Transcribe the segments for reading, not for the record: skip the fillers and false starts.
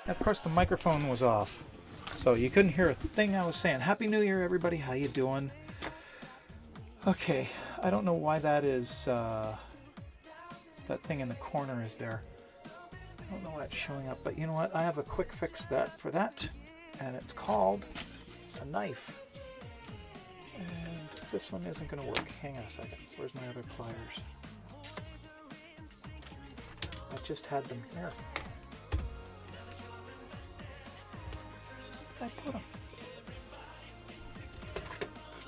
Of course, the microphone was off, so you couldn't hear a thing I was saying. Happy New Year, everybody. How you doing? Okay, I don't know why that is, that thing in the corner is there. I don't know why it's showing up, but you know what? I have a quick fix for that, and it's called a knife. And this one isn't going to work. Hang on a second. Where's my other pliers? I just had them here. I put them.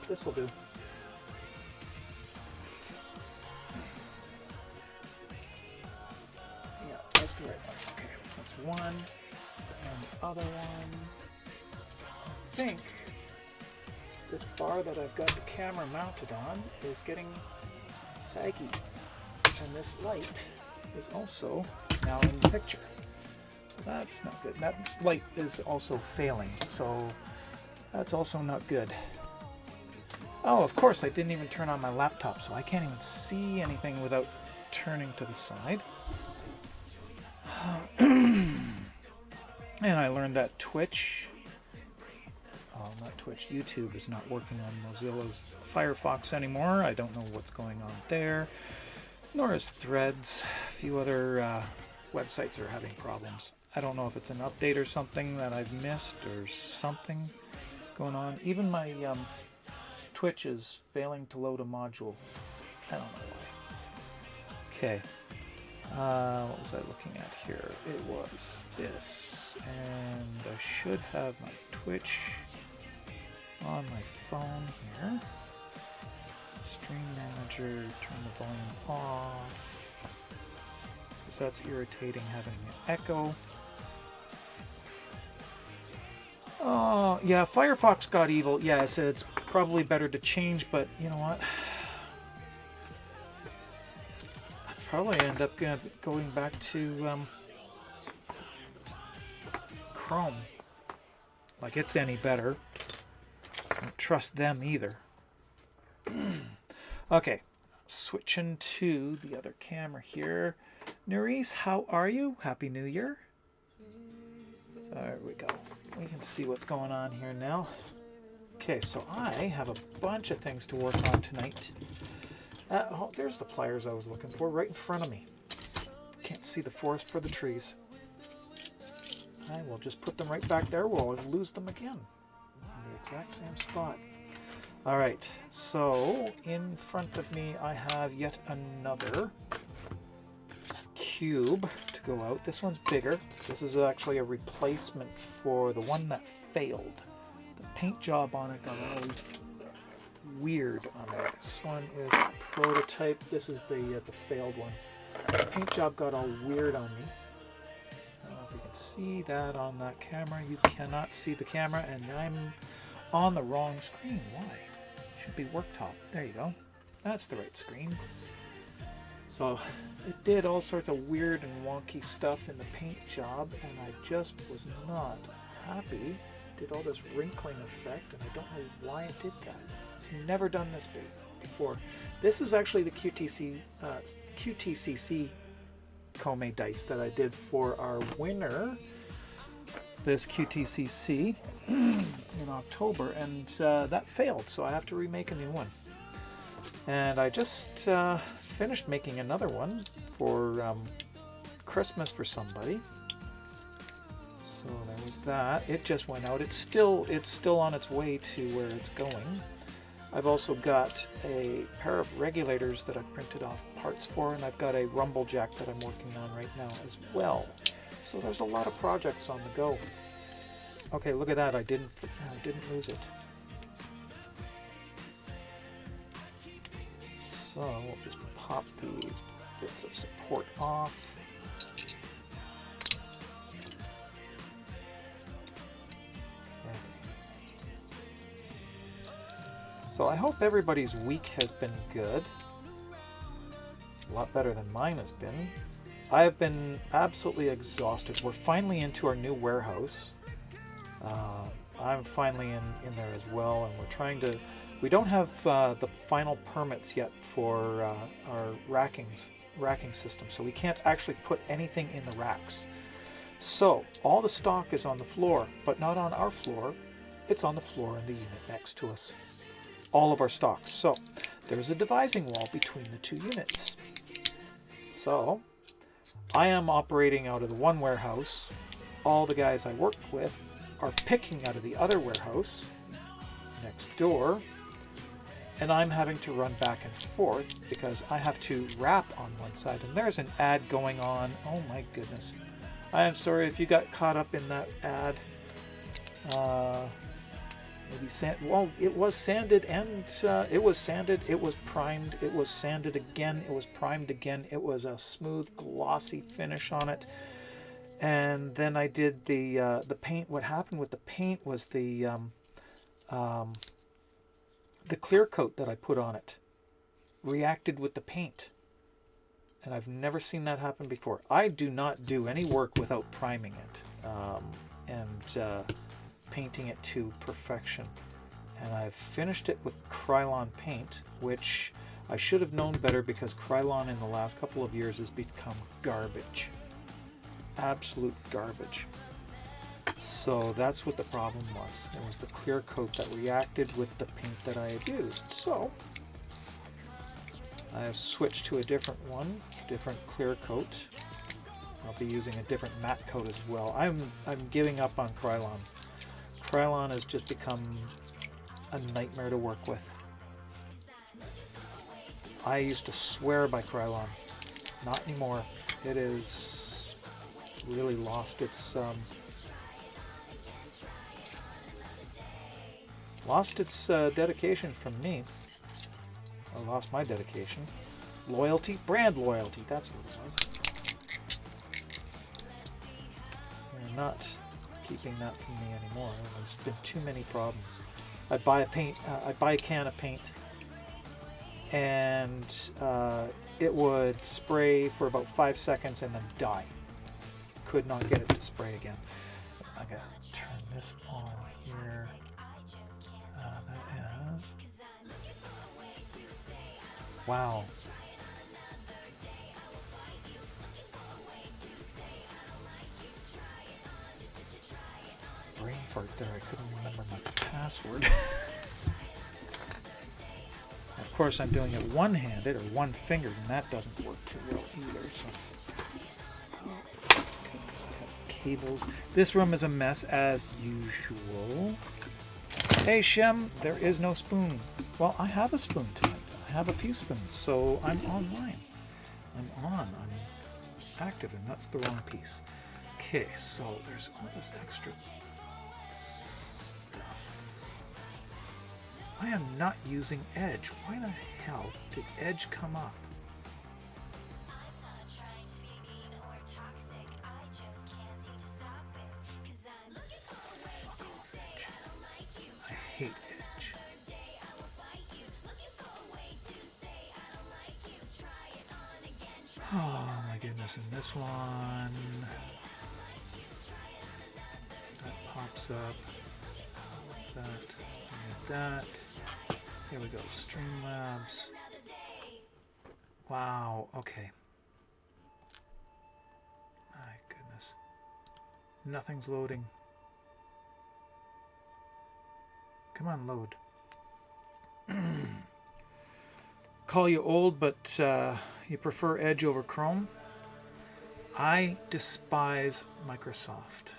This'll do. Yeah, that's the right one. Okay, that's one. And the other one. I think this bar that I've got the camera mounted on is getting saggy. And this light is also now in the picture. So that's not good. That light is also failing, so that's also not good. Oh, of course, I didn't even turn on my laptop, so I can't even see anything without turning to the side. And I learned that YouTube is not working on Mozilla's Firefox anymore. I don't know what's going on there. Nor is Threads. A few other websites are having problems. I don't know if it's an update or something that I've missed or something going on. Even my Twitch is failing to load a module. I don't know why. Okay. What was I looking at here? It was this, and I should have my Twitch on my phone here. Stream manager, turn the volume off, because that's irritating having an echo. Oh, yeah, Firefox got evil. Yes, it's probably better to change, but you know what? I'd probably end up going back to Chrome. Like it's any better. I don't trust them either. Okay, switching to the other camera here. Nerys, how are you? Happy New Year. There we go. We can see what's going on here now. Okay, so I have a bunch of things to work on tonight. Oh, there's the pliers I was looking for, right in front of me. Can't see the forest for the trees. I will just put them right back there. We'll lose them again in the exact same spot. All right, so in front of me I have yet another cube to go out. This one's bigger. This is actually a replacement for the one that failed. The paint job on it got all weird on it. This one is a prototype. This is the failed one. The paint job got all weird on me. I don't know if you can see that on that camera. You cannot see the camera, and I'm on the wrong screen. Why? Should be worktop. There you go. That's the right screen. So it did all sorts of weird and wonky stuff in the paint job, and I just was not happy. Did all this wrinkling effect, and I don't know why it did that. It's never done this before. This is actually the QTCC Kome dice that I did for our winner, this QTCC, in October, and that failed, so I have to remake a new one. And I just finished making another one for Christmas for somebody. So there was that. It just went out. It's still on its way to where it's going. I've also got a pair of regulators that I've printed off parts for, and I've got a rumble jack that I'm working on right now as well. So there's a lot of projects on the go. Okay, look at that. I didn't lose it. So we'll just pop these bits of support off. So I hope everybody's week has been good. A lot better than mine has been. I have been absolutely exhausted. We're finally into our new warehouse. I'm finally in there as well, and we're trying to... We don't have the final permits yet for our racking system, so we can't actually put anything in the racks. So all the stock is on the floor, but not on our floor. It's on the floor in the unit next to us. All of our stocks. So there's a dividing wall between the two units. So I am operating out of the one warehouse. All the guys I work with are picking out of the other warehouse next door. And I'm having to run back and forth because I have to wrap on one side. And there's an ad going on. Oh my goodness. I am sorry if you got caught up in that ad. Well, it was sanded, and it was sanded, it was primed, it was sanded again, it was primed again. It was a smooth, glossy finish on it. And then I did the paint. What happened with the paint was the clear coat that I put on it reacted with the paint. And I've never seen that happen before. I do not do any work without priming it and painting it to perfection. And I've finished it with Krylon paint, which I should have known better because Krylon in the last couple of years has become garbage. Absolute garbage. So that's what the problem was. It was the clear coat that reacted with the paint that I had used. So I have switched to a different one, different clear coat. I'll be using a different matte coat as well. I'm giving up on Krylon. Krylon has just become a nightmare to work with. I used to swear by Krylon. Not anymore. It is really lost its dedication from me. I lost my dedication. Loyalty, brand loyalty. That's what it was. They're not keeping that from me anymore. There's been too many problems. I'd buy a can of paint, and it would spray for about 5 seconds and then die. Could not get it to spray again. I gotta turn this on here. That is... Wow. Brain fart there. I couldn't remember my password. Of course, I'm doing it one-handed or one-fingered, and that doesn't work too well either. So, cables. This room is a mess as usual. Hey Shem, there is no spoon. Well, I have a spoon tonight. I have a few spoons, so I'm online. I'm active, and that's the wrong piece. Okay, so there's all this extra stuff. I am not using Edge. Why the hell did Edge come up? Fuck off, Edge. I hate Edge. Oh my goodness, and this one that pops up. What's that? Get that. Here we go. Streamlabs. Wow. Okay. My goodness. Nothing's loading. Come on, load. Call you old, but you prefer Edge over Chrome? I despise Microsoft.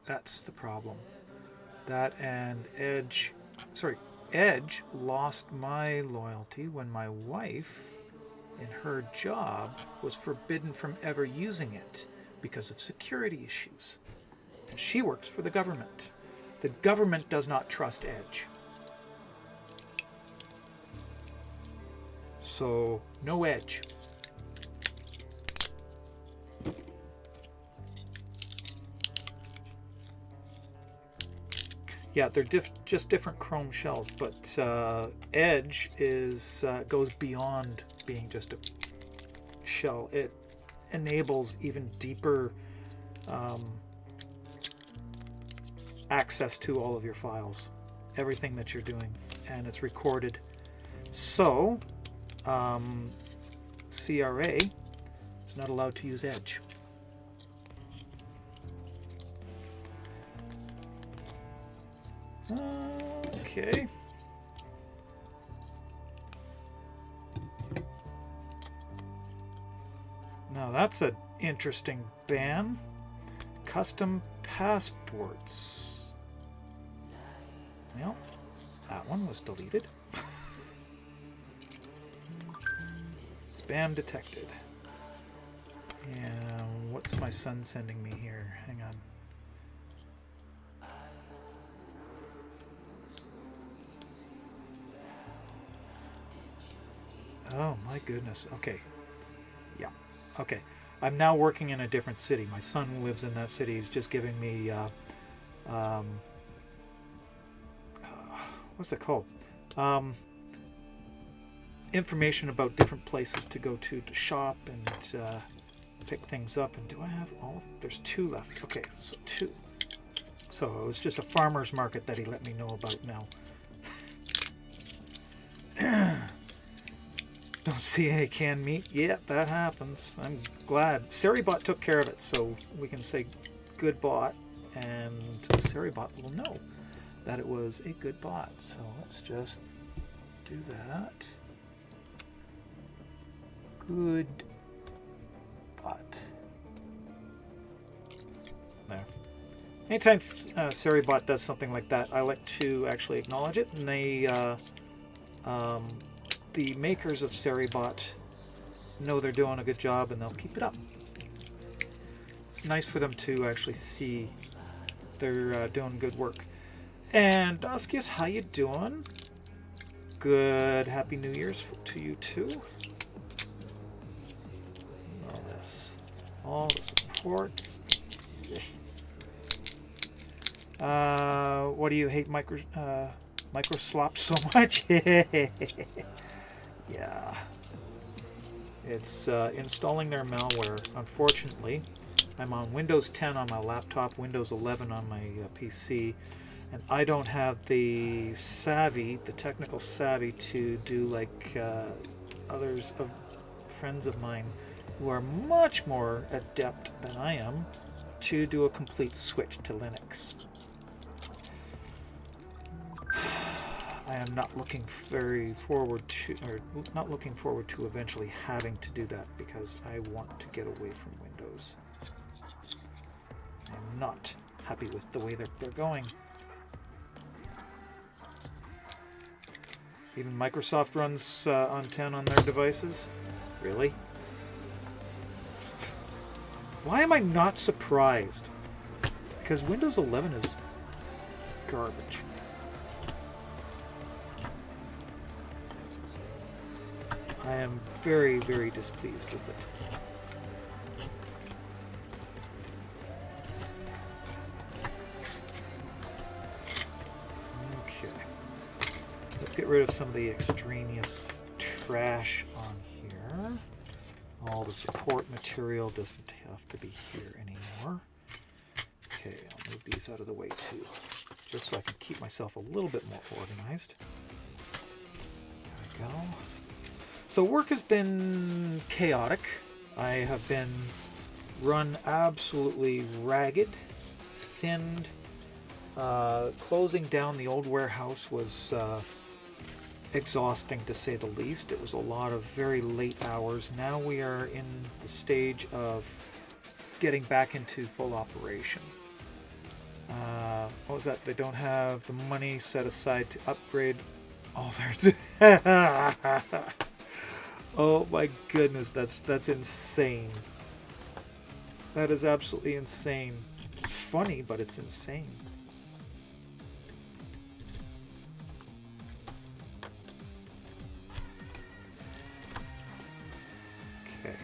That's the problem. That and Edge... Sorry, Edge lost my loyalty when my wife, in her job, was forbidden from ever using it because of security issues. And she works for the government. The government does not trust Edge. So, no Edge. Yeah, they're just different Chrome shells, but Edge is goes beyond being just a shell. It enables even deeper access to all of your files, everything that you're doing, and it's recorded. So, CRA is not allowed to use Edge. Okay. Now that's an interesting ban. Custom passports. Well, that one was deleted. Spam detected. And what's my son sending me here? Hang on. Oh my goodness. Okay. Yeah. Okay. I'm now working in a different city. My son lives in that city. He's just giving me what's it called? Information about different places to go to shop and pick things up. And do I have all? There's 2 left. Okay, so 2. So it was just a farmer's market that he let me know about now. Don't see any canned meat. Yeah, that happens. I'm glad. Seribot took care of it, so we can say good bot, and Seribot will know that it was a good bot. So let's just do that. Good bot. There. Anytime Seribot does something like that, I like to actually acknowledge it, and they... the makers of Seribot know they're doing a good job and they'll keep it up. It's nice for them to actually see they're doing good work. And Duskius, how you doing? Good. Happy New Year's to you too. All the supports. What do you hate Microslop so much? Yeah. It's installing their malware. Unfortunately, I'm on Windows 10 on my laptop, Windows 11 on my PC, and I don't have the savvy, the technical savvy to do like others of friends of mine who are much more adept than I am to do a complete switch to Linux. I am not looking forward to eventually having to do that because I want to get away from Windows. I'm not happy with the way they're going. Even Microsoft runs on 10 on their devices. Really? Why am I not surprised? Because Windows 11 is garbage. I am very, very displeased with it. Okay. Let's get rid of some of the extraneous trash on here. All the support material doesn't have to be here anymore. Okay, I'll move these out of the way too, just so I can keep myself a little bit more organized. There we go. So work has been chaotic. I have been run absolutely ragged, thinned. Closing down the old warehouse was exhausting to say the least. It was a lot of very late hours. Now we are in the stage of getting back into full operation. What was that? They don't have the money set aside to upgrade all their... Oh my goodness, that's insane. That is absolutely insane. It's funny, but it's insane. Okay.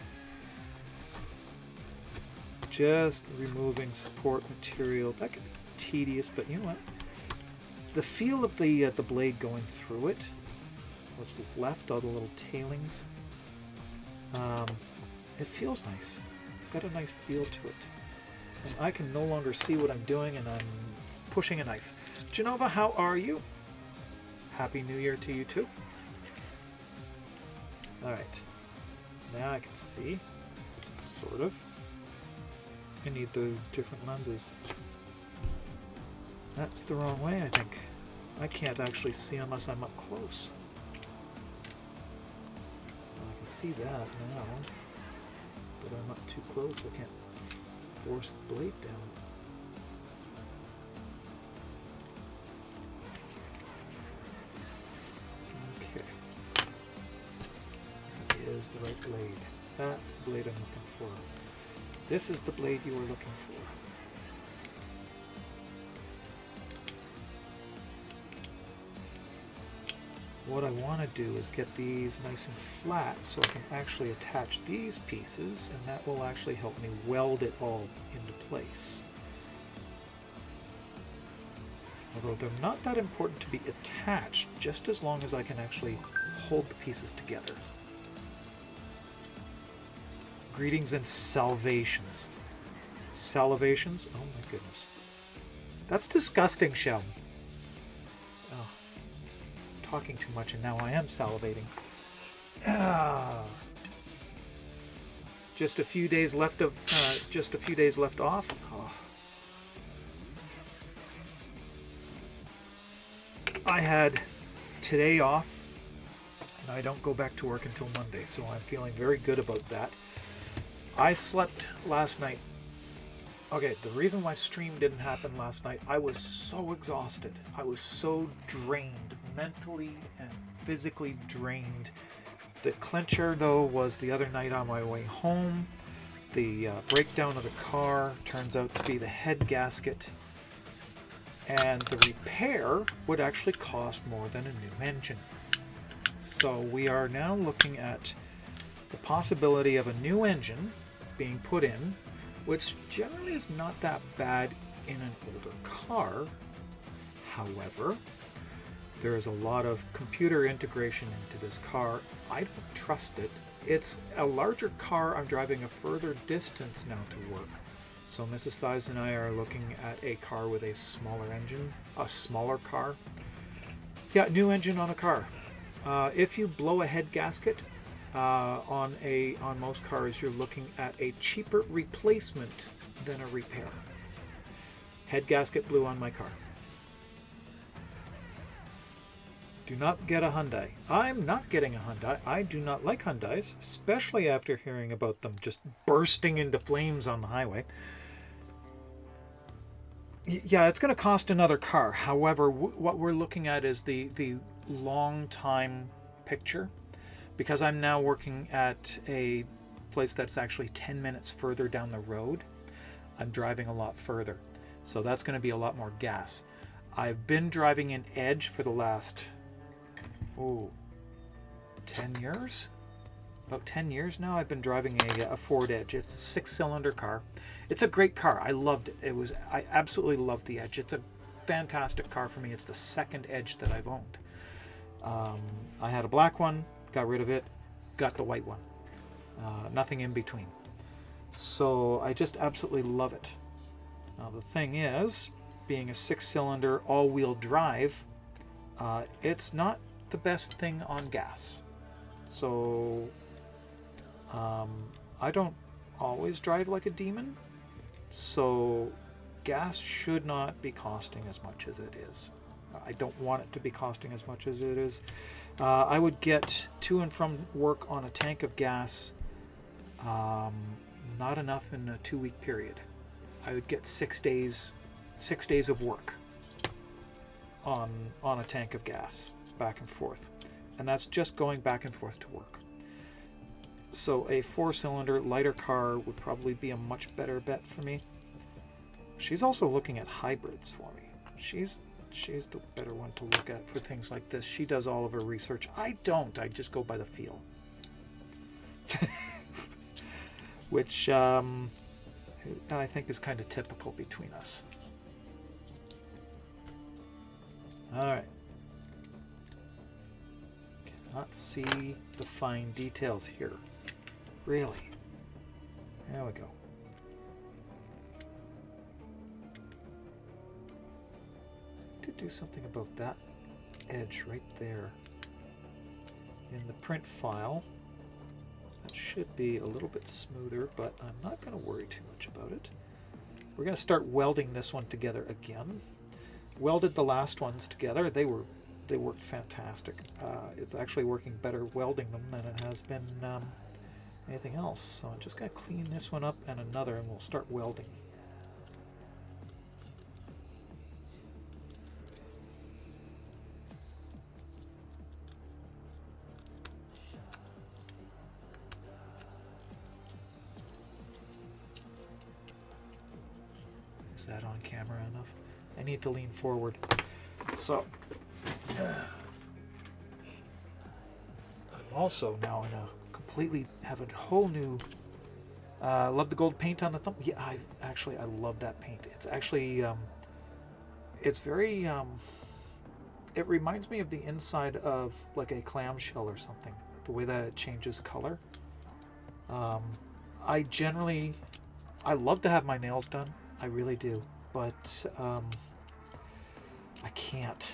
Just removing support material. That could be tedious, but you know what? The feel of the blade going through it, what's left, all the little tailings, it feels nice. It's got a nice feel to it. And I can no longer see what I'm doing, and I'm pushing a knife. Genova, how are you? Happy New Year to you too. Alright. Now I can see. Sort of. I need the different lenses. That's the wrong way, I think. I can't actually see unless I'm up close. I can see that now, but I'm up too close. I can't force the blade down. Okay. That is the right blade. That's the blade I'm looking for. This is the blade you were looking for. What I want to do is get these nice and flat so I can actually attach these pieces, and that will actually help me weld it all into place. Although they're not that important to be attached, just as long as I can actually hold the pieces together. Greetings and salvations. Salivations? Oh my goodness. That's disgusting, Shem. Oh. Talking too much and now I am salivating. Just a few days left off. Oh. I had today off and I don't go back to work until Monday, so I'm feeling very good about that. I slept last night. Okay, the reason why stream didn't happen last night, I was so exhausted. I was so drained, mentally and physically drained. The clincher, though, was the other night on my way home. The breakdown of the car turns out to be the head gasket, and the repair would actually cost more than a new engine. So we are now looking at the possibility of a new engine being put in, which generally is not that bad in an older car. However, there is a lot of computer integration into this car. I don't trust it. It's a larger car. I'm driving a further distance now to work. So Mrs. Thies and I are looking at a car with a smaller engine, a smaller car. Yeah, new engine on a car. If you blow a head gasket on most cars, you're looking at a cheaper replacement than a repair. Head gasket blew on my car. Do not get a Hyundai. I'm not getting a Hyundai. I do not like Hyundais, especially after hearing about them just bursting into flames on the highway. Yeah, it's going to cost another car. However, what we're looking at is the long time picture, because I'm now working at a place that's actually 10 minutes further down the road. I'm driving a lot further, so that's going to be a lot more gas. I've been driving an Edge for the last 10 years? About 10 years now I've been driving a Ford Edge. It's a 6-cylinder car. It's a great car. I loved it. I absolutely loved the Edge. It's a fantastic car for me. It's the second Edge that I've owned. I had a black one, got rid of it, got the white one. Nothing in between. So I just absolutely love it. Now the thing is, being a 6-cylinder all-wheel drive, it's not the best thing on gas. So I don't always drive like a demon, so gas should not be costing as much as it is. I don't want it to be costing as much as it is. I would get to and from work on a tank of gas, not enough in a 2-week period. I would get 6 days of work on a tank of gas, back and forth, and that's just going back and forth to work. So a 4-cylinder lighter car would probably be a much better bet for me. She's also looking at hybrids for me. She's the better one to look at for things like this. She does all of her research. I don't. I just go by the feel. Which I think is kind of typical between us. All right. Cannot see the fine details here. Really? There we go. To do something about that edge right there in the print file. That should be a little bit smoother, but I'm not going to worry too much about it. We're going to start welding this one together again. Welded the last ones together. They worked fantastic. It's actually working better welding them than it has been anything else. So I'm just going to clean this one up and another, and we'll start welding. Is that on camera enough? I need to lean forward. So I'm also now in a completely have a whole new love the gold paint on the thumb. Yeah, I love that paint. It's actually it's very it reminds me of the inside of like a clamshell or something, the way that it changes color. I love to have my nails done. I really do, but I can't.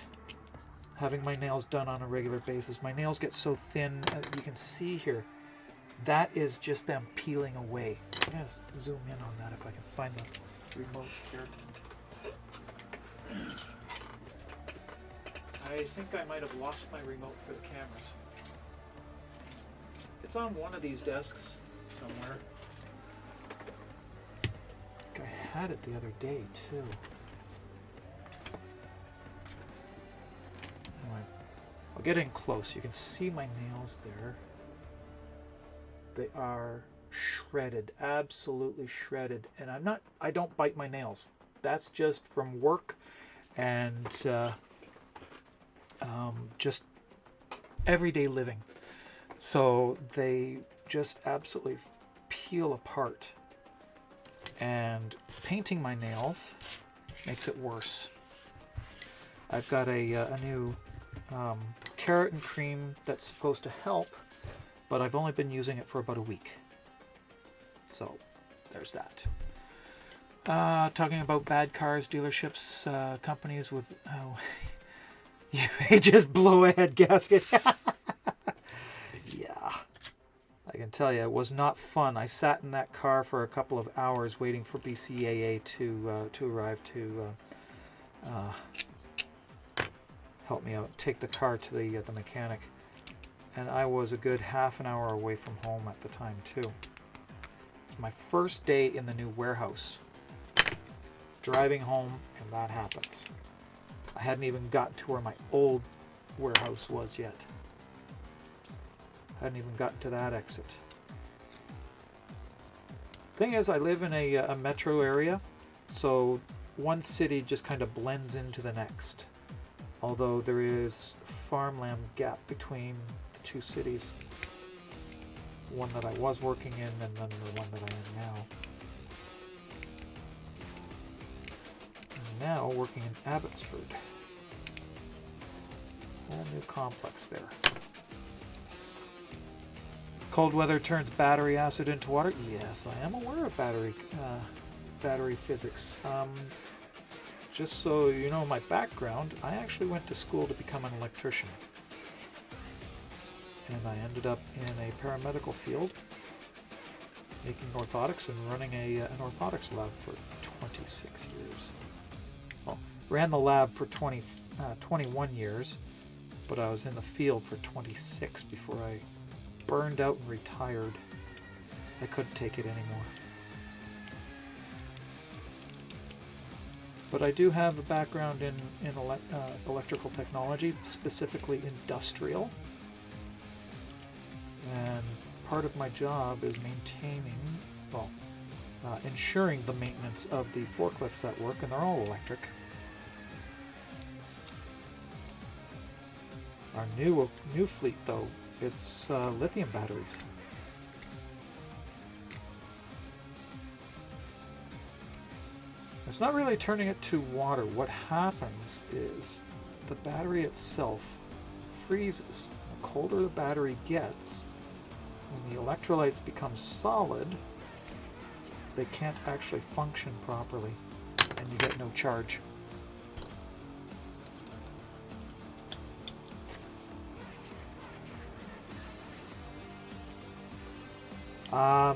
Having my nails done on a regular basis, my nails get so thin. You can see here, that is just them peeling away. Yes, zoom in on that if I can find the remote here. I think I might have lost my remote for the cameras. It's on one of these desks somewhere. I had it the other day too. Anyway, I'll get in close. You can see my nails there. They are shredded, absolutely shredded. And I don't bite my nails. That's just from work and just everyday living. So they just absolutely peel apart. And painting my nails makes it worse. I've got a new carrot and cream that's supposed to help, but I've only been using it for about a week. So there's that. Talking about bad cars, dealerships, companies with... Oh, you may just blow a head gasket. Yeah. I can tell you, it was not fun. I sat in that car for a couple of hours waiting for BCAA to arrive to help me out, take the car to the mechanic. And I was a good half an hour away from home at the time, too. It's my first day in the new warehouse. Driving home, and that happens. I hadn't even gotten to where my old warehouse was yet. Hadn't even gotten to that exit. Thing is, I live in a metro area, so one city just kind of blends into the next. Although there is farmland gap between the two cities. One that I was working in and then the one that I am now. I'm now working in Abbotsford. Whole new complex there. Cold weather turns battery acid into water. Yes, I am aware of battery physics. Just so you know my background, I actually went to school to become an electrician. And I ended up in a paramedical field, making orthotics and running an orthotics lab for 26 years. Well, ran the lab for 21 years, but I was in the field for 26 before I burned out and retired. I couldn't take it anymore. But I do have a background in electrical technology, specifically industrial. And part of my job is ensuring the maintenance of the forklifts at work, and they're all electric. Our new fleet, though, it's lithium batteries. It's not really turning it to water. What happens is the battery itself freezes. The colder the battery gets, when the electrolytes become solid, they can't actually function properly, and you get no charge.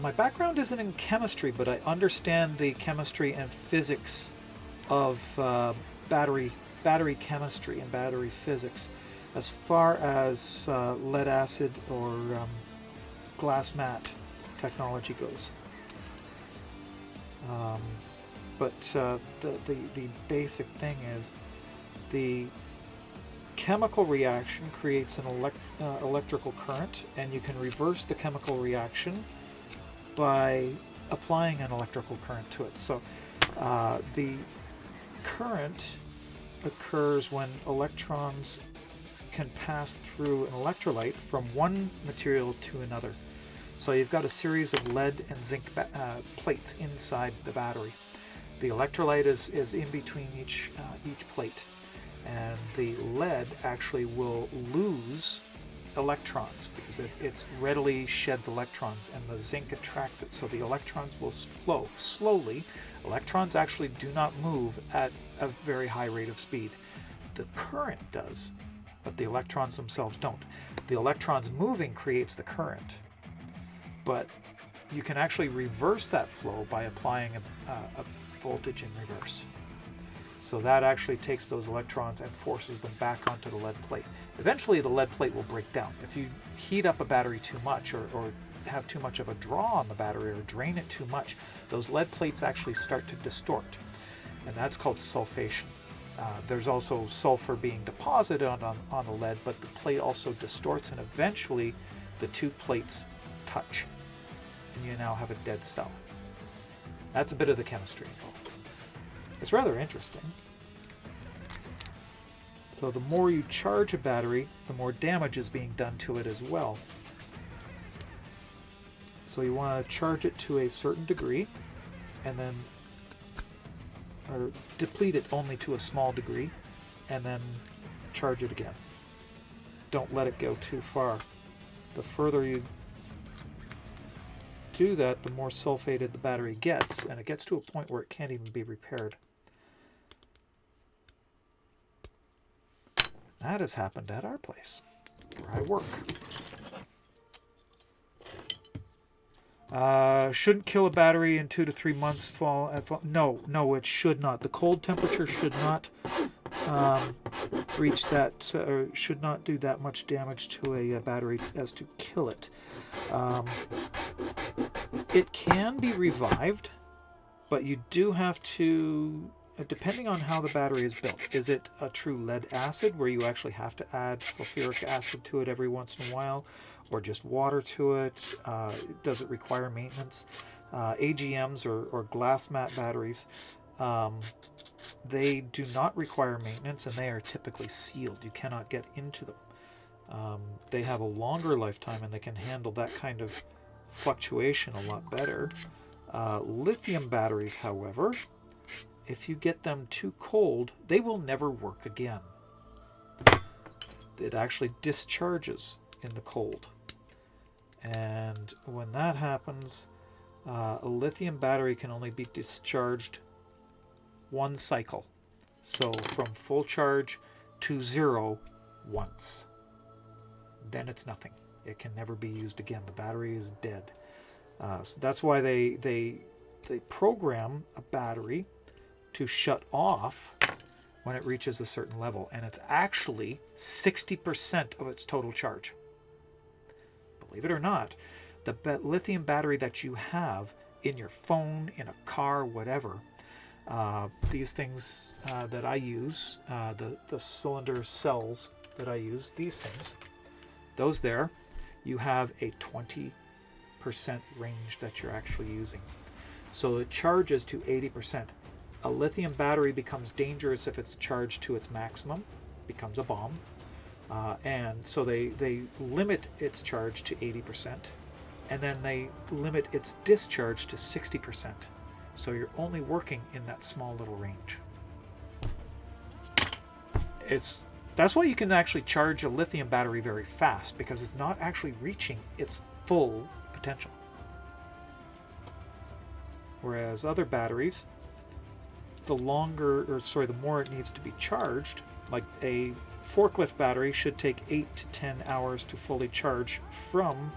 My background isn't in chemistry, but I understand the chemistry and physics of battery chemistry and battery physics, as far as lead acid or glass mat technology goes. But the basic thing is the chemical reaction creates an electrical current, and you can reverse the chemical reaction by applying an electrical current to it. So the current occurs when electrons can pass through an electrolyte from one material to another. So you've got a series of lead and zinc plates inside the battery. The electrolyte is in between each plate, and the lead actually will lose electrons because it readily sheds electrons, and the zinc attracts it, so the electrons will flow slowly. Electrons actually do not move at a very high rate of speed. The current does, but the electrons themselves don't. The electrons moving creates the current, but you can actually reverse that flow by applying a voltage in reverse. So that actually takes those electrons and forces them back onto the lead plate. Eventually the lead plate will break down. If you heat up a battery too much or have too much of a draw on the battery or drain it too much, those lead plates actually start to distort. And that's called sulfation. There's also sulfur being deposited on the lead, but the plate also distorts, and eventually the two plates touch. and you now have a dead cell. That's a bit of the chemistry involved. It's rather interesting. So the more you charge a battery, the more damage is being done to it as well. So you want to charge it to a certain degree, and then or deplete it only to a small degree, and then charge it again. Don't let it go too far. The further you do that, the more sulfated the battery gets, and it gets to a point where it can't even be repaired. That has happened at our place, where I work. Shouldn't kill a battery in 2 to 3 months. No, it should not. The cold temperature should not reach that, or should not do that much damage to a battery as to kill it. It can be revived, but you do have to, depending on how the battery is built. Is it a true lead acid where you actually have to add sulfuric acid to it every once in a while, or just water to it? Does it require maintenance? AGMs or glass mat batteries, they do not require maintenance, and they are typically sealed. You cannot get into them. They have a longer lifetime, and they can handle that kind of fluctuation a lot better. Lithium batteries, however, if you get them too cold, they will never work again. It actually discharges in the cold. And when that happens, a lithium battery can only be discharged one cycle. So from full charge to 0 once. Then it's nothing. It can never be used again. The battery is dead. So that's why they program a battery to shut off when it reaches a certain level, and it's actually 60% of its total charge. Believe it or not, the lithium battery that you have in your phone, in a car, whatever, these things that I use, the cylinder cells that I use, these things, those there, you have a 20% range that you're actually using. So it charges to 80%. A lithium battery becomes dangerous if it's charged to its maximum, becomes a bomb. And so they limit its charge to 80%, and then they limit its discharge to 60%. So you're only working in that small little range. That's why you can actually charge a lithium battery very fast, because it's not actually reaching its full potential. Whereas other batteries, the more it needs to be charged, like a forklift battery should take 8 to 10 hours to fully charge from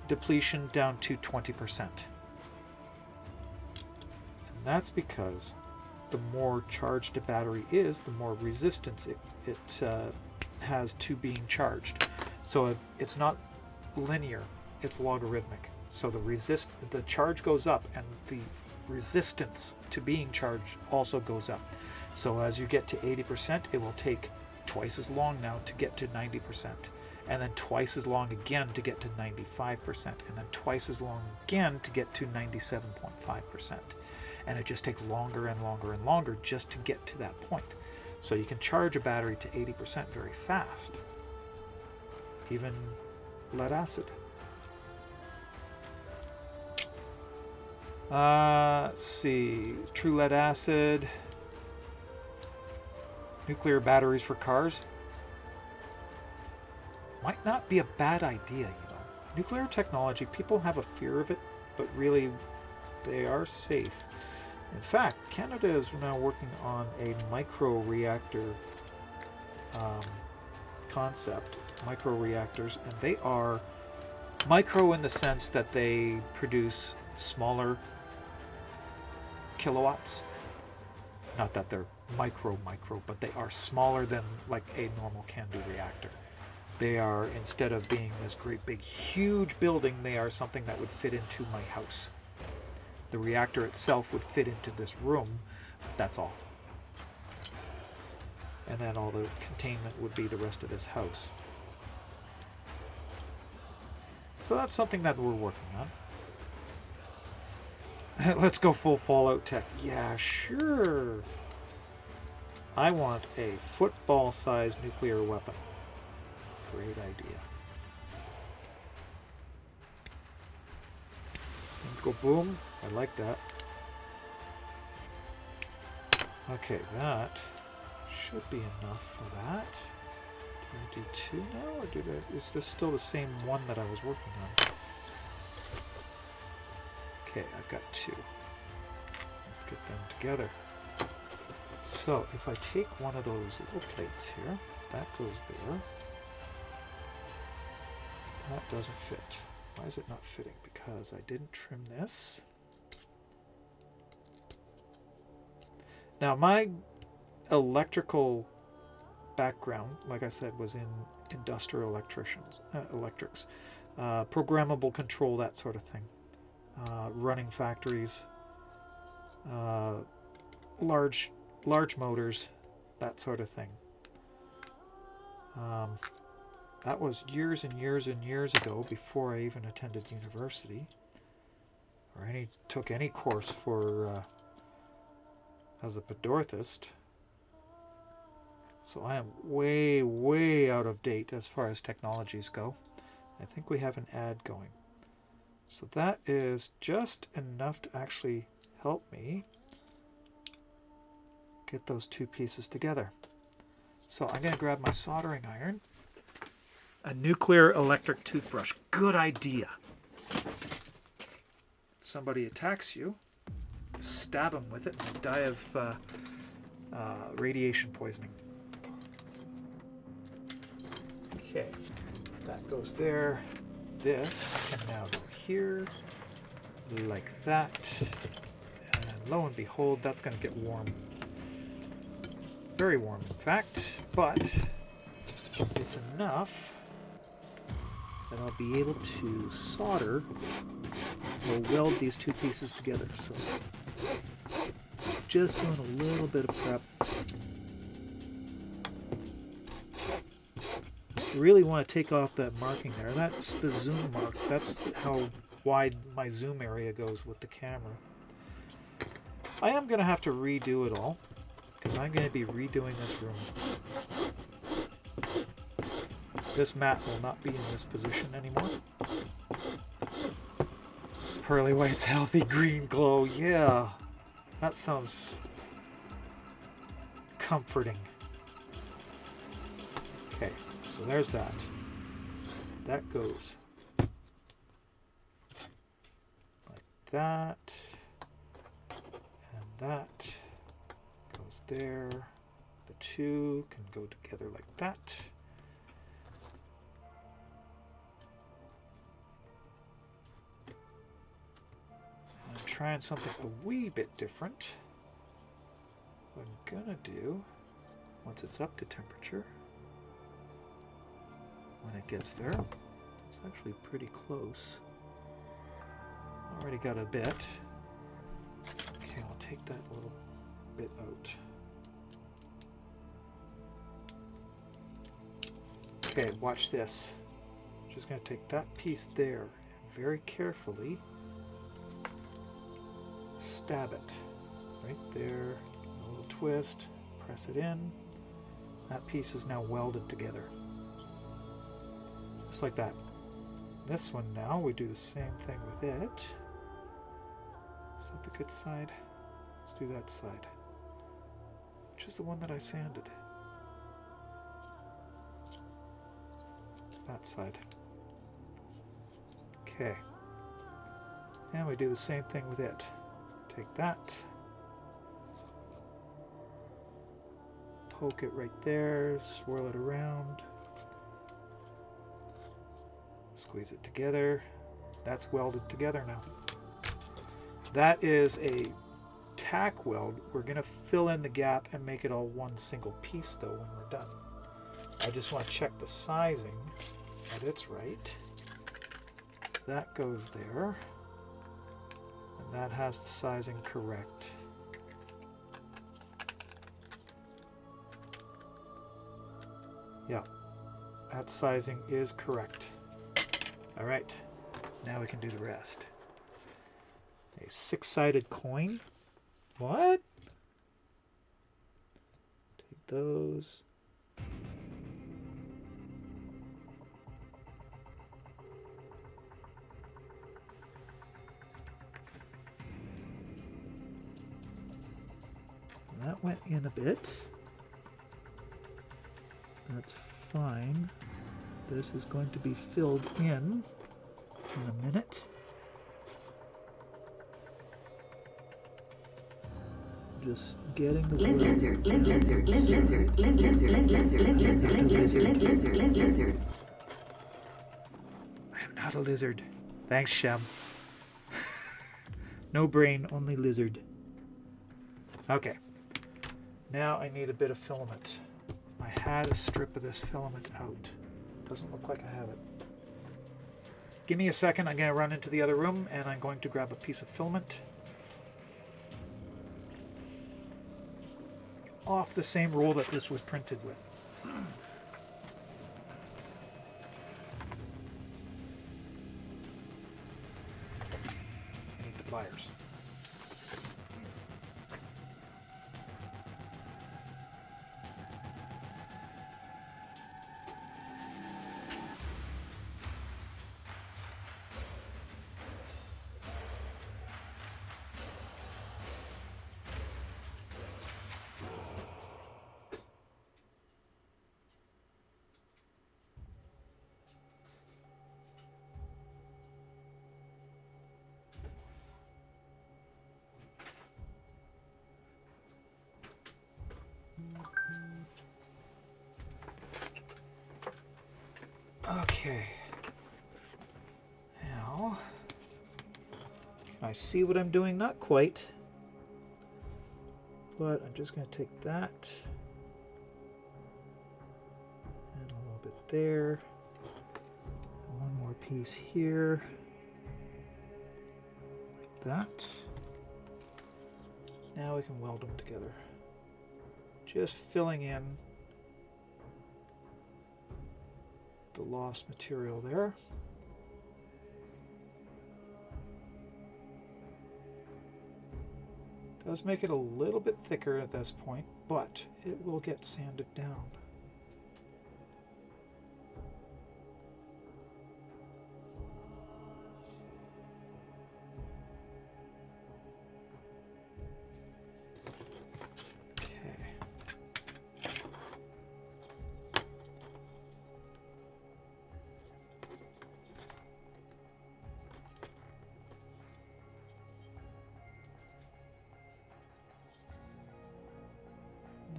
depletion down to 20%. And that's because the more charged a battery is, the more resistance it has to being charged. So it's not linear, it's logarithmic. So the charge goes up, and the resistance to being charged also goes up. So as you get to 80%, it will take twice as long now to get to 90%, and then twice as long again to get to 95%, and then twice as long again to get to 97.5%. And it just takes longer and longer and longer just to get to that point. So you can charge a battery to 80% very fast. Even lead acid. Let's see. True lead acid. Nuclear batteries for cars. Might not be a bad idea, you know. Nuclear technology, people have a fear of it, but really they are safe. In fact, Canada is now working on a micro-reactor concept, micro-reactors, and they are micro in the sense that they produce smaller kilowatts. Not that they're micro, but they are smaller than like a normal CANDU reactor. They are, instead of being this great big huge building, they are something that would fit into my house. The reactor itself would fit into this room, that's all. And then all the containment would be the rest of this house. So that's something that we're working on. Let's go full Fallout tech. Yeah, sure. I want a football-sized nuclear weapon. Great idea. Go boom. I like that. Okay, that should be enough for that. Did I do 2 now, or is this still the same one that I was working on? Okay, I've got 2. Let's get them together. So, if I take one of those little plates here, that goes there. That doesn't fit. Why is it not fitting? Because I didn't trim this. Now, my electrical background, like I said, was in industrial electrics, programmable control, that sort of thing, running factories, large motors, that sort of thing. That was years and years and years ago, before I even attended university or took any course for as a Bedorthist. So I am way, way out of date as far as technologies go. I think we have an ad going. So that is just enough to actually help me get those 2 pieces together. So I'm going to grab my soldering iron. A nuclear electric toothbrush. Good idea. If somebody attacks you, stab them with it and die of radiation poisoning. Okay, that goes there. This can now go here, like that. And lo and behold, that's going to get warm. Very warm, in fact, but it's enough that I'll be able to solder or weld these 2 pieces together. So just doing a little bit of prep. Really want to take off that marking there. That's the zoom mark. That's how wide my zoom area goes with the camera. I am going to have to redo it all, because I'm going to be redoing this room. This mat will not be in this position anymore. Pearly white's healthy green glow. Yeah, that sounds comforting. Okay, so there's that. That goes like that. And that goes there. The 2 can go together like that. I'm trying something a wee bit different. What I'm gonna do, once it's up to temperature, when it gets there, it's actually pretty close. Already got a bit. Okay, I'll take that little bit out. Okay, watch this. Just gonna take that piece there and very carefully stab it right there. A little twist, press it in. That piece is now welded together, just like that. This one now, we do the same thing with it. Is that the good side? Let's do that side, which is the one that I sanded. It's that side. Okay. And we do the same thing with it. Take that, poke it right there, swirl it around, squeeze it together. That's welded together now. That is a tack weld. We're going to fill in the gap and make it all one single piece though when we're done. I just want to check the sizing that it's right. That goes there. That has the sizing correct. Yeah, that sizing is correct. All right, now we can do the rest. A 6-sided coin? What? Take those. That went in a bit. That's fine. This is going to be filled in a minute. Just getting the lizard. I am not a lizard. Thanks, Shem. No brain, only lizard. Okay. Now I need a bit of filament. I had a strip of this filament out. Doesn't look like I have it. Give me a second. I'm going to run into the other room and I'm going to grab a piece of filament. Off the same roll that this was printed with. I need the pliers. Okay. Now, can I see what I'm doing? Not quite. But I'm just going to take that. And a little bit there. And one more piece here. Like that. Now we can weld them together. Just filling in the lost material there. Does make it a little bit thicker at this point, but it will get sanded down.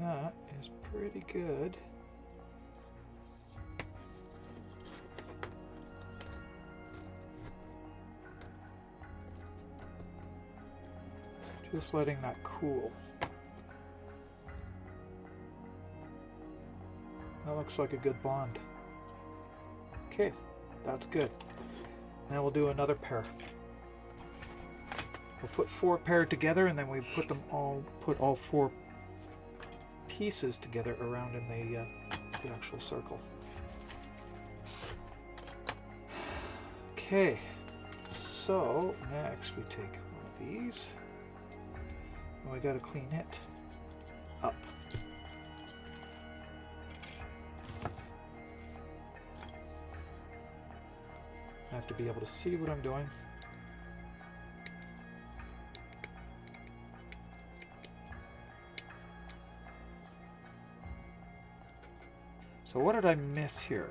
That is pretty good. Just letting that cool. That looks like a good bond. Okay, that's good. Now we'll do another pair. We'll put 4 paired together and then we put all 4 pieces together around in the actual circle. Okay, so next we take one of these and we got to clean it up. I have to be able to see what I'm doing. So what did I miss here?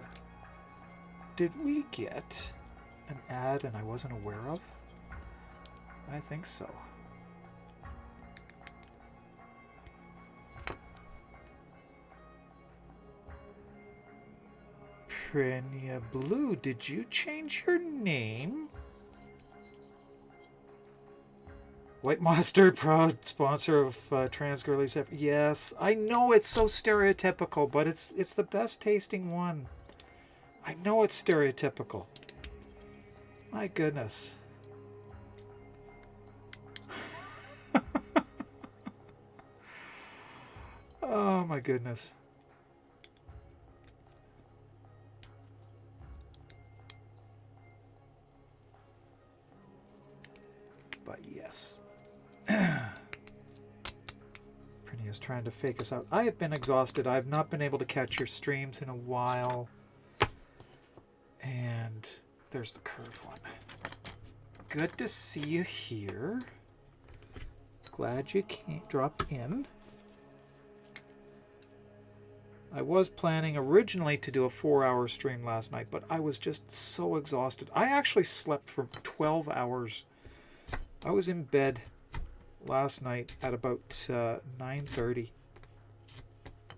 Did we get an ad and I wasn't aware of? I think so. Prenia Blue, did you change your name? White Monster, proud sponsor of Trans Girlies. Yes, I know it's so stereotypical, but it's the best tasting one. I know it's stereotypical. My goodness. Oh my goodness. But yes. Prinny is trying to fake us out. I have been exhausted. I have not been able to catch your streams in a while. And there's the curved one. Good to see you here. Glad you dropped in. I was planning originally to do a 4-hour stream last night, but I was just so exhausted. I actually slept for 12 hours. I was in bed last night at about 9:30,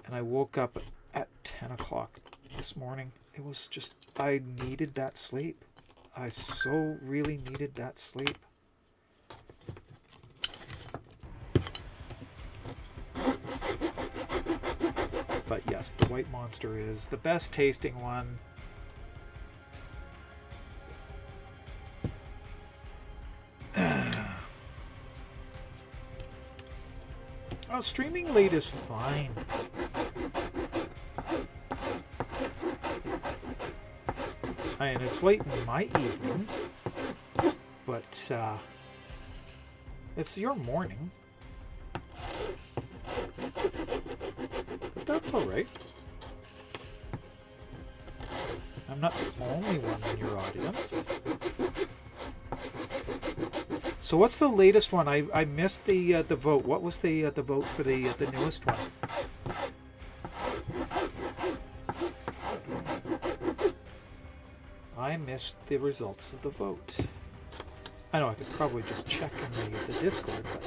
and I woke up at 10 o'clock this morning. It was just, I needed that sleep. I so really needed that sleep. But yes, the White Monster is the best tasting one. Oh, streaming late is fine. And it's late in my evening, but it's your morning. But that's all right. I'm not the only one in your audience. So what's the latest one? I missed the vote. What was the vote for the newest one? I missed the results of the vote. I know I could probably just check in the Discord, but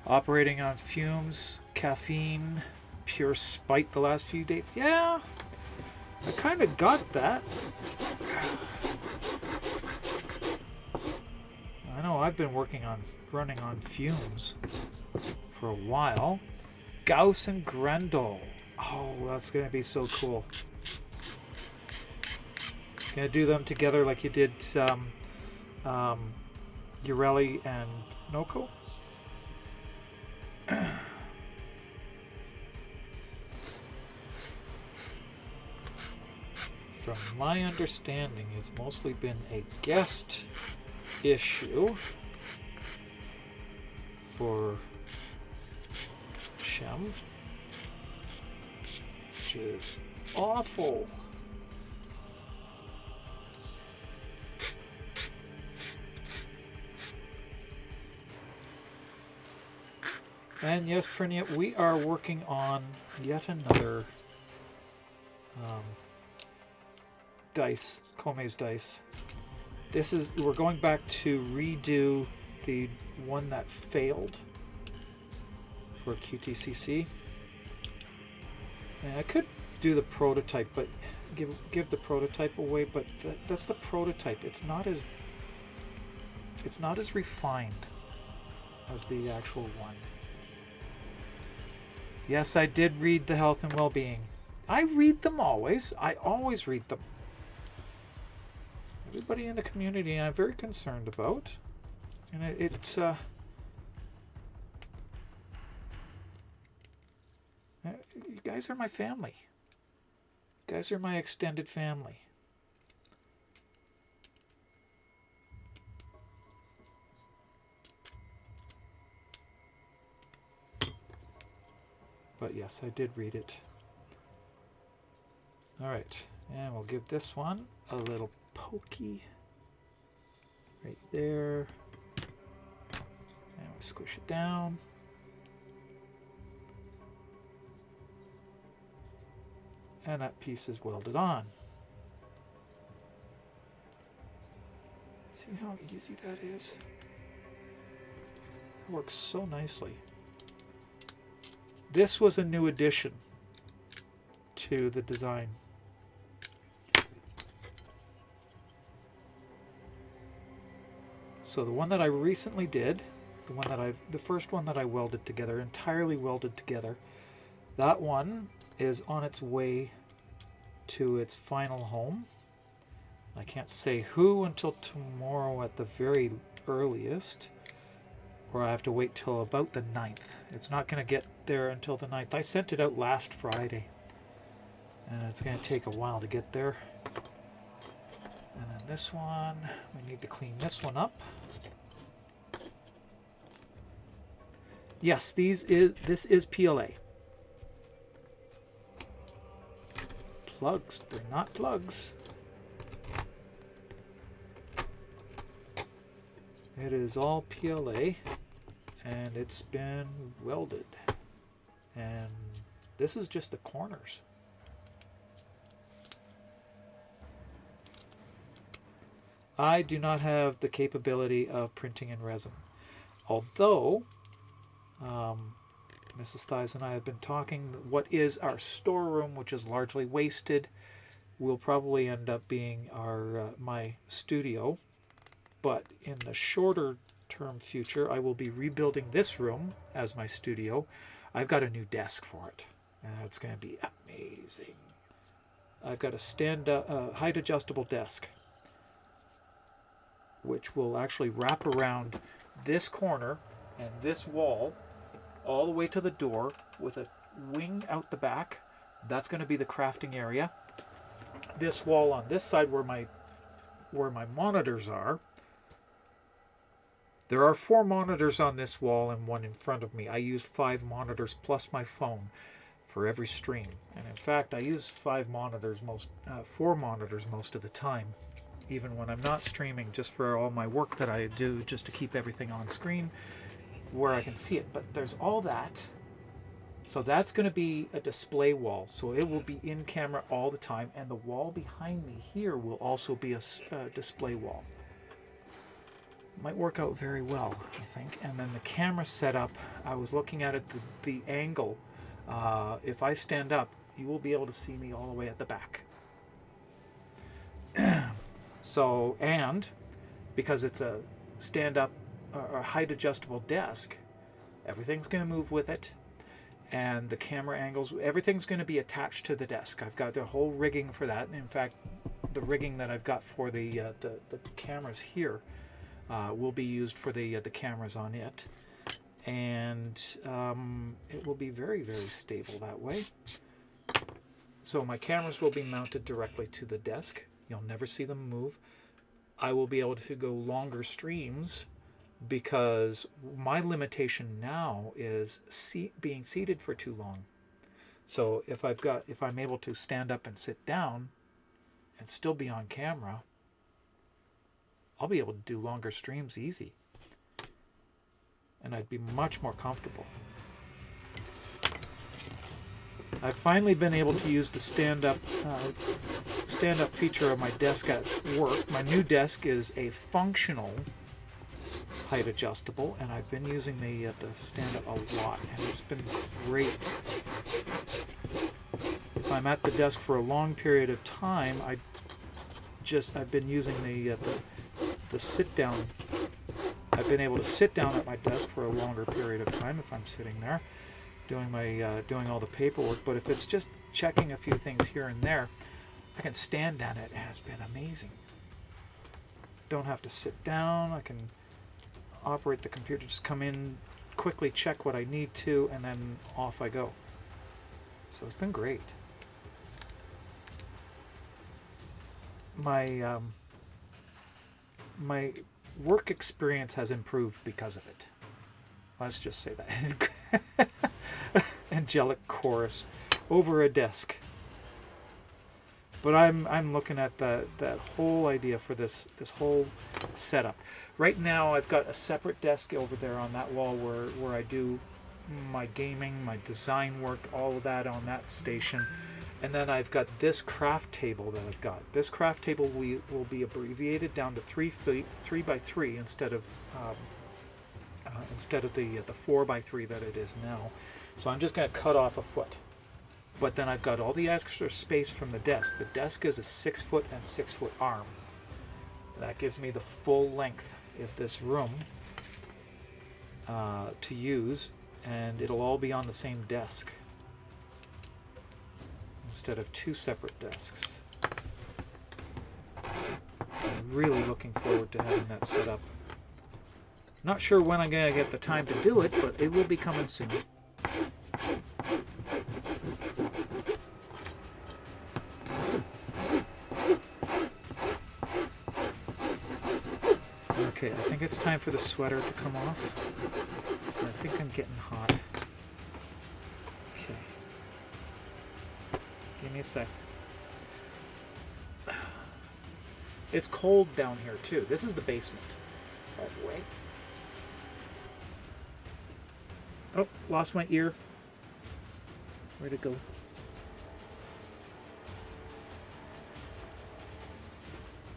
operating on fumes, caffeine, pure spite the last few days. Yeah, I kind of got that. I know I've been running on fumes for a while. Gauss and Grendel. Oh, that's going to be so cool. Gonna do them together like you did Urelli and Noko? From my understanding, it's mostly been a guest issue for Shem, which is awful. And yes, Prinia, we are working on yet another dice, Kome's dice. We're going back to redo the one that failed for QTCC. And I could do the prototype, but give the prototype away, but that's the prototype. It's not as refined as the actual one. Yes, I did read the health and well-being. I read them always. I always read them. Everybody in the community I'm very concerned about. And it's you guys are my family. You guys are my extended family. But yes, I did read it. Alright, and we'll give this one a little pokey right there. And we squish it down. And that piece is welded on. See how easy that is? It works so nicely. This was a new addition to the design. So the one that I recently did, the first one that I welded together, entirely welded together, that one is on its way to its final home. I can't say who until tomorrow at the very earliest. or I have to wait till about the 9th. It's not going to get there until the 9th. I sent it out last Friday, and it's going to take a while to get there. And then this one, we need to clean this one up. Yes, this is PLA. Plugs, they're not plugs. It is all PLA, and it's been welded. And this is just the corners. I do not have the capability of printing in resin. Although, Mrs. Thies and I have been talking, what is our storeroom, which is largely wasted, will probably end up being our my studio. But in the shorter term future, I will be rebuilding this room as my studio. I've got a new desk for it, and it's going to be amazing. I've got a stand-up, height adjustable desk, which will actually wrap around this corner and this wall all the way to the door with a wing out the back. That's going to be the crafting area. This wall on this side where my monitors are. There are 4 monitors on this wall and 1 in front of me. I use 5 monitors plus my phone for every stream. And in fact, I use 4 monitors most of the time, even when I'm not streaming, just for all my work that I do, just to keep everything on screen where I can see it. But there's all that. So that's going to be a display wall. So it will be in camera all the time. And the wall behind me here will also be a display wall. Might work out very well, I think. And then the camera setup, I was looking at it, the angle. If I stand up, you will be able to see me all the way at the back. So, and because it's a stand-up or height adjustable desk, everything's going to move with it. And the camera angles, everything's going to be attached to the desk. I've got the whole rigging for that. In fact, the rigging that I've got for the cameras here will be used for the cameras on it. And it will be very, very stable that way. So my cameras will be mounted directly to the desk. You'll never see them move. I will be able to go longer streams because my limitation now is being seated for too long. So if I'm able to stand up and sit down and still be on camera, I'll be able to do longer streams easy. And I'd be much more comfortable. I've finally been able to use the stand-up feature of my desk at work. My new desk is a functional height adjustable, and I've been using the stand-up a lot, and it's been great. If I'm at the desk for a long period of time, I've been using the sit-down. I've been able to sit down at my desk for a longer period of time if I'm sitting there doing all the paperwork. But if it's just checking a few things here and there, I can stand at it. It has been amazing. Don't have to sit down. I can operate the computer, just come in, quickly check what I need to, and then off I go. So it's been great. My my work experience has improved because of it. Let's just say that. Angelic chorus over a desk. But I'm looking at that whole idea for this whole setup. Right now I've got a separate desk over there on that wall where I do my gaming, my design work, all of that on that station. And then I've got this craft table that I've got. This craft table will be abbreviated down to 3 by 3 instead of the 4 by 3 that it is now. So I'm just going to cut off a foot. But then I've got all the extra space from the desk. The desk is a 6 foot and 6 foot arm. That gives me the full length of this room to use, and it'll all be on the same desk instead of 2 separate desks. I'm really looking forward to having that set up. Not sure when I'm going to get the time to do it, but it will be coming soon. Okay, I think it's time for the sweater to come off. So I think I'm getting hot. Okay. Give me a sec. It's cold down here too. This is the basement, by the way. Oh, lost my ear. Where'd it go?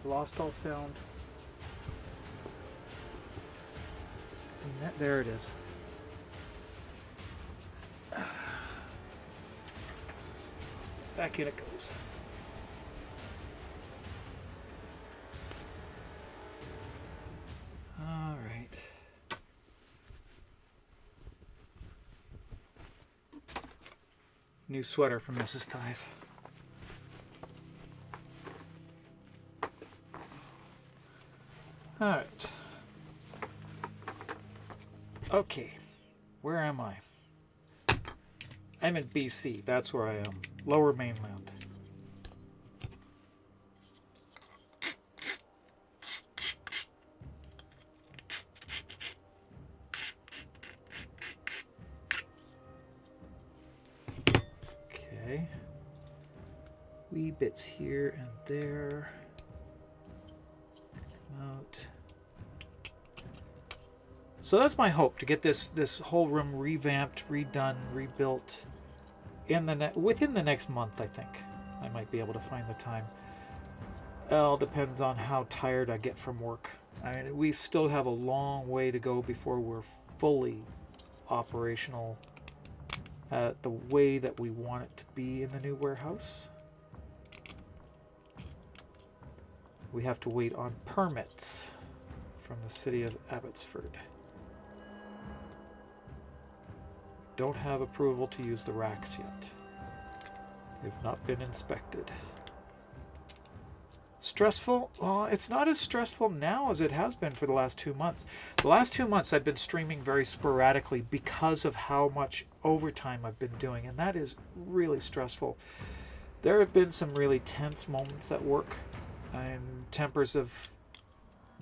Lost all sound. There it is. Back in it goes. All right. New sweater from Mrs. Thighs. All right. Okay, where am I? I'm in BC, that's where I am. Lower Mainland. Okay. Wee bits here and there. Come out. So that's my hope, to get this whole room revamped, redone, rebuilt within the next month. I think I might be able to find the time. It all depends on how tired I get from work. I mean, we still have a long way to go before we're fully operational the way that we want it to be in the new warehouse. We have to wait on permits from the city of Abbotsford. Don't have approval to use the racks yet. They've not been inspected. Stressful? Well, it's not as stressful now as it has been for the last 2 months. The last 2 months I've been streaming very sporadically because of how much overtime I've been doing, and that is really stressful. There have been some really tense moments at work, and tempers have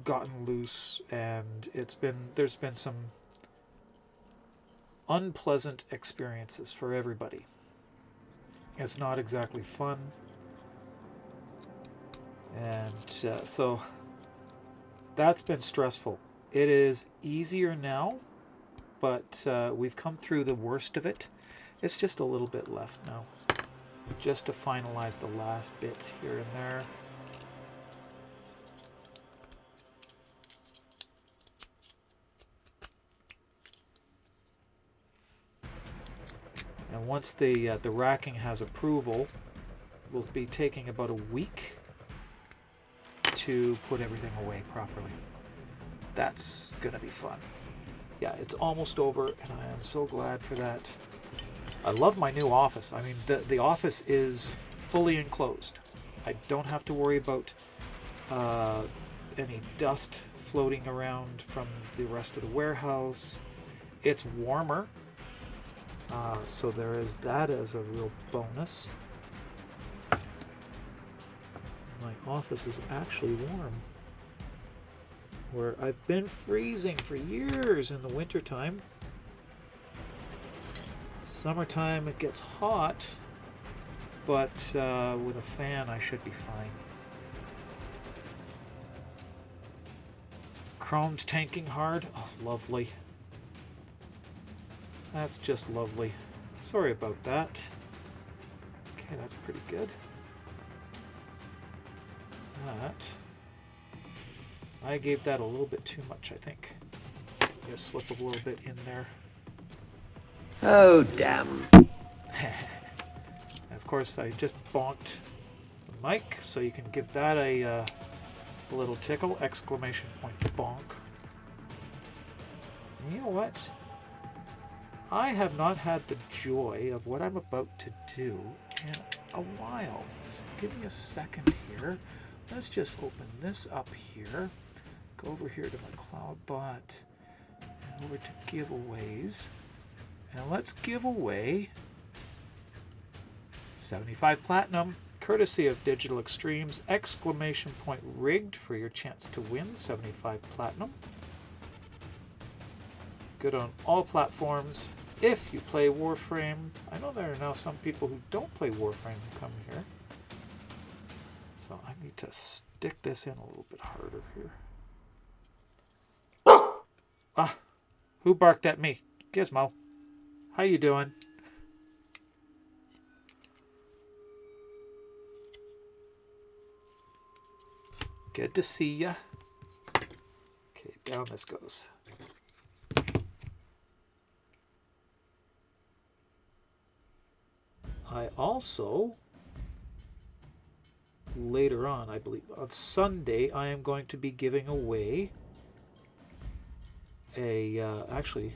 gotten loose, and there's been some unpleasant experiences for everybody. It's not exactly fun, and so that's been stressful. It is easier now, but we've come through the worst of it. It's just a little bit left now, just to finalize the last bits here and there. And once the racking has approval, we'll be taking about a week to put everything away properly. That's gonna be fun. Yeah, it's almost over, and I am so glad for that. I love my new office. I mean, the office is fully enclosed. I don't have to worry about any dust floating around from the rest of the warehouse. It's warmer. So there is that as a real bonus. My office is actually warm, where I've been freezing for years in the wintertime. Summertime it gets hot, but with a fan I should be fine. Chrome's tanking hard. Oh, lovely. That's just lovely. Sorry about that. Okay, that's pretty good. I gave that a little bit too much, I think. Just slip a little bit in there. Oh, damn. Of course, I just bonked the mic, so you can give that a little tickle! Exclamation point bonk. And you know what? I have not had the joy of what I'm about to do in a while. So give me a second here. Let's just open this up here. Go over here to my CloudBot. over to giveaways. And let's give away 75 platinum, courtesy of Digital Extremes, ! rigged for your chance to win 75 platinum. Good on all platforms. If you play Warframe, I know there are now some people who don't play Warframe who come here. So I need to stick this in a little bit harder here. Ah, who barked at me? Gizmo. How you doing? Good to see ya. Okay, down this goes. I also, later on, I believe, on Sunday, I am going to be giving away a, actually,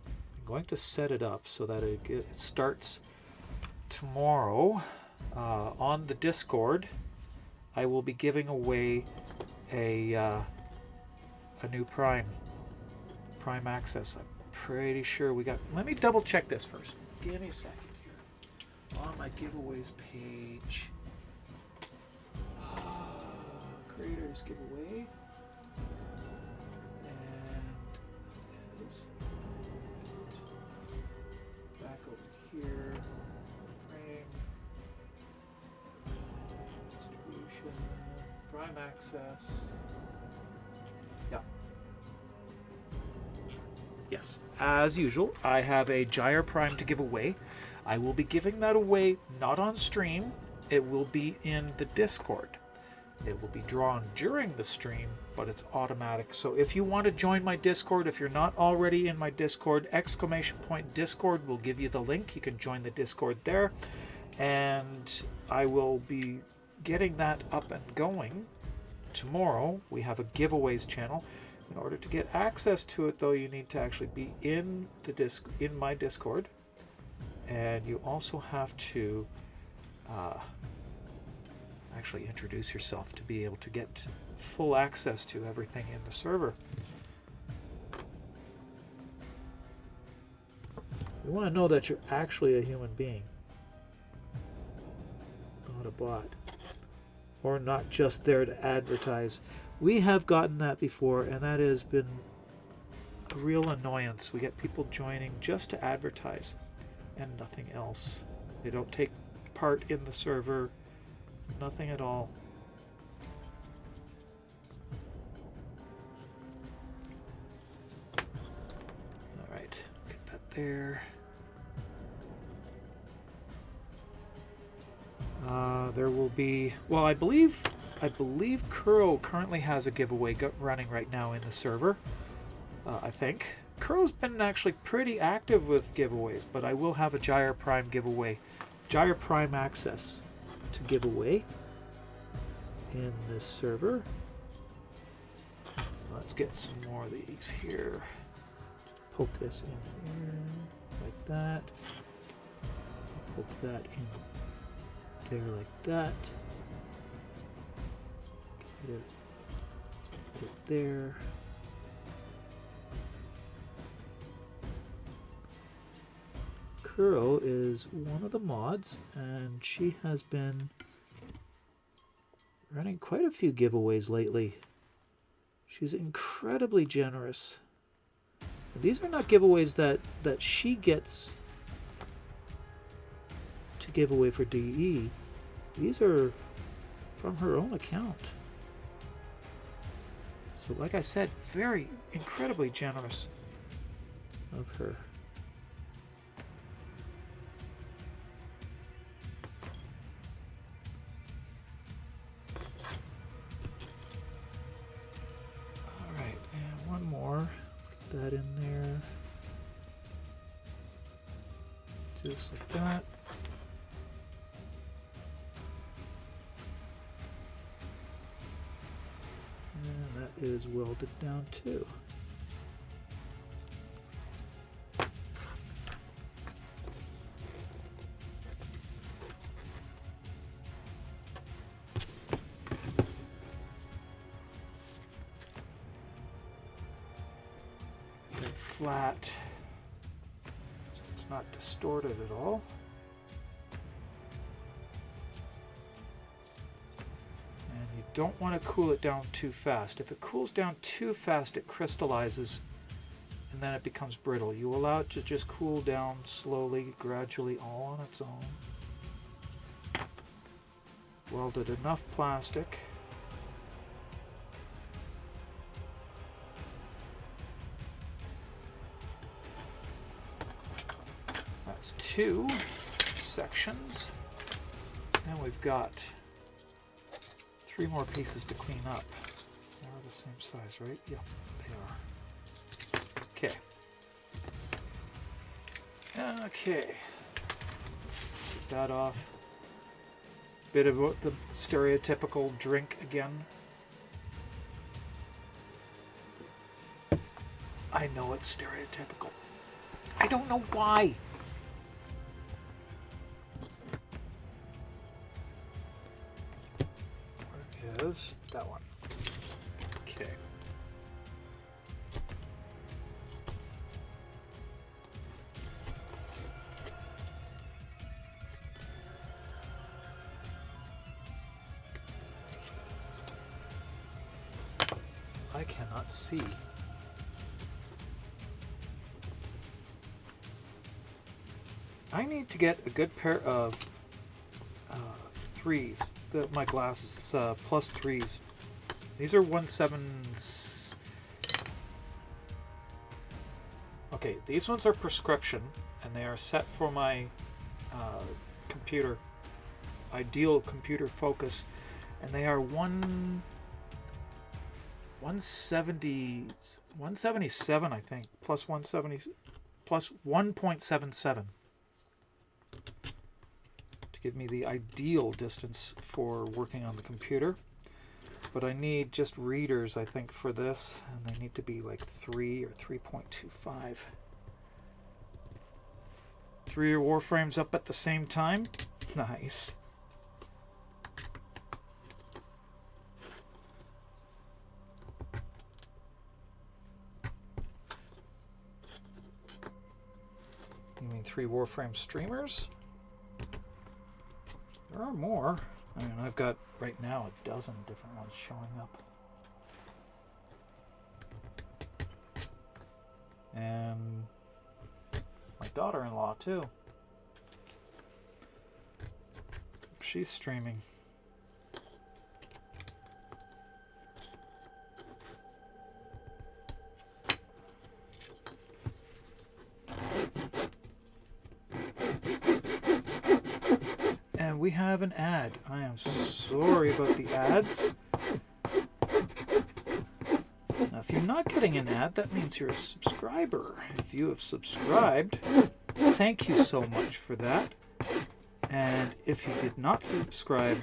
I'm going to set it up so that it starts tomorrow on the Discord. I will be giving away a new Prime access. I'm pretty sure we got, let me double check this first. Give me a second here. On my giveaways page. Creators giveaway. And is back over here. Frame. Distribution. Prime access. Yeah. Yes, as usual, I have a Gyre Prime to give away. I will be giving that away not on stream. It will be in the Discord. It will be drawn during the stream, but it's automatic. So if you want to join my Discord, if you're not already in my Discord, ! Discord will give you the link. You can join the Discord there. And I will be getting that up and going tomorrow. We have a giveaways channel. In order to get access to it, though, you need to actually be in my Discord. And you also have to actually introduce yourself to be able to get full access to everything in the server. You want to know that you're actually a human being, not a bot, or not just there to advertise. We have gotten that before, and that has been a real annoyance. We get people joining just to advertise and nothing else. They don't take part in the server. Nothing at all. All right, get that there. There will be, well, I believe Kuro currently has a giveaway running right now in the server. I think Kuro's been actually pretty active with giveaways, but I will have a Gyre Prime giveaway, Gyre Prime access to give away in this server. Let's get some more of these here. Poke this in here like that. Poke that in there like that. Get it there. Kuro is one of the mods, and she has been running quite a few giveaways lately. She's incredibly generous. These are not giveaways that she gets to give away for DE. These are from her own account. So like I said, very incredibly generous of her. That in there, just like that. And that is welded down too. flat so it's not distorted at all. And you don't want to cool it down too fast. If it cools down too fast, it crystallizes and then it becomes brittle. You allow it to just cool down slowly, gradually, all on its own. Welded enough plastic. That's 2 sections. And we've got 3 more pieces to clean up. They're the same size, right? Yeah, they are. Okay. Okay. Get that off. Bit of the stereotypical drink again. I know it's stereotypical. I don't know why. Where is that one? Okay. I cannot see. I need to get a good pair of threes. My glasses, plus 3s. These are 1/7s. Okay, these ones are prescription, and they are set for my computer, ideal computer focus, and they are 177, I think, plus 170, plus 1.77 to give me the ideal distance for working on the computer. But I need just readers, I think, for this, and they need to be like 3 or 3.25. 3 Warframes up at the same time. Nice. You mean 3 Warframe streamers? There are more. I mean, I've got right now a dozen different ones showing up. And my daughter-in-law too. She's streaming. And we have an ad. I am sorry about the ads. Now, if you're not getting an ad, that means you're a subscriber. If you have subscribed, thank you so much for that. And if you did not subscribe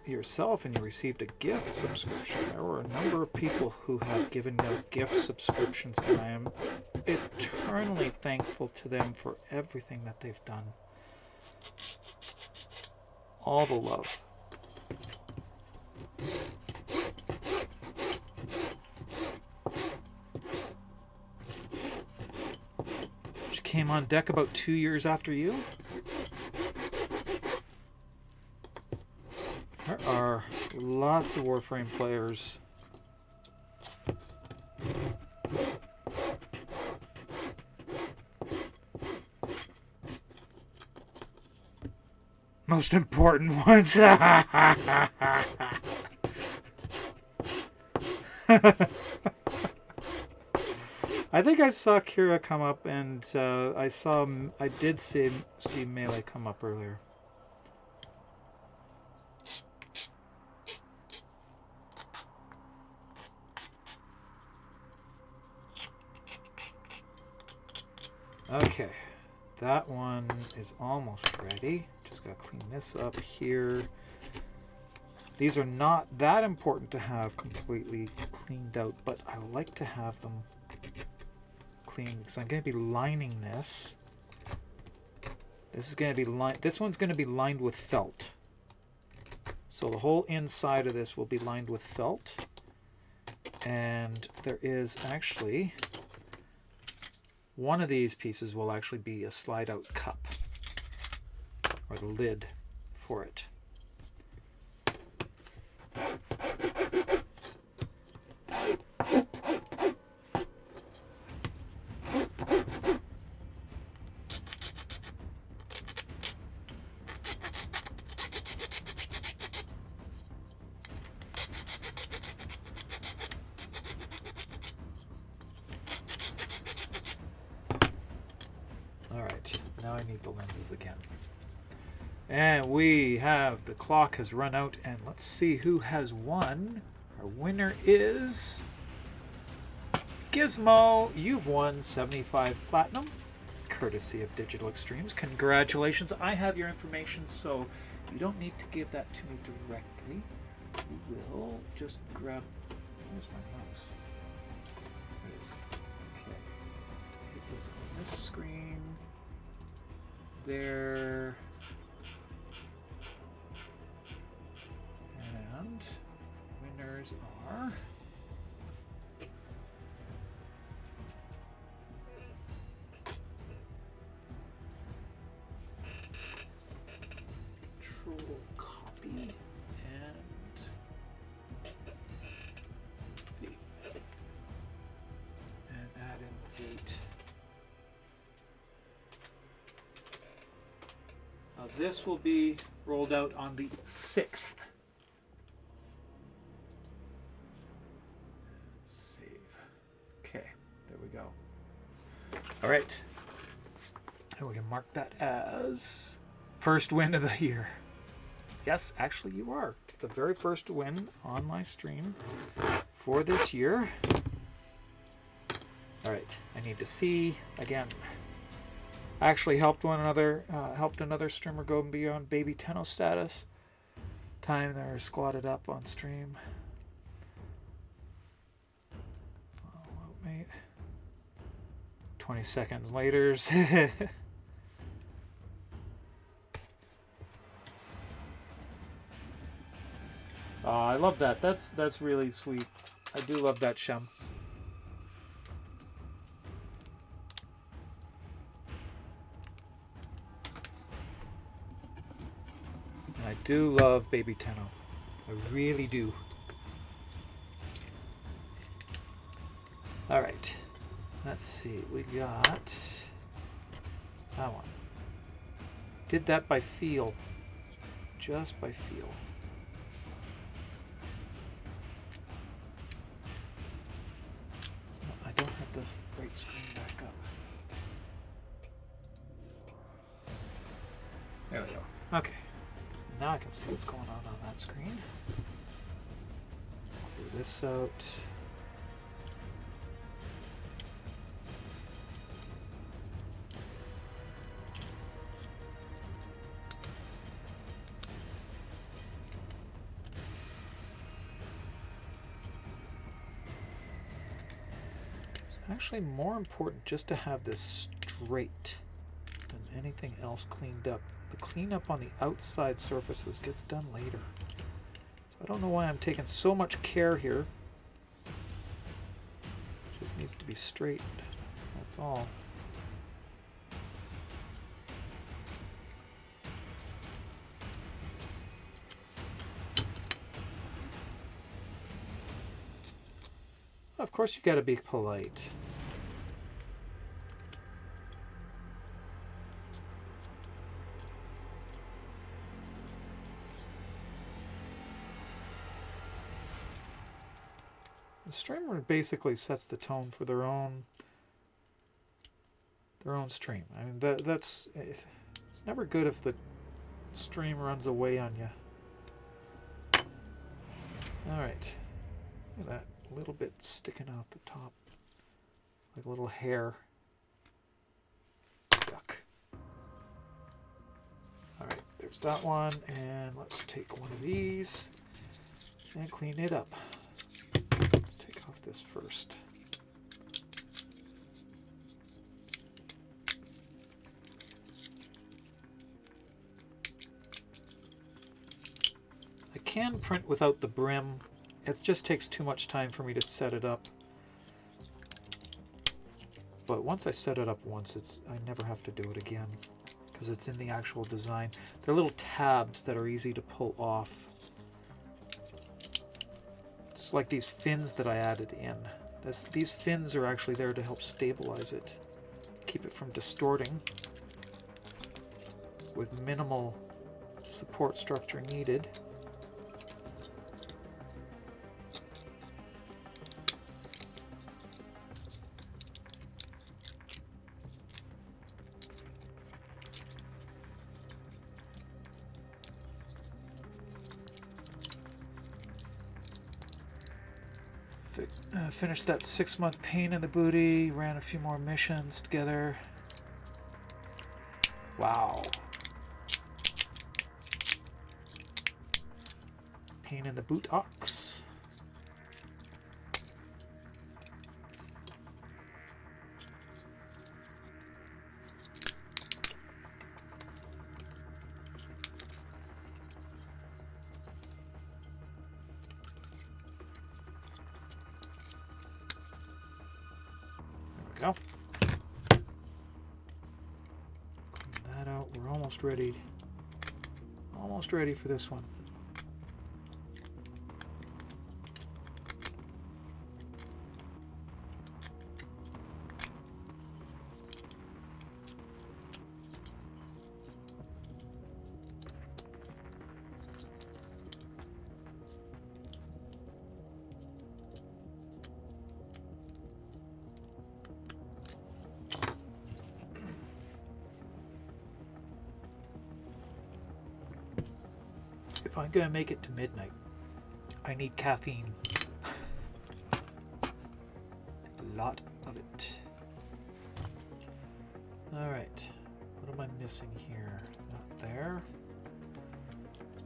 yourself and you received a gift subscription, there were a number of people who have given out gift subscriptions, and I am eternally thankful to them for everything that they've done. All the love. She came on deck about 2 years after you. There are lots of Warframe players. Most important ones. I think I saw Kira come up, and I did see Melee come up earlier. Okay, that one is almost ready. Just gotta clean this up here. These are not that important to have completely cleaned out, but I like to have them clean because I'm going to be lining this. This is going to be this one's going to be lined with felt. So the whole inside of this will be lined with felt. And there is actually One of these pieces will actually be a slide out cup, or the lid for it. Alright, now I need the lenses again. And we have, the clock has run out, and let's see who has won. Our winner is Gizmo. You've won 75 platinum, courtesy of Digital Extremes. Congratulations. I have your information, so you don't need to give that to me directly. We will just grab, where's my mouse? There it is. Okay. It is on this screen. There. And winners are Control Copy and V. And add in the date. This will be rolled out on the 6th. Save. Okay, there we go. All right. And we can mark that as first win of the year. Yes, actually you are. The very first win on my stream for this year. All right, I need to see again. I actually helped another streamer go beyond Baby Tenno status. Time they're squatted up on stream. Oh, mate. 20 seconds later. Oh, I love that. That's really sweet. I do love that, Shem. I do love Baby Tenno. I really do. All right. Let's see. We got that one. Did that by feel. Just by feel. No, I don't have the right screen back up. There we go. Okay. Now I can see what's going on that screen. Clear this out. It's actually more important just to have this straight than anything else cleaned up. The cleanup on the outside surfaces gets done later. So I don't know why I'm taking so much care here. It just needs to be straightened. That's all. Of course you gotta be polite. The streamer basically sets the tone for their own stream. I mean, that's it's never good if the stream runs away on you. All right, look at that little bit sticking out the top, like a little hair. Duck. All right, there's that one, and let's take one of these and clean it up. Off this first. I can print without the brim. It just takes too much time for me to set it up. but once I set it up once, I never have to do it again because it's in the actual design. They're little tabs that are easy to pull off. Just like these fins that I added in. These fins are actually there to help stabilize it, keep it from distorting with minimal support structure needed. Finished that 6-month pain in the booty, ran a few more missions together. Wow. Pain in the boot ox. Go. Clean that out. We're almost ready. Almost ready for this one. If I'm going to make it to midnight, I need caffeine. A lot of it. Alright, what am I missing here? Not there.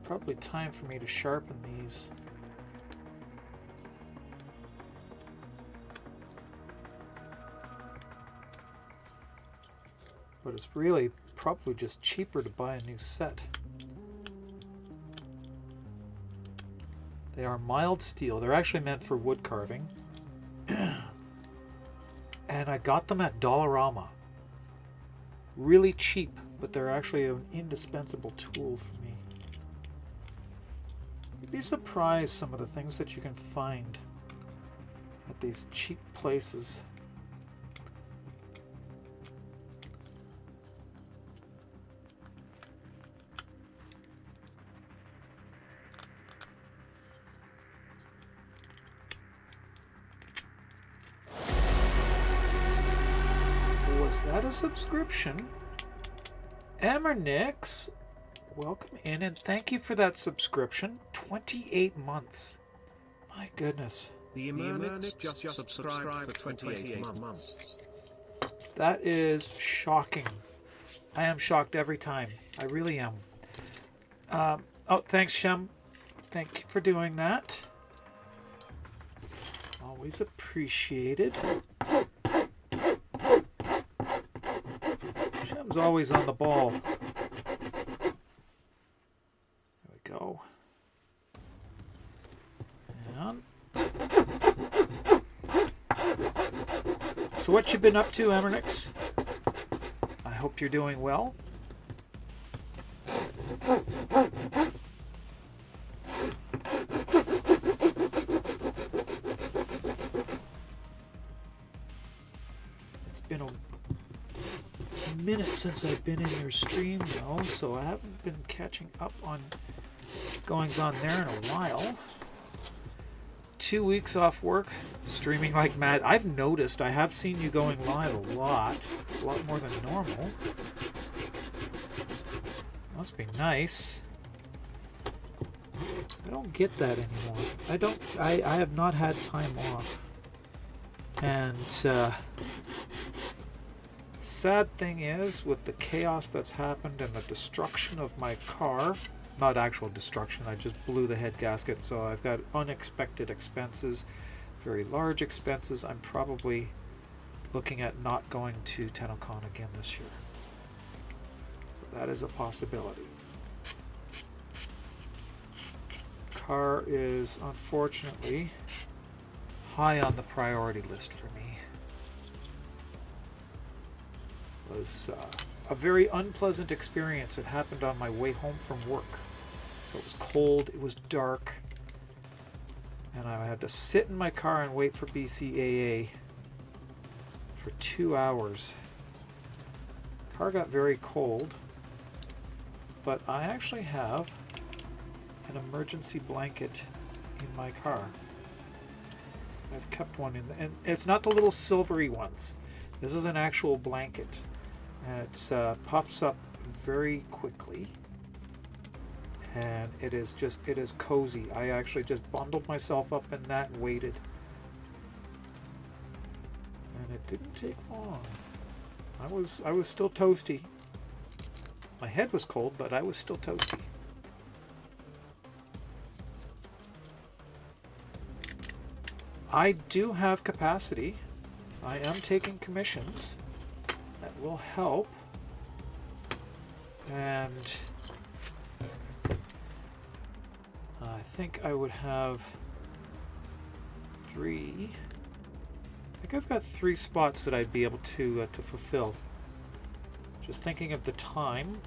Probably time for me to sharpen these. But it's really probably just cheaper to buy a new set. They are mild steel. They're actually meant for wood carving. And I got them at Dollarama. Really cheap, but they're actually an indispensable tool for me. You'd be surprised some of the things that you can find at these cheap places. Was that a subscription? Emmernix, welcome in and thank you for that subscription. 28 months. My goodness. The Emmernix just subscribed for 28 months. That is shocking. I am shocked every time. I really am. Oh, thanks, Shem. Thank you for doing that. Always appreciated. Shem's always on the ball. There we go. And so what you been up to, Emmernix? I hope you're doing well. It's been a minute since I've been in your stream, though, so I haven't been catching up on goings on there in a while. 2 weeks off work, streaming like mad. I've noticed I have seen you going live a lot more than normal. Must be nice. I don't get that anymore. I have not had time off. And sad thing is, with the chaos that's happened and the destruction of my car, not actual destruction, I just blew the head gasket, so I've got unexpected expenses, very large expenses. I'm probably looking at not going to TennoCon again this year. So that is a possibility. Car is unfortunately high on the priority list for me. was a very unpleasant experience. It happened on my way home from work. So it was cold, it was dark, and I had to sit in my car and wait for BCAA for 2 hours. Car got very cold, but I actually have an emergency blanket in my car. I've kept one in, and it's not the little silvery ones. This is an actual blanket, and it puffs up very quickly, and it is cozy. I actually just bundled myself up in that and waited, and it didn't take long. I was still toasty. My head was cold, but I was still toasty. I do have capacity. I am taking commissions. That will help. And I think I would have 3. I think I've got 3 spots that I'd be able to fulfill. Just thinking of the time.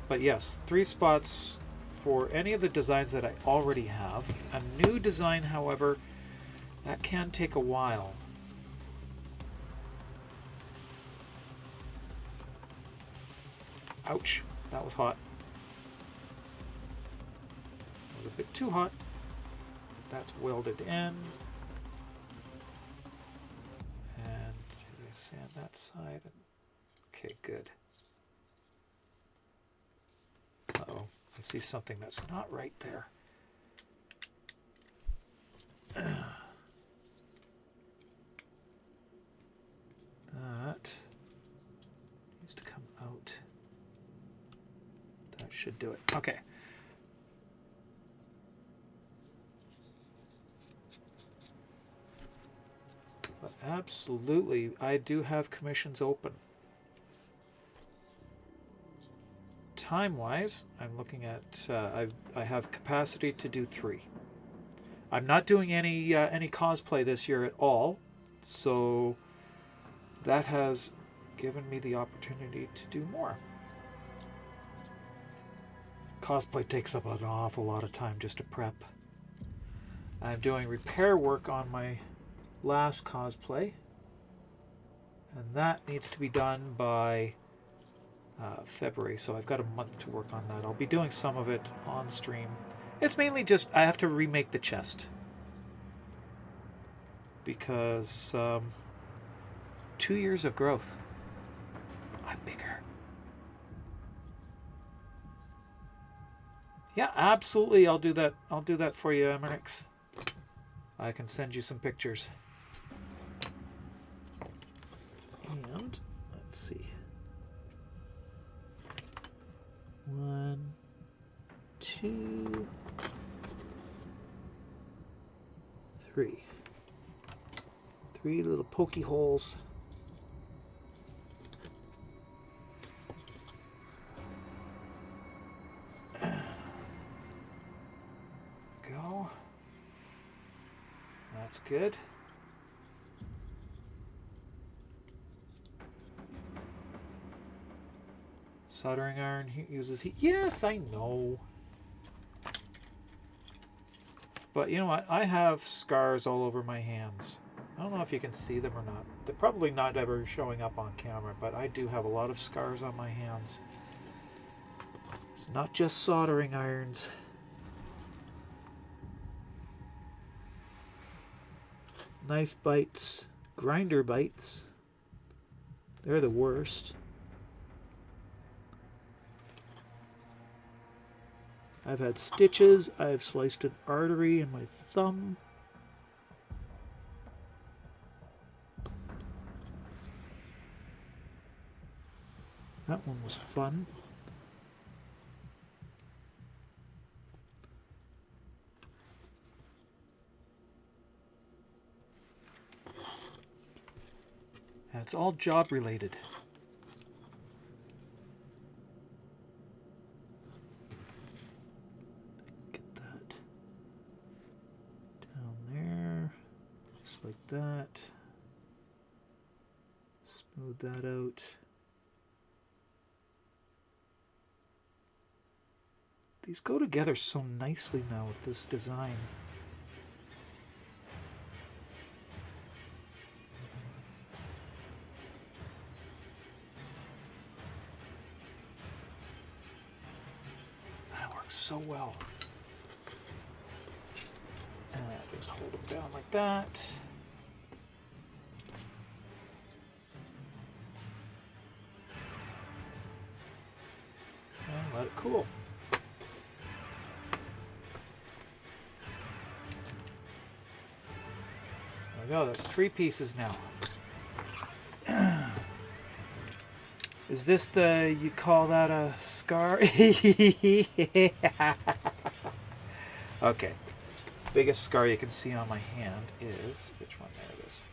But yes, 3 spots for any of the designs that I already have. A new design, however, that can take a while. Ouch, that was hot. That was a bit too hot. That's welded in. And we sand that side. Okay, good. Uh-oh, I see something that's not right there. That needs to come out. That should do it. Okay. But absolutely, I do have commissions open. Time-wise, I'm looking at, I have capacity to do 3. I'm not doing any cosplay this year at all, so that has given me the opportunity to do more. Cosplay takes up an awful lot of time just to prep. I'm doing repair work on my last cosplay, and that needs to be done by February, so I've got a month to work on that. I'll be doing some of it on stream. It's mainly just I have to remake the chest because 2 years of growth. I'm bigger. Yeah, absolutely. I'll do that. I'll do that for you, Emerix. I can send you some pictures. And let's see. 1, 2, 3. 3 little pokey holes. Go. That's good. Soldering iron uses heat. Yes, I know. But you know what? I have scars all over my hands. I don't know if you can see them or not. They're probably not ever showing up on camera, but I do have a lot of scars on my hands. It's not just soldering irons. Knife bites, grinder bites. They're the worst. I've had stitches. I've sliced an artery in my thumb. That one was fun. It's all job related. Get that down there, just like that. Smooth that out. These go together so nicely now with this design. That works so well. And just hold them down like that. And let it cool. There we go, that's 3 pieces now. Is this you call that a scar? Okay. Biggest scar you can see on my hand is, which one? There it is.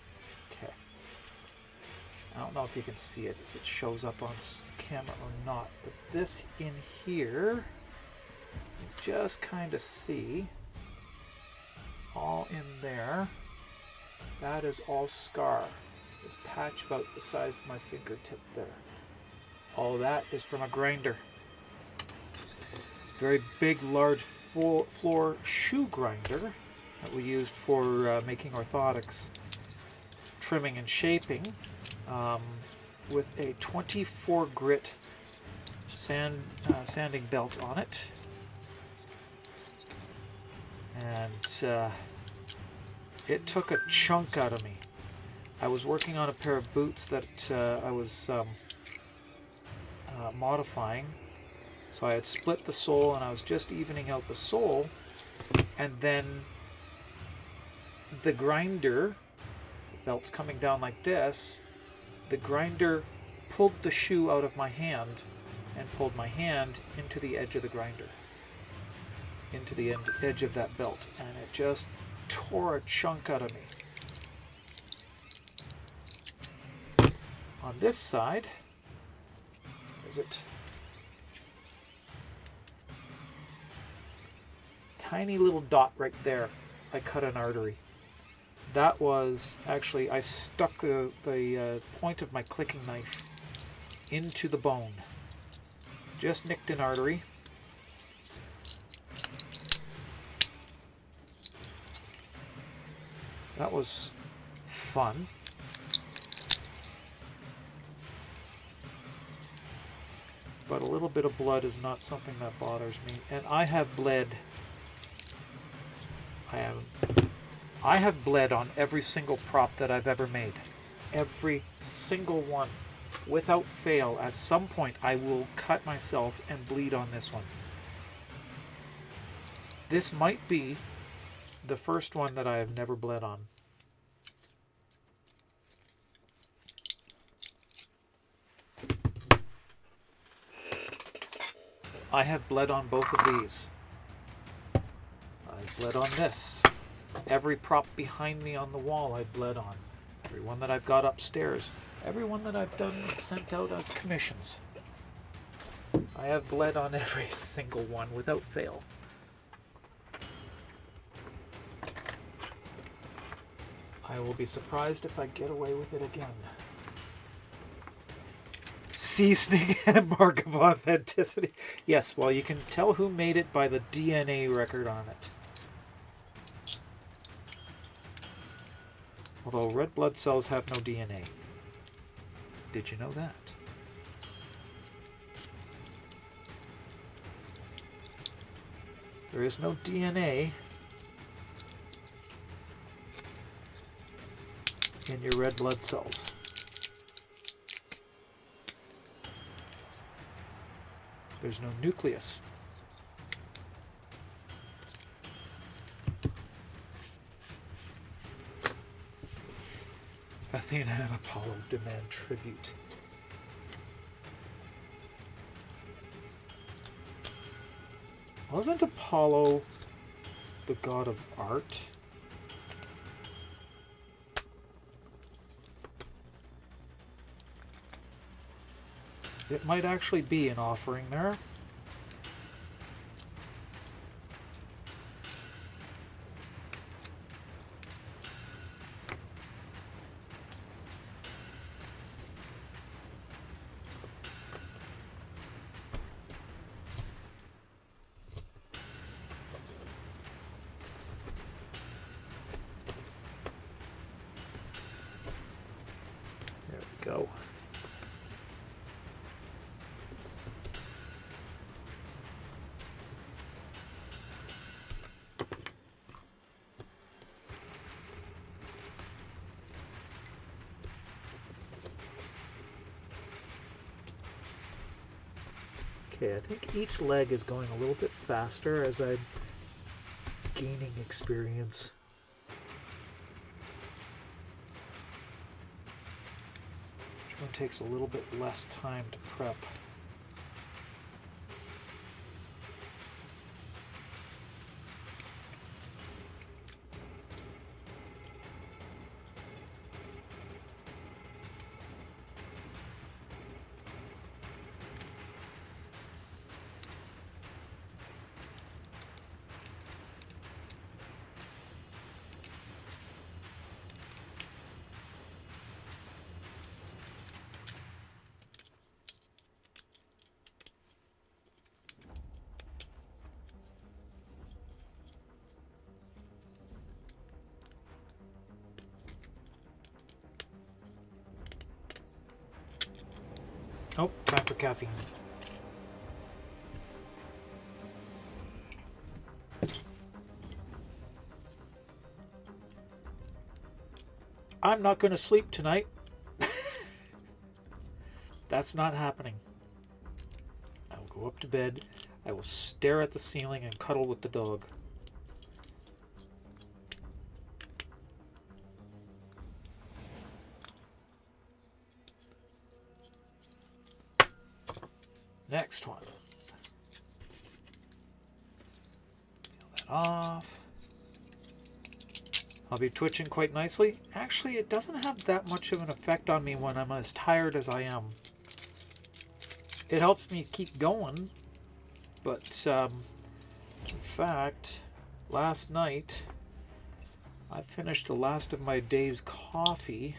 Okay. I don't know if you can see it, if it shows up on camera or not, but this in here, you just kind of see, all in there, that is all scar. This patch about the size of my fingertip there. All that is from a grinder. Very big, large floor shoe grinder that we used for making orthotics, trimming and shaping, with a 24 grit sanding belt on it. And it took a chunk out of me. I was working on a pair of boots that I was modifying. So I had split the sole and I was just evening out the sole, and then the grinder, the belt's coming down like this, the grinder pulled the shoe out of my hand and pulled my hand into the edge of the grinder, into the edge of that belt, and it just tore a chunk out of me. On this side, is it? Tiny little dot right there. I cut an artery. That was actually, I stuck the point of my clicking knife into the bone. Just nicked an artery. That was fun. But a little bit of blood is not something that bothers me. And I have bled. I have bled on every single prop that I've ever made. Every single one. Without fail, at some point I will cut myself and bleed on this one. This might be the first one that I have never bled on. I have bled on both of these. I've bled on this. Every prop behind me on the wall I've bled on. Every one that I've got upstairs. Every one that I've sent out as commissions. I have bled on every single one without fail. I will be surprised if I get away with it again. Seasoning and mark of authenticity. Yes, well, you can tell who made it by the DNA record on it. Although red blood cells have no DNA. Did you know that? There is no DNA in your red blood cells. There's no nucleus. Athena and Apollo demand tribute. Wasn't Apollo the god of art? It might actually be an offering there. go. Okay, I think each leg is going a little bit faster as I'm gaining experience. Each one takes a little bit less time to prep. Oh, time for caffeine. I'm not going to sleep tonight. That's not happening. I will go up to bed. I will stare at the ceiling and cuddle with the dog. Next one. Peel that off. I'll be twitching quite nicely. Actually, it doesn't have that much of an effect on me when I'm as tired as I am. It helps me keep going, but in fact, last night I finished the last of my day's coffee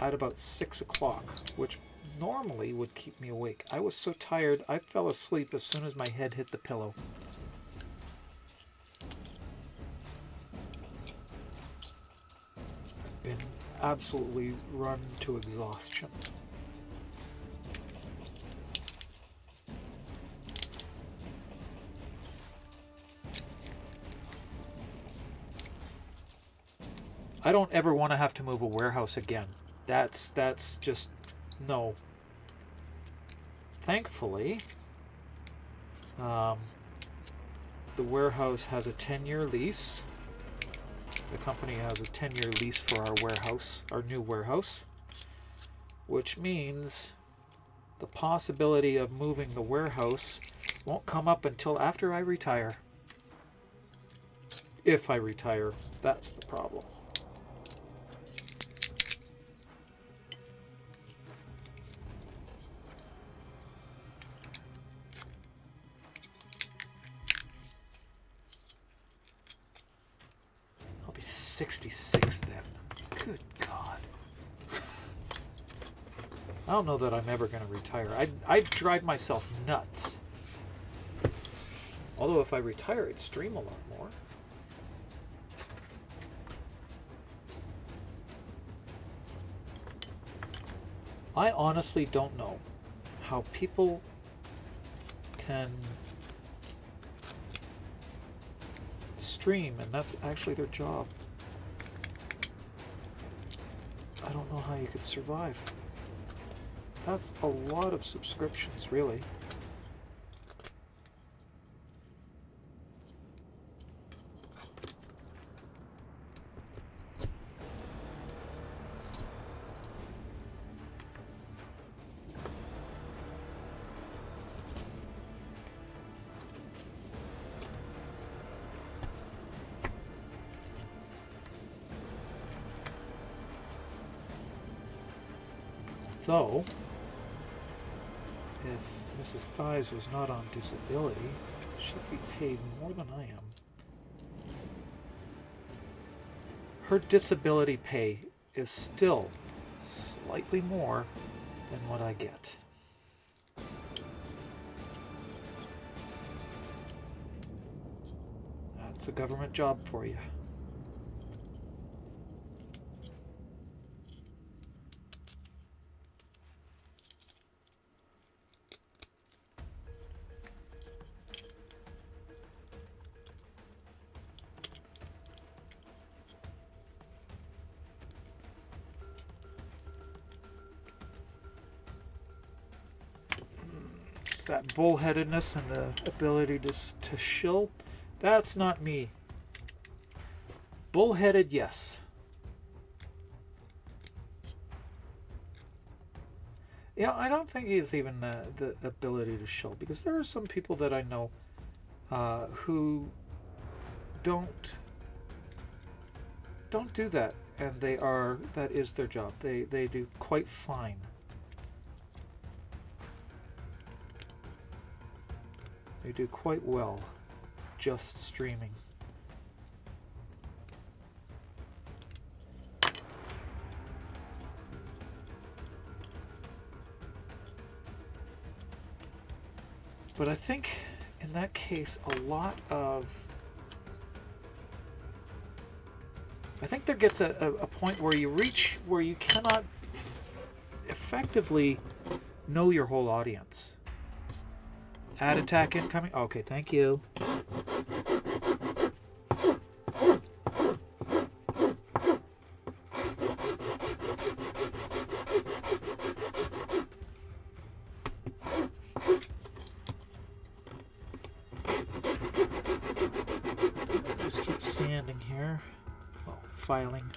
at about 6 o'clock, which normally would keep me awake. I was so tired, I fell asleep as soon as my head hit the pillow. Been absolutely run to exhaustion. I don't ever want to have to move a warehouse again. That's just no. Thankfully, the warehouse has a 10-year lease. The company has a 10-year lease for our warehouse, our new warehouse, which means the possibility of moving the warehouse won't come up until after I retire. If I retire, that's the problem. I'll be 66 then. Good God. I don't know that I'm ever going to retire. I'd drive myself nuts. Although if I retire, I'd stream a lot more. I honestly don't know how people can stream, and that's actually their job. I don't know how you could survive. That's a lot of subscriptions, really. Though, if Mrs. Thighs was not on disability, she'd be paid more than I am. Her disability pay is still slightly more than what I get. That's a government job for you. It's that bullheadedness and the ability to shill. That's not me. Bullheaded, yes. Yeah, I don't think he's even the ability to shill, because there are some people that I know who don't do that, and that is their job. They do quite fine. They do quite well just streaming. But I think in that case, I think there gets a point where you reach where you cannot effectively know your whole audience. Ad attack incoming. Okay, thank you. Just keep sanding here. Well, filing.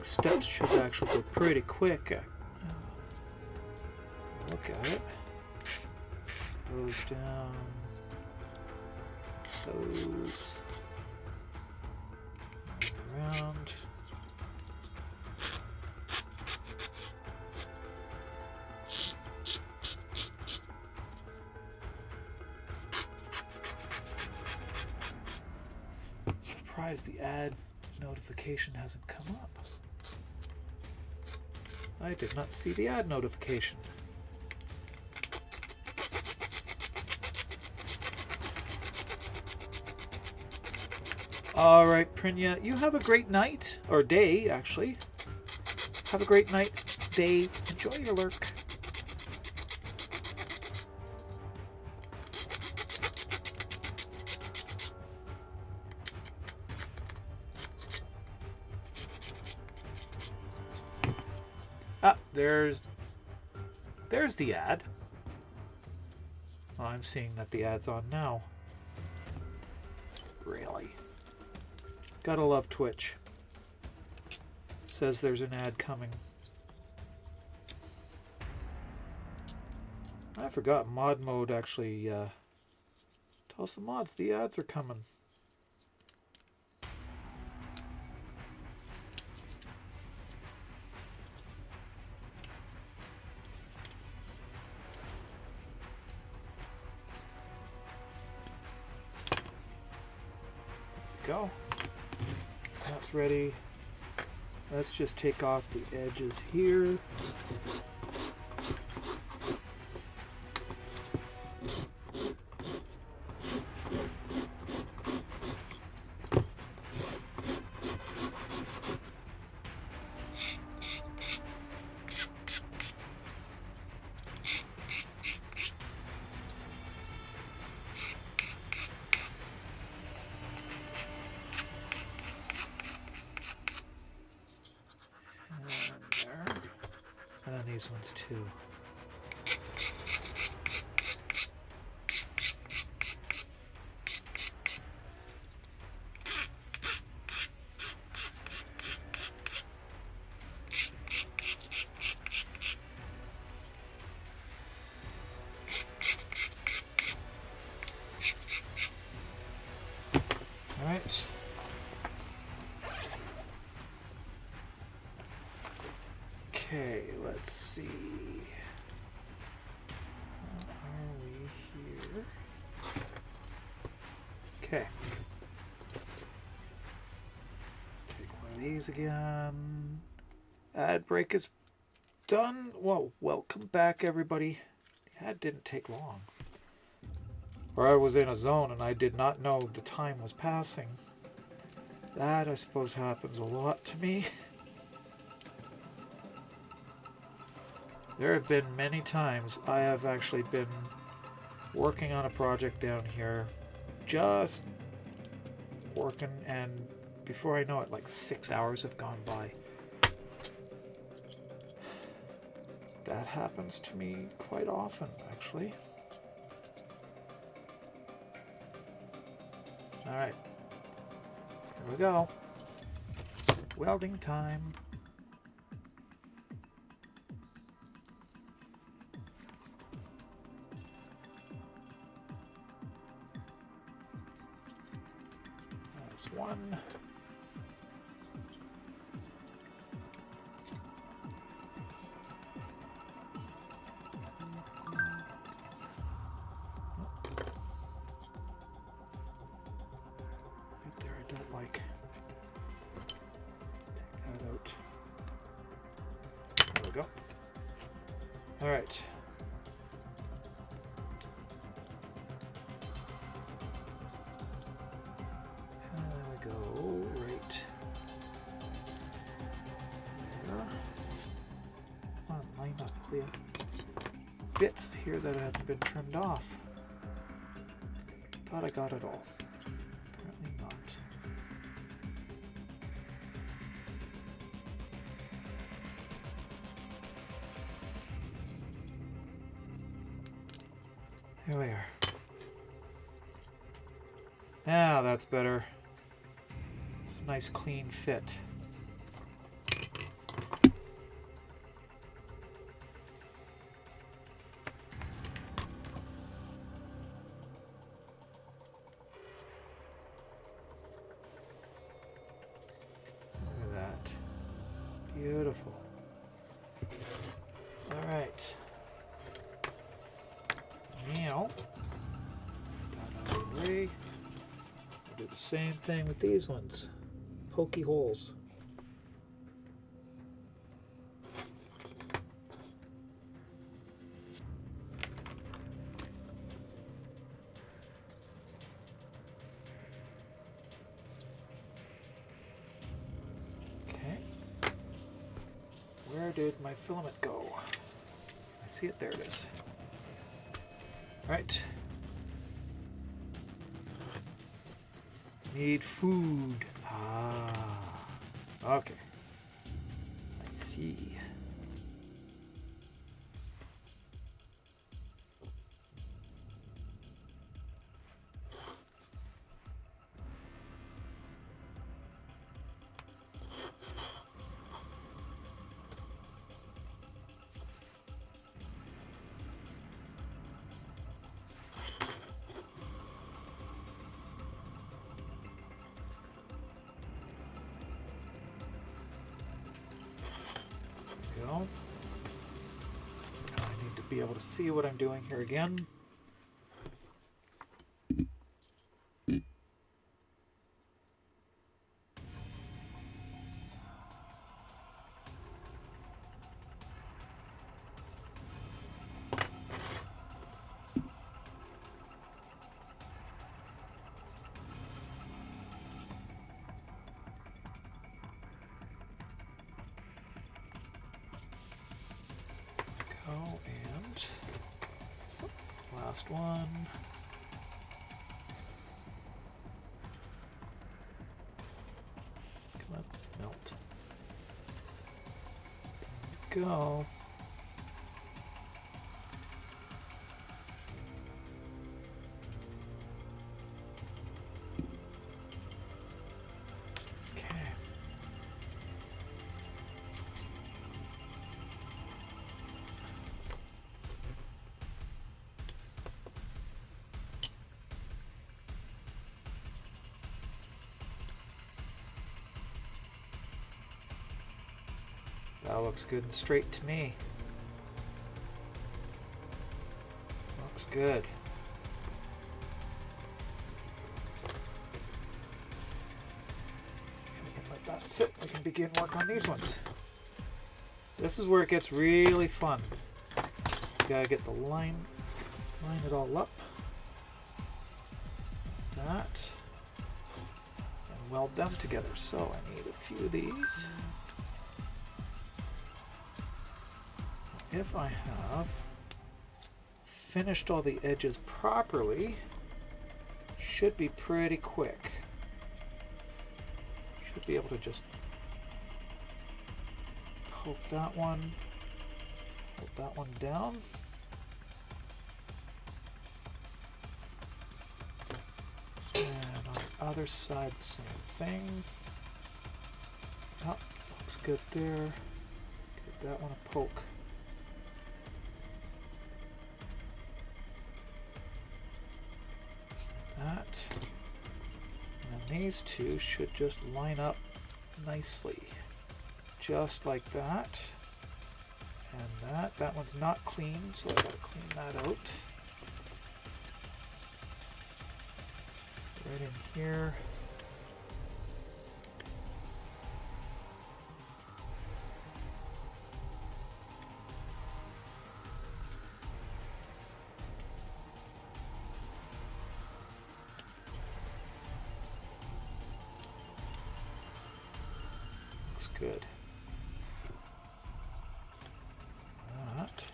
Steps should actually go pretty quick. Look at it. Goes down. Those. Around. I'm surprised the ad notification hasn't come up. I did not see the ad notification. All right, Prinya, you have a great night, or day, actually. Have a great night, day. Enjoy your lurk. Ah, there's the ad. Oh, I'm seeing that the ad's on now. Really? Gotta love Twitch. Says there's an ad coming. I forgot mod mode actually tells the mods the ads are coming. Go. That's ready. Let's just take off the edges here. These ones too. All right. Okay, let's see. How are we here? Okay. Take one of these again. Ad break is done. Well, welcome back, everybody. The ad didn't take long. Or I was in a zone and I did not know the time was passing. That, I suppose, happens a lot to me. There have been many times I have actually been working on a project down here, just working, and before I know it, like 6 hours have gone by. That happens to me quite often, actually. All right, here we go. Welding time. That's one. Right there, I don't like. Take that out. There we go. All right. Go right there. Come on, line up. We have bits here that haven't been trimmed off. Thought I got it all. Apparently not. Here we are. Now that's better. Nice clean fit. Look at that. Beautiful. All right. Now, that out of the way. We'll do the same thing with these ones. Pokey holes. Okay. Where did my filament go? I see it. There it is. All right. Need food. Ah, okay. I see. Go. Now I need to be able to see what I'm doing here again. And last one. Come on, melt. There we go. That looks good and straight to me. Looks good. We can let that sit. We can begin work on these ones. This is where it gets really fun. You gotta get the line it all up. That. And weld them together. So I need a few of these. If I have finished all the edges properly, should be pretty quick. Should be able to just poke that one, Put that one down. And on the other side, same thing. Oh, looks good there. Give that one a poke. That. And then these two should just line up nicely. Just like that. And that. That one's not clean, so I gotta clean that out. Right in here. Looks good. That.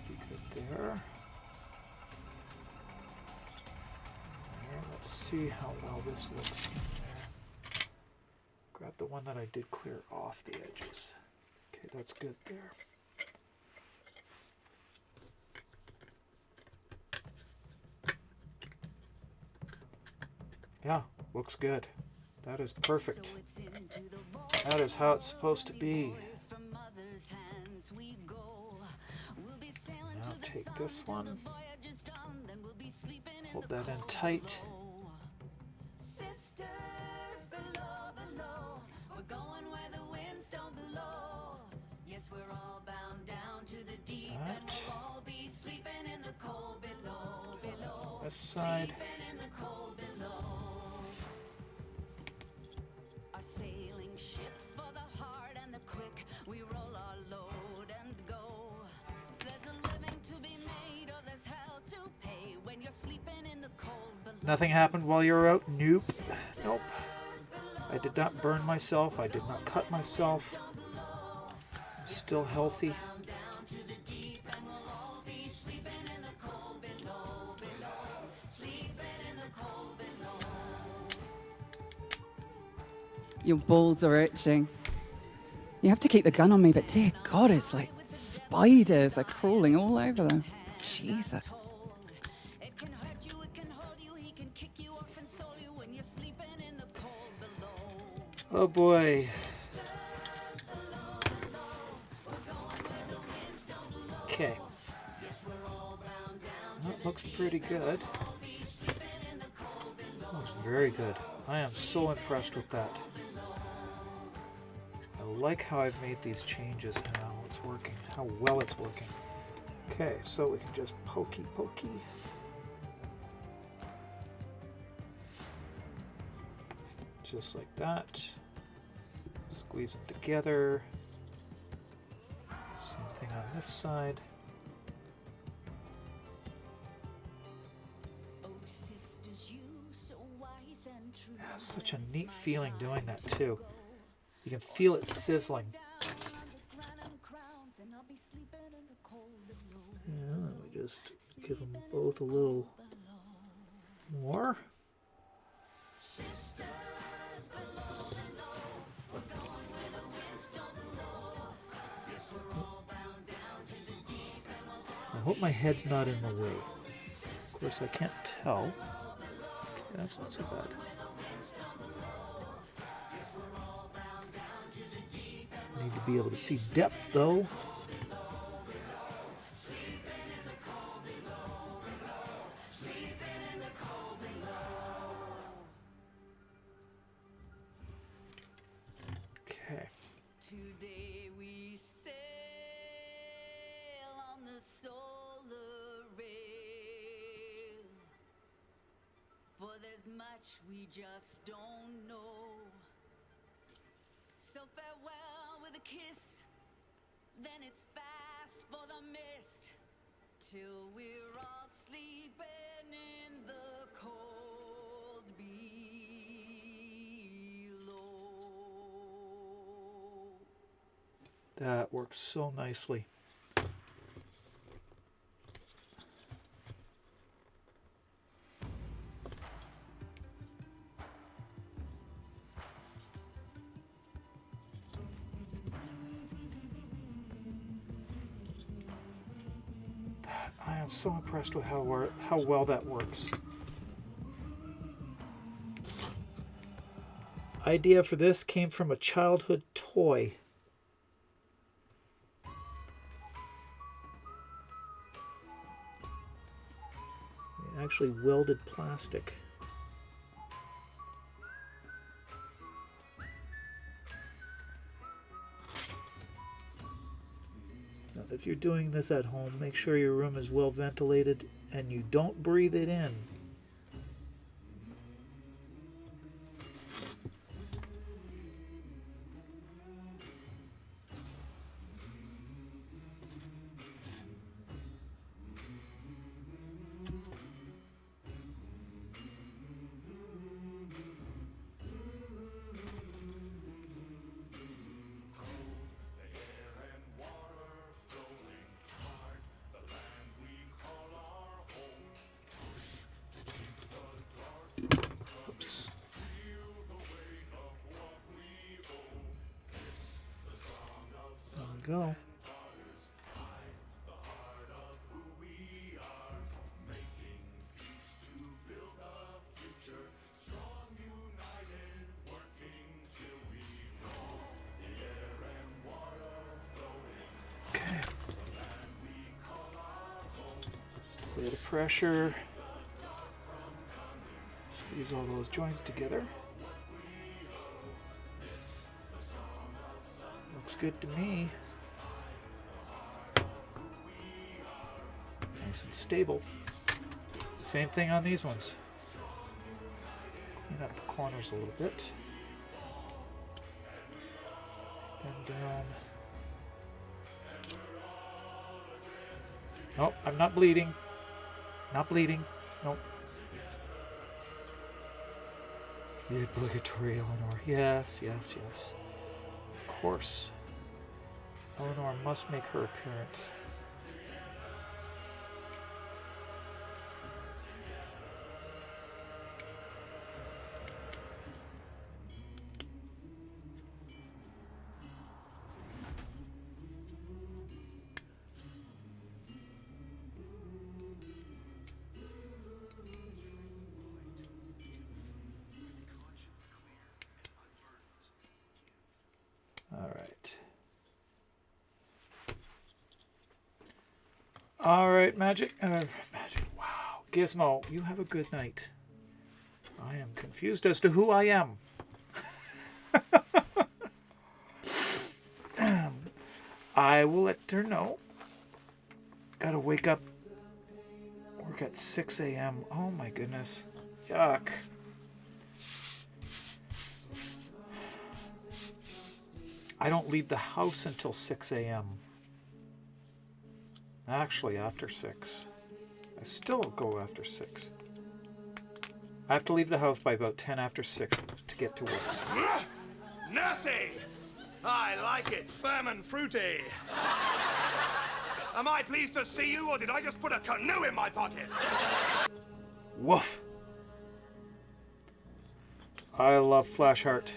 Be good there. Let's see how well this looks in there. Grab the one that I did clear off the edges. Okay, that's good there. Yeah, looks good. That is perfect. That is how it's supposed to be. Now take this one. Hold that in tight. That. This side. Nothing happened while you were out? Nope. Nope. I did not burn myself. I did not cut myself. I'm still healthy. Your balls are itching. You have to keep the gun on me, but dear God, it's like spiders are crawling all over them. Jesus. Oh boy. Okay. That looks pretty good. Looks very good. I am so impressed with that. I like how I've made these changes and how it's working, how well it's working. Okay, so we can just pokey. Just like that. Squeeze them together. Same thing on this side. Yeah, such a neat feeling doing that too. You can feel it sizzling. Yeah, let me just give them both a little more. I hope my head's not in the way. Of course, I can't tell. Okay, that's not so bad. Need to be able to see depth, though. Okay. Today we sail on the solar rail, for there's much we just don't know. So farewell with a kiss, then it's fast for the mist, till we're all sleeping in the cold below. That works so nicely. I'm so impressed with how well that works. Idea for this came from a childhood toy. Actually welded plastic. Now, if you're doing this at home, make sure your room is well ventilated and you don't breathe it in. Oops. There we go. Okay. A little pressure. Squeeze all those joints together. Looks good to me. Nice and stable. Same thing on these ones. Clean up the corners a little bit. Bend down. Oh, I'm not bleeding. Not bleeding. Nope. The obligatory Eleanor. Yes, yes, yes. Of course. Eleanor must make her appearance. All right, Magic. Magic. Wow. Gizmo, you have a good night. I am confused as to who I am. I will let her know. Gotta wake up. Work at 6 a.m. Oh my goodness. Yuck. I don't leave the house until 6 a.m. Actually, after 6. I still go after 6. I have to leave the house by about 10 after 6 to get to work. Nursie! I like it, firm and fruity. Am I pleased to see you, or did I just put a canoe in my pocket? Woof. I love Flashheart.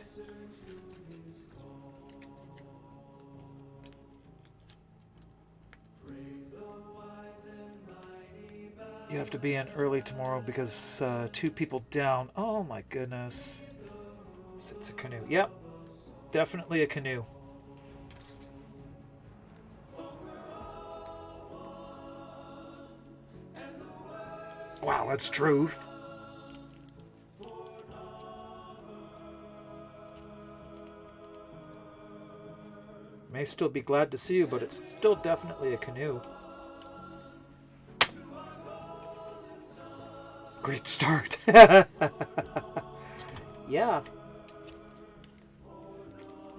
You have to be in early tomorrow because 2 people down. Oh my goodness. It's a canoe. Yep. Definitely a canoe. Wow, that's truth. May still be glad to see you, but it's still definitely a canoe. Great start. Yeah.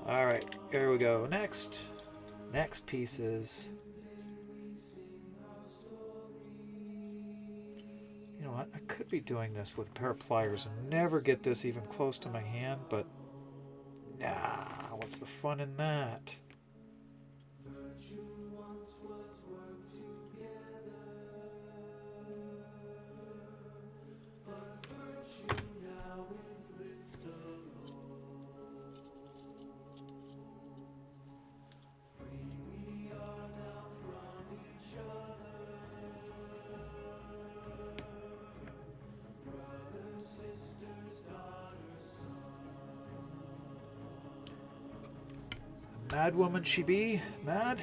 All right, here we go. Next piece is. You know what? I could be doing this with a pair of pliers and never get this even close to my hand, but nah, what's the fun in that? Mad woman she be? Mad?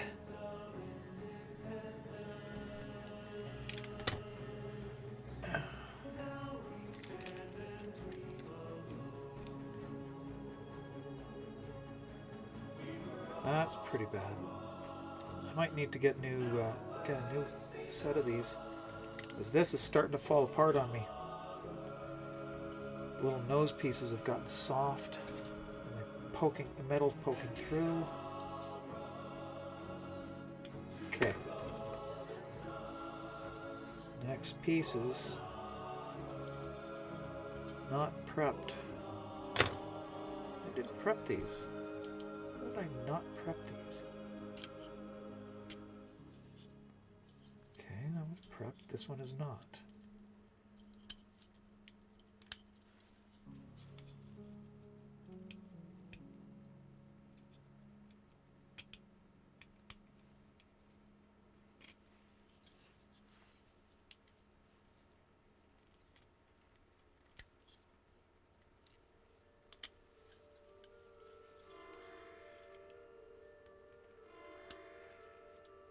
That's pretty bad. I might need to get a new set of these, because this is starting to fall apart on me. The little nose pieces have gotten soft, and the metal's poking through. Okay. Next pieces. Not prepped. I didn't prep these. Why did I not prep these? Okay, that was prepped. This one is not.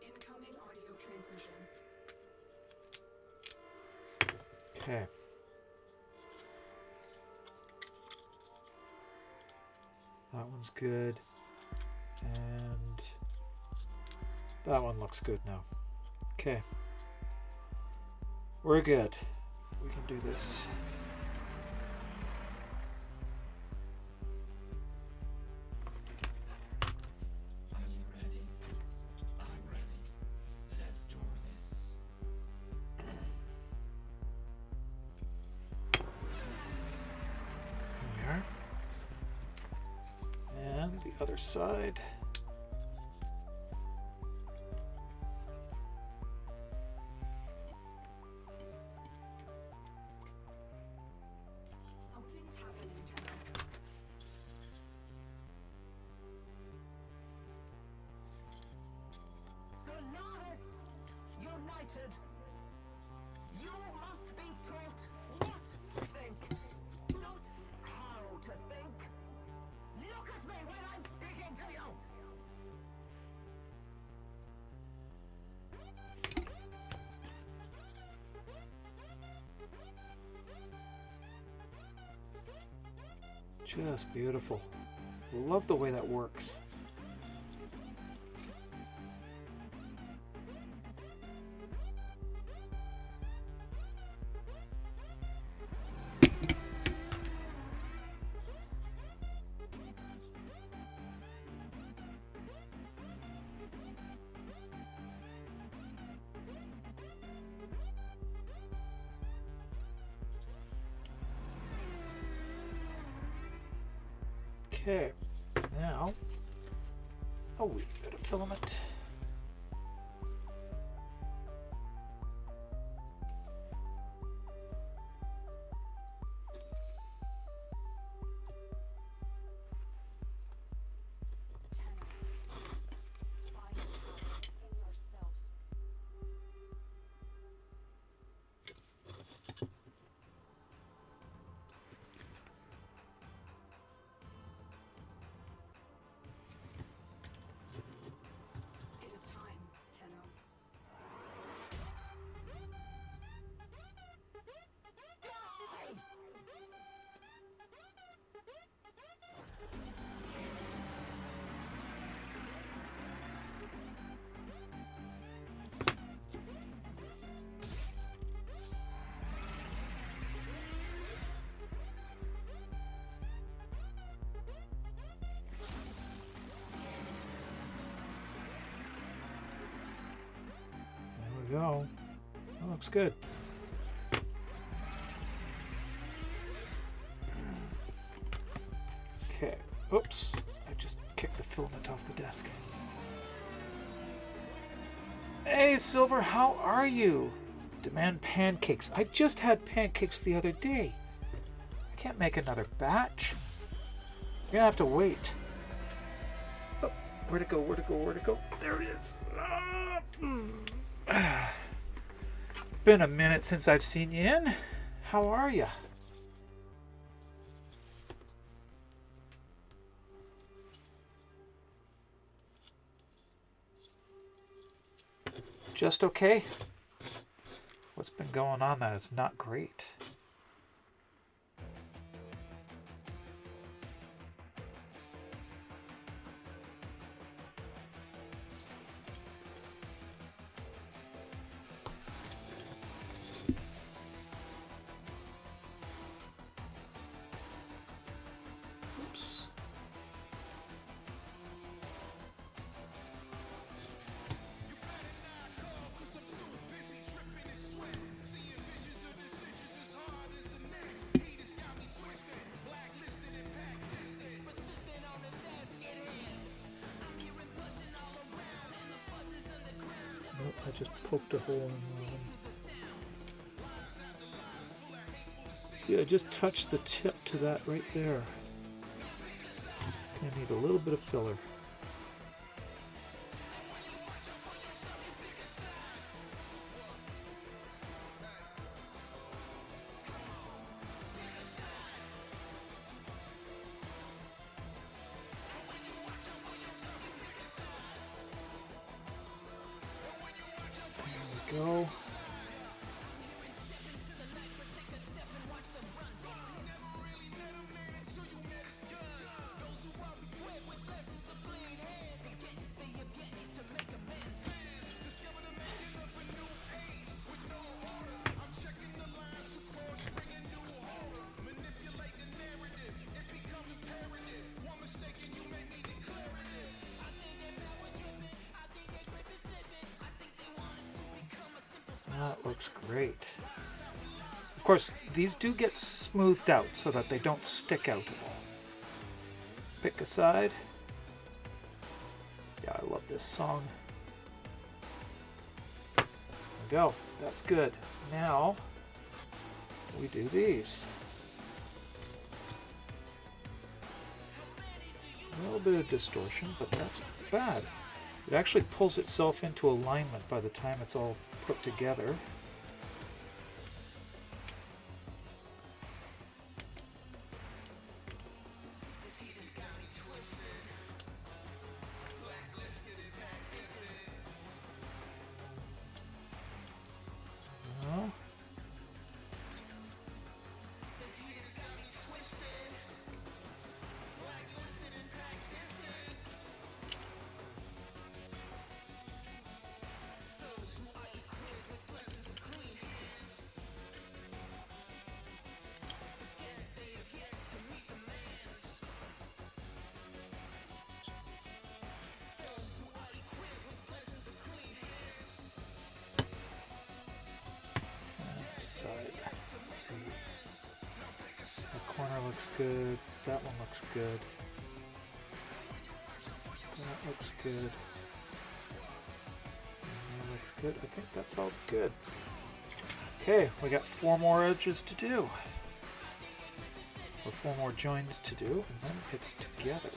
Incoming audio transmission. Okay. That one's good. And that one looks good now. Okay. We're good. We can do this. Other side. Something's happening, Tenno. Solaris United. You must be taught what to think, not how to think. Look at me when I'm speaking to you! Just beautiful. Love the way that works. Okay, now a wee bit of filament. Go. That looks good. Okay. Oops. I just kicked the filament off the desk. Hey, Silver, how are you? Demand pancakes. I just had pancakes the other day. I can't make another batch. You're gonna have to wait. Oh, where'd it go? Where'd it go? Where'd it go? There it is. It's been a minute since I've seen you in. How are you? just okay. What's been going on that is not great? Oops. Nope, I just poked a hole in one. See, I just touched the tip to that right there. It's going to need a little bit of filler. There we go. That looks great. Of course, these do get smoothed out so that they don't stick out at all. Pick a side. Yeah, I love this song. There we go. That's good. Now, we do these. A little bit of distortion, but that's not bad. It actually pulls itself into alignment by the time it's all put together. Well, side. Let's see. The corner looks good. That one looks good. That looks good. And that looks good. I think that's all good. Okay, we got 4 more edges to do. Or 4 more joins to do, and then it's together.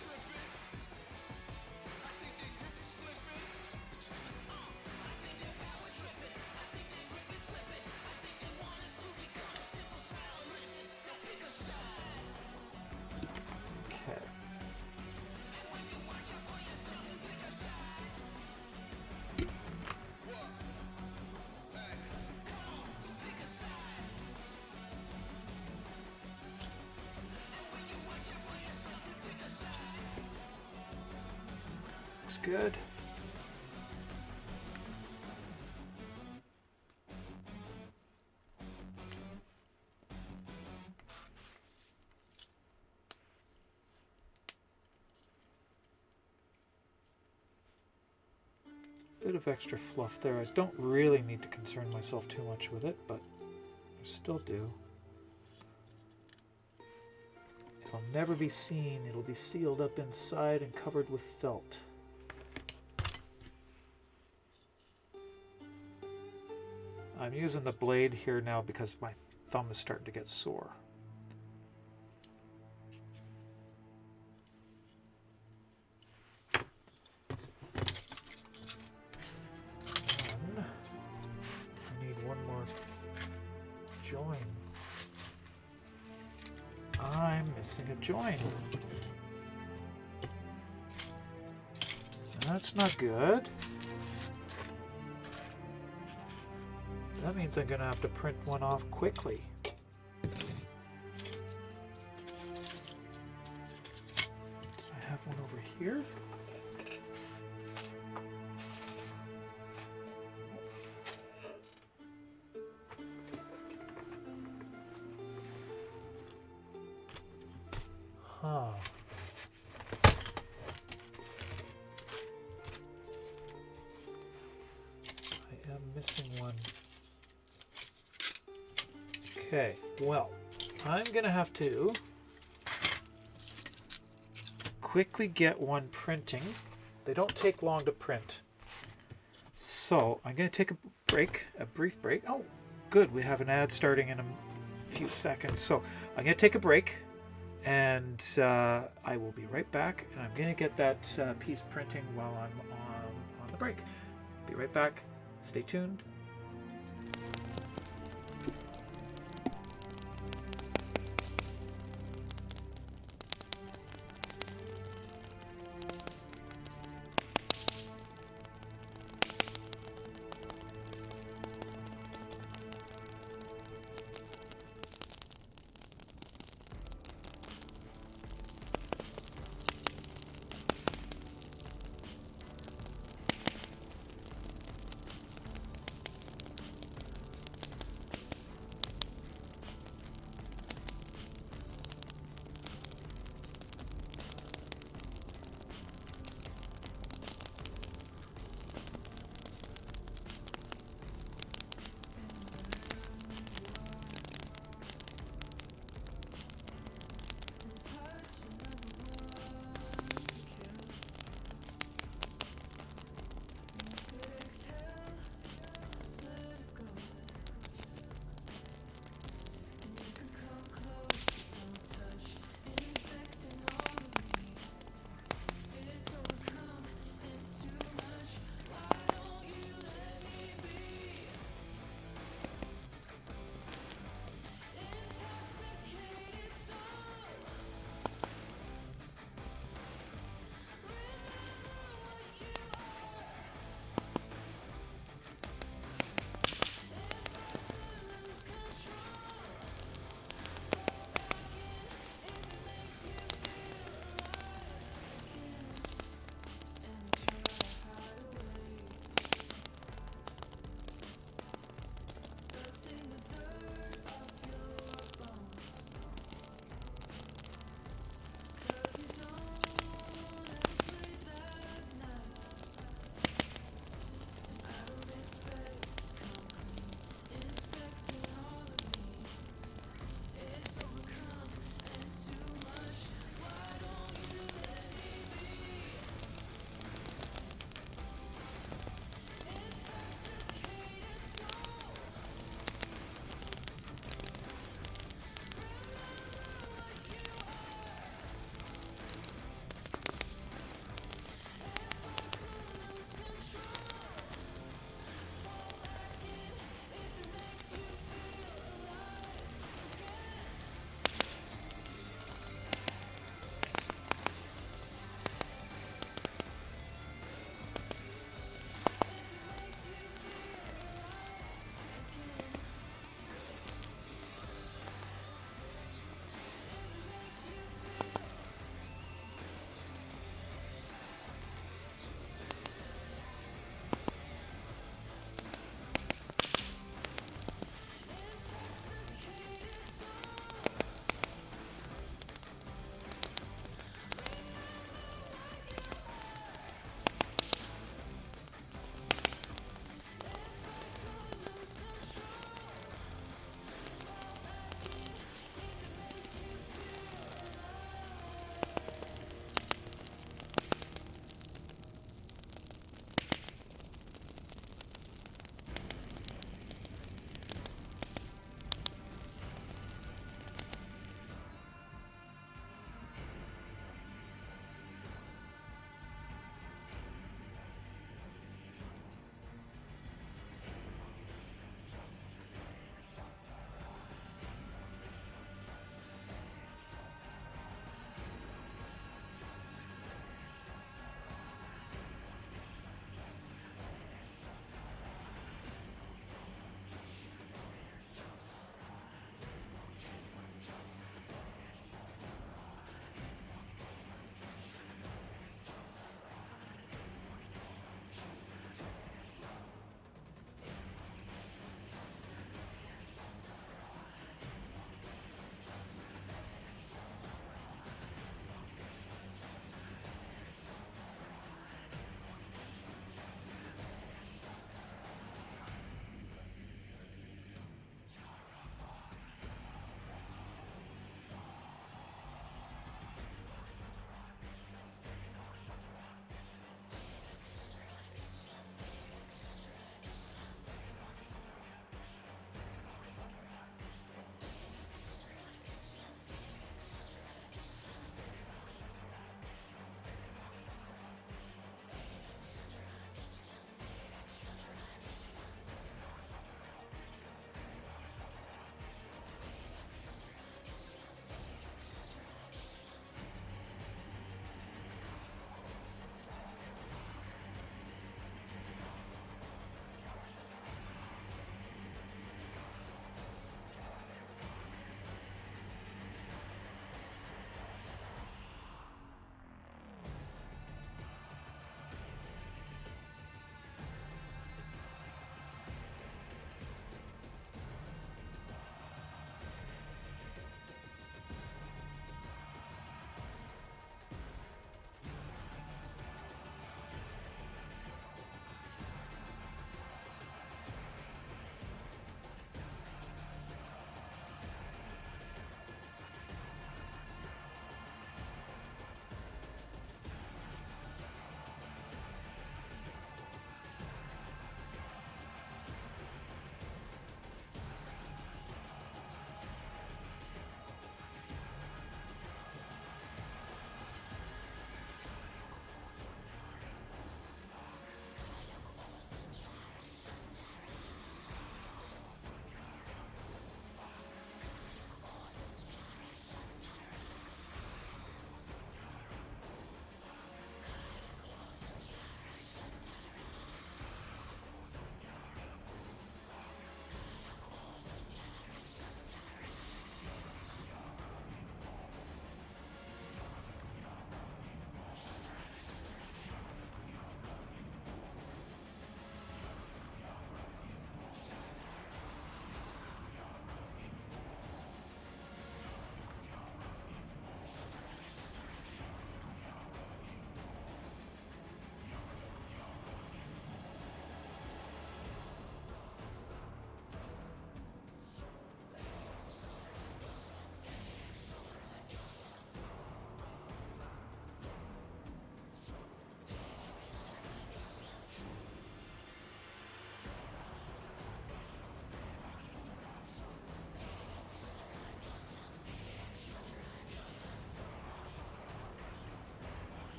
Okay. Looks good. Bit of extra fluff there. I don't really need to concern myself too much with it, but I still do. It'll never be seen. It'll be sealed up inside and covered with felt. I'm using the blade here now because my thumb is starting to get sore. I need one more join. I'm missing a join. That's not good. That means I'm going to have to print one off quickly. Do I have one over here? Huh. I am missing one. Okay, well, I'm gonna have to quickly get one printing. They don't take long to print. So I'm gonna take a break, a brief break. Oh, good, we have an ad starting in a few seconds. So I'm gonna take a break, and I will be right back. And I'm gonna get that piece printing while I'm on the break. Be right back. Stay tuned.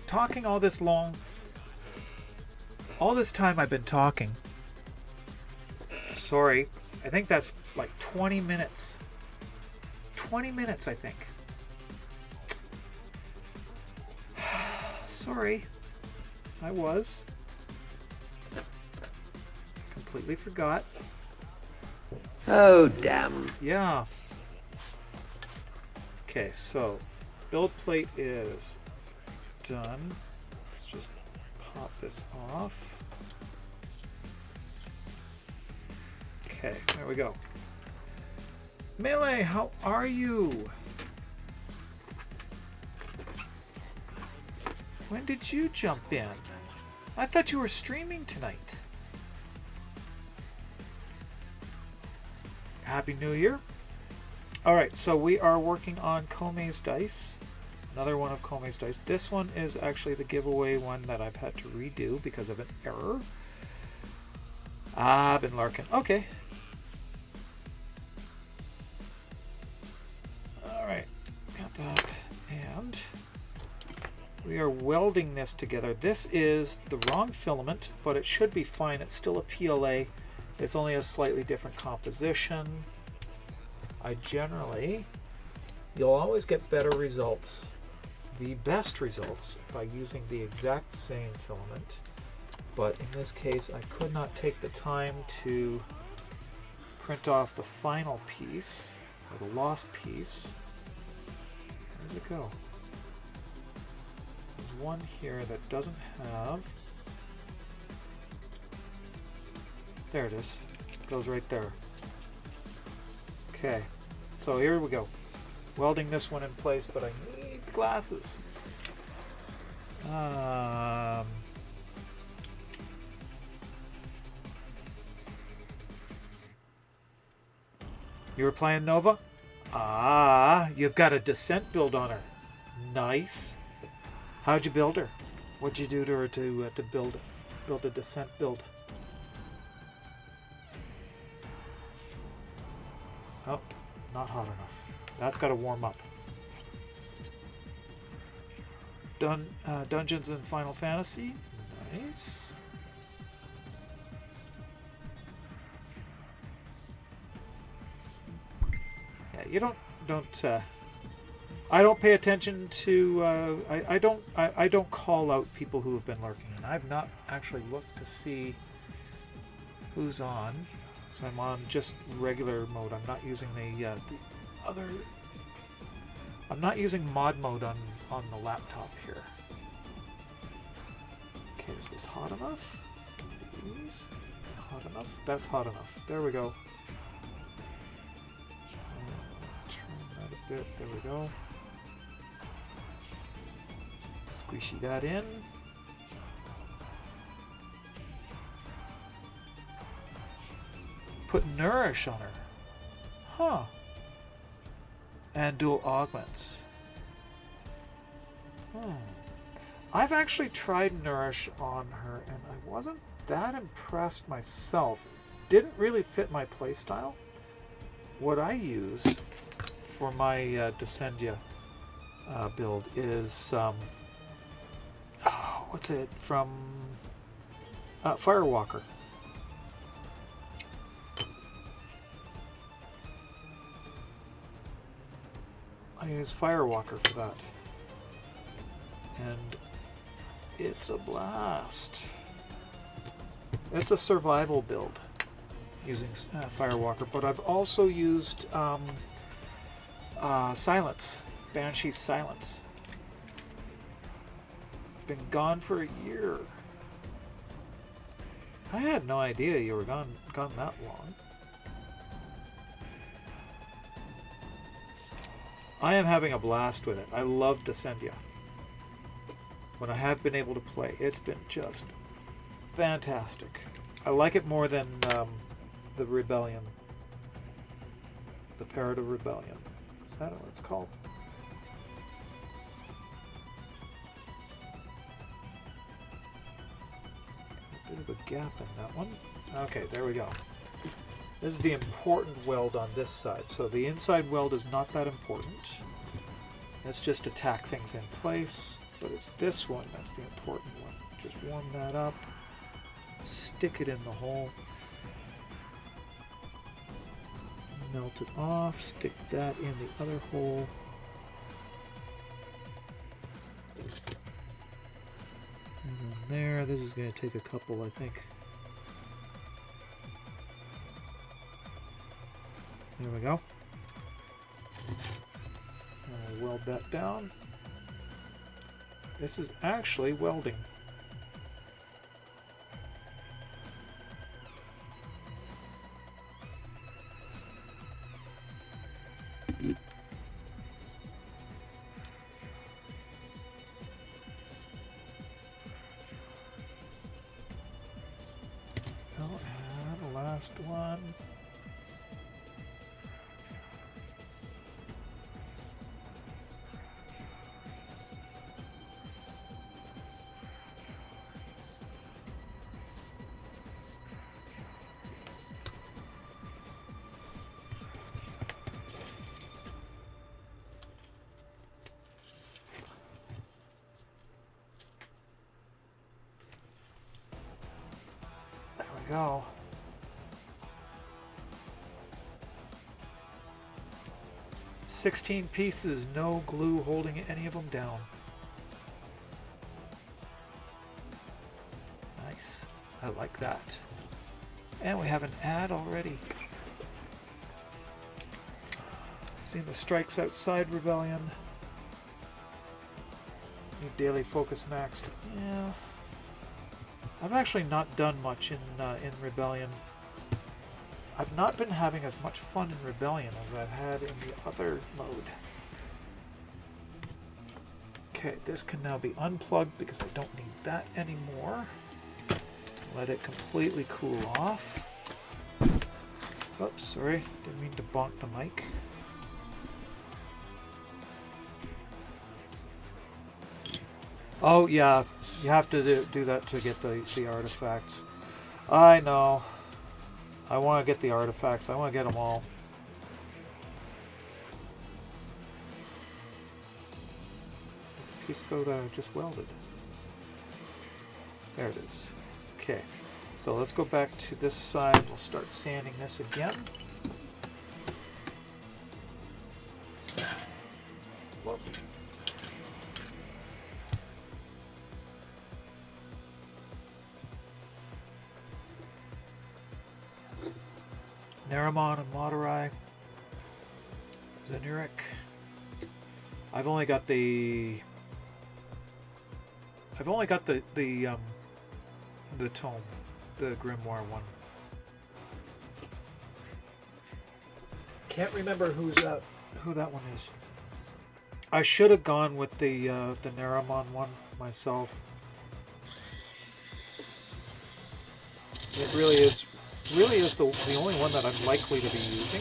talking all this long. All this time I've been talking. Sorry. I think that's like 20 minutes. 20 minutes, I think. Sorry. I was. Completely forgot. Oh, damn. Yeah. Okay, so build plate is done. Let's just pop this off. Okay, there we go. Melee, how are you? When did you jump in? I thought you were streaming tonight. Happy New Year. Alright, so we are working on Kome's Dice. Another one of Kome's Dice. This one is actually the giveaway one that I've had to redo because of an error. Ah, been lurking. Okay. Alright, got that. And we are welding this together. This is the wrong filament, but it should be fine. It's still a PLA. It's only a slightly different composition. I generally, you'll always get better results, the best results, by using the exact same filament. But in this case, I could not take the time to print off the final piece, or the lost piece. Where did it go? There's one here that doesn't have. There it is. It goes right there. Okay, so here we go. Welding this one in place, but I need glasses. You were playing Nova? Ah, you've got a Descent build on her. Nice. How'd you build her? What'd you do to her to build a Descent build? Oh, not hot enough. That's got to warm up. Dungeons in Final Fantasy. Nice. Yeah, you don't. I don't pay attention to. I don't call out people who have been lurking, and I've not actually looked to see who's on. So I'm on just regular mode. I'm not using the other. I'm not using mod mode on the laptop here. Okay, is this hot enough? Please, hot enough. That's hot enough. There we go. Turn that a bit. There we go. Squishy that in. Put Nourish on her. Huh. And dual augments. I've actually tried Nourish on her and I wasn't that impressed myself. Didn't really fit my playstyle. What I use for my Descendia build is what's it from Firewalker. I use Firewalker for that. And it's a blast. It's a survival build using Firewalker, but I've also used Silence, Banshee's Silence. I've been gone for a year. I had no idea you were gone that long. I am having a blast with it. I love Descendia. When I have been able to play, it's been just fantastic. I like it more than the Rebellion. The Parrot of Rebellion. Is that what it's called? A bit of a gap in that one. Okay, there we go. This is the important weld on this side. So the inside weld is not that important. Let's just to tack things in place. but it's this one that's the important one. Just warm that up, stick it in the hole, melt it off, stick that in the other hole. And then there, this is going to take a couple, I think. There we go. I'll weld that down. This is actually welding. I'll add the last one. There we go. "16 pieces, no glue holding any of them down." Nice. I like that. And we have an ad already. Seen the strikes outside Rebellion. Need daily focus maxed. Yeah. I've actually not done much in Rebellion. I've not been having as much fun in Rebellion as I've had in the other mode. Okay, this can now be unplugged because I don't need that anymore. Let it completely cool off. Oops, sorry, didn't mean to bonk the mic. Oh yeah, you have to do that to get the artifacts. I know. I want to get the artifacts. I want to get them all. Piece though that I just welded. There it is. Okay, so let's go back to this side. We'll start sanding this again. Whoop. Naramon and Madurai. Zenurik. I've only got the tome, the Grimoire one. Can't remember who that one is. I should have gone with the Naramon one myself. It really is the only one that I'm likely to be using.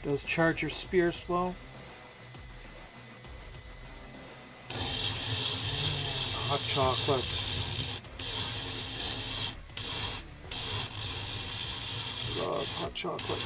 Does charge your spear slow? Hot chocolate. Love hot chocolate.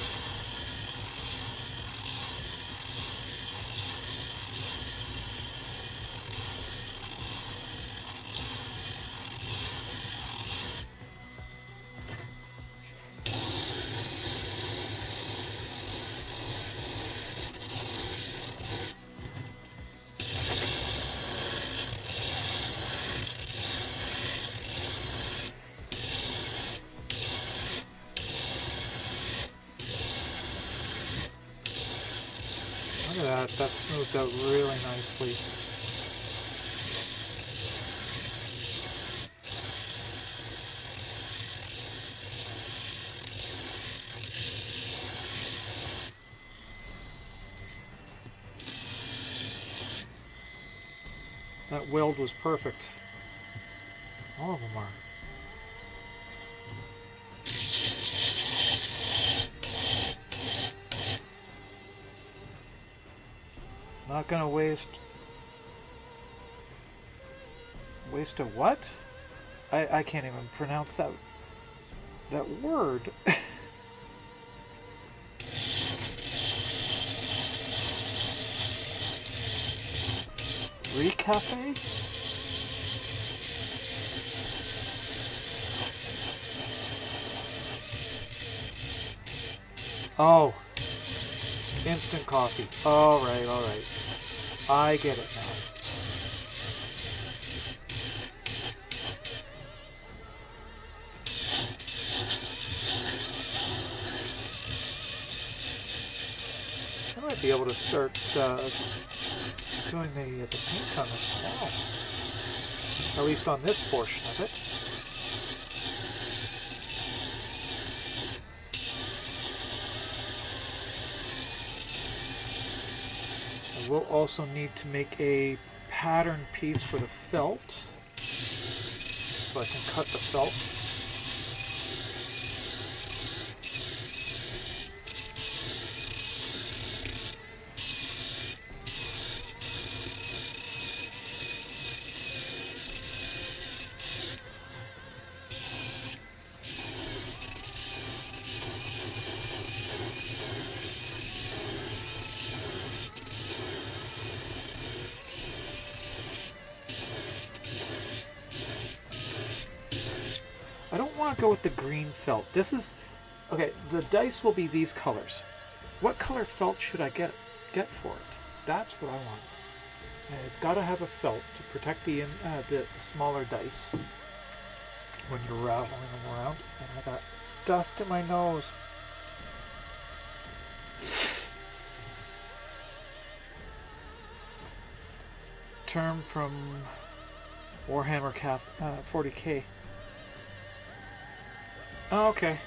Look at that, that smoothed out really nicely. That weld was perfect. All of them are. Not gonna waste a what? I can't even pronounce that word. Recafe? Oh. Instant coffee. Alright, alright. I get it now. I might be able to start doing the paint on this wall. At least on this portion of it. I will also need to make a pattern piece for the felt, so I can cut the felt. I don't want to go with the green felt. This is, okay, the dice will be these colors. What color felt should I get for it? That's what I want. And it's got to have a felt to protect the smaller dice when you're rattling them around. And I got dust in my nose. Term from Warhammer 40k. Oh, okay.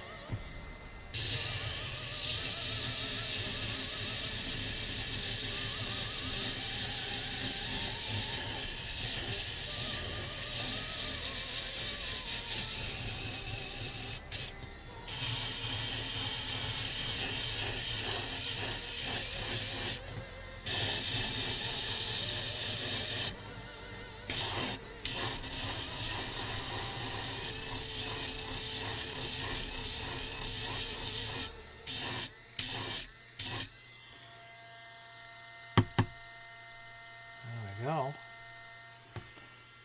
Go.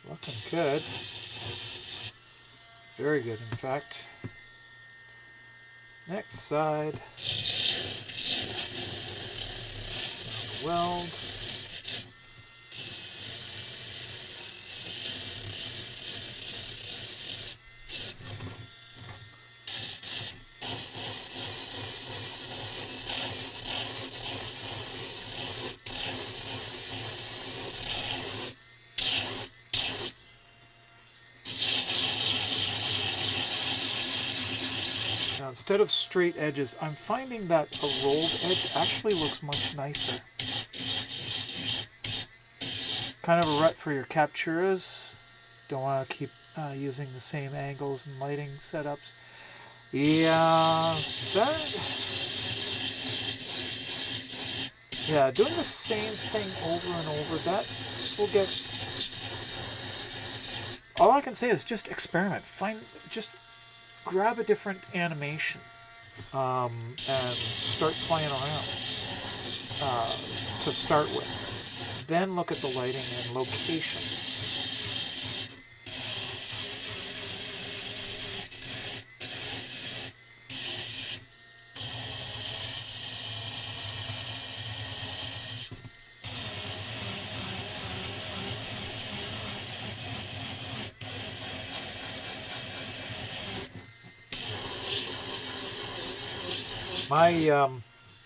Looking good. Very good, in fact. Next side. Weld. Now, instead of straight edges, I'm finding that a rolled edge actually looks much nicer. Kind of a rut for your Capturas. Don't want to keep using the same angles and lighting setups. Yeah, doing the same thing over and over, that will get... All I can say is just experiment. Just grab a different animation and start playing around to start with. Then look at the lighting and locations.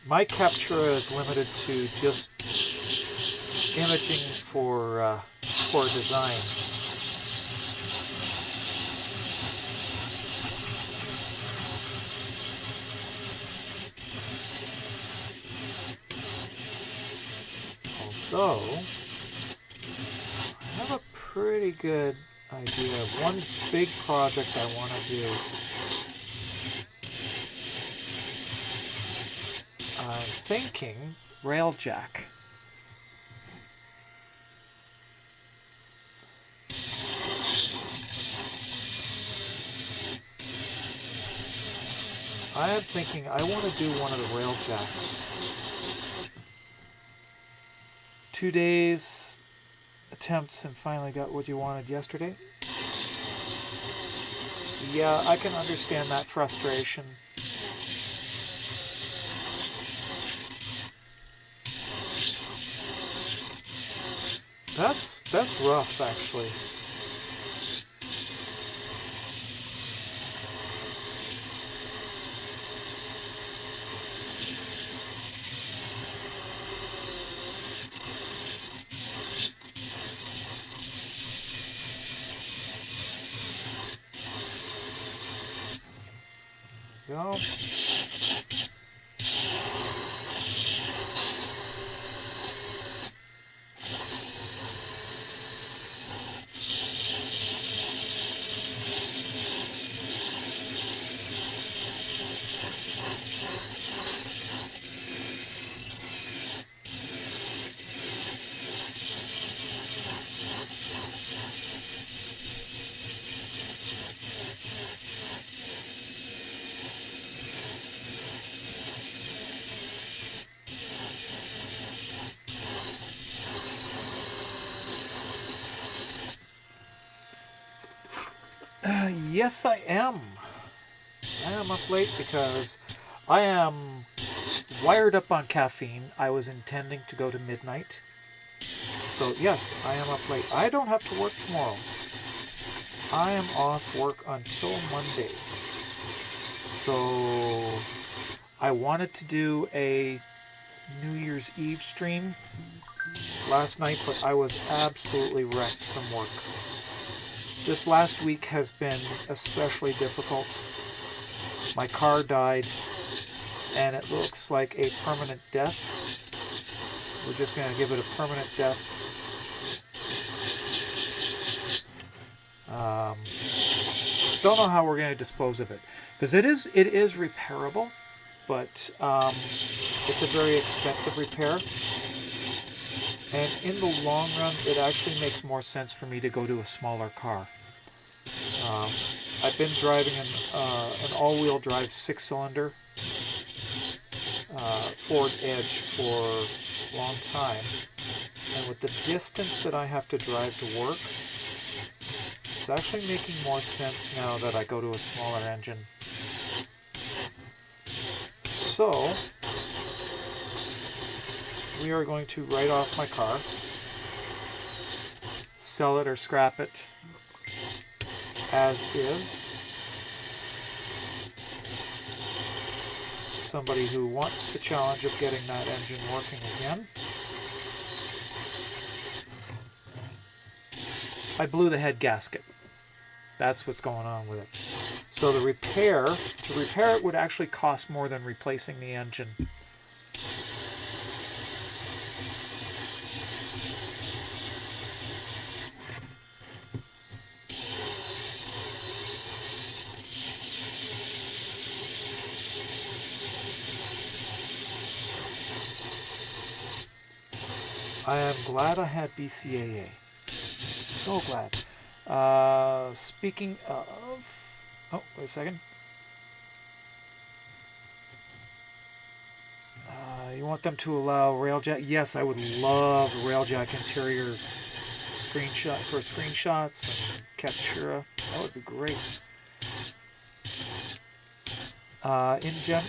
My Captura is limited to just imaging for design. Although I have pretty good idea of one big project I want to do. I'm thinking Railjack. I am thinking I want to do one of the Railjacks. 2 days attempts and finally got what you wanted yesterday. Yeah, I can understand that frustration. That's rough, actually. Go. Yes, I am. I am up late because I am wired up on caffeine. I was intending to go to midnight. So, yes, I am up late. I don't have to work tomorrow. I am off work until Monday. So, I wanted to do a New Year's Eve stream last night, but I was absolutely wrecked from work. This last week has been especially difficult. My car died, and it looks like a permanent death. We're just going to give it a permanent death. Don't know how we're going to dispose of it, because it is repairable, but it's a very expensive repair. And in the long run, it actually makes more sense for me to go to a smaller car. I've been driving an all-wheel drive 6-cylinder Ford Edge for a long time. And with the distance that I have to drive to work, it's actually making more sense now that I go to a smaller engine. So, we are going to write off my car, sell it or scrap it as is. Somebody who wants the challenge of getting that engine working again. I blew the head gasket. That's what's going on with it. So to repair it would actually cost more than replacing the engine. I am glad I had BCAA. So glad. Speaking of... Oh, wait a second. You want them to allow Railjack? Yes, I would love a Railjack interior screenshot for screenshots and Captura. That would be great. InGen.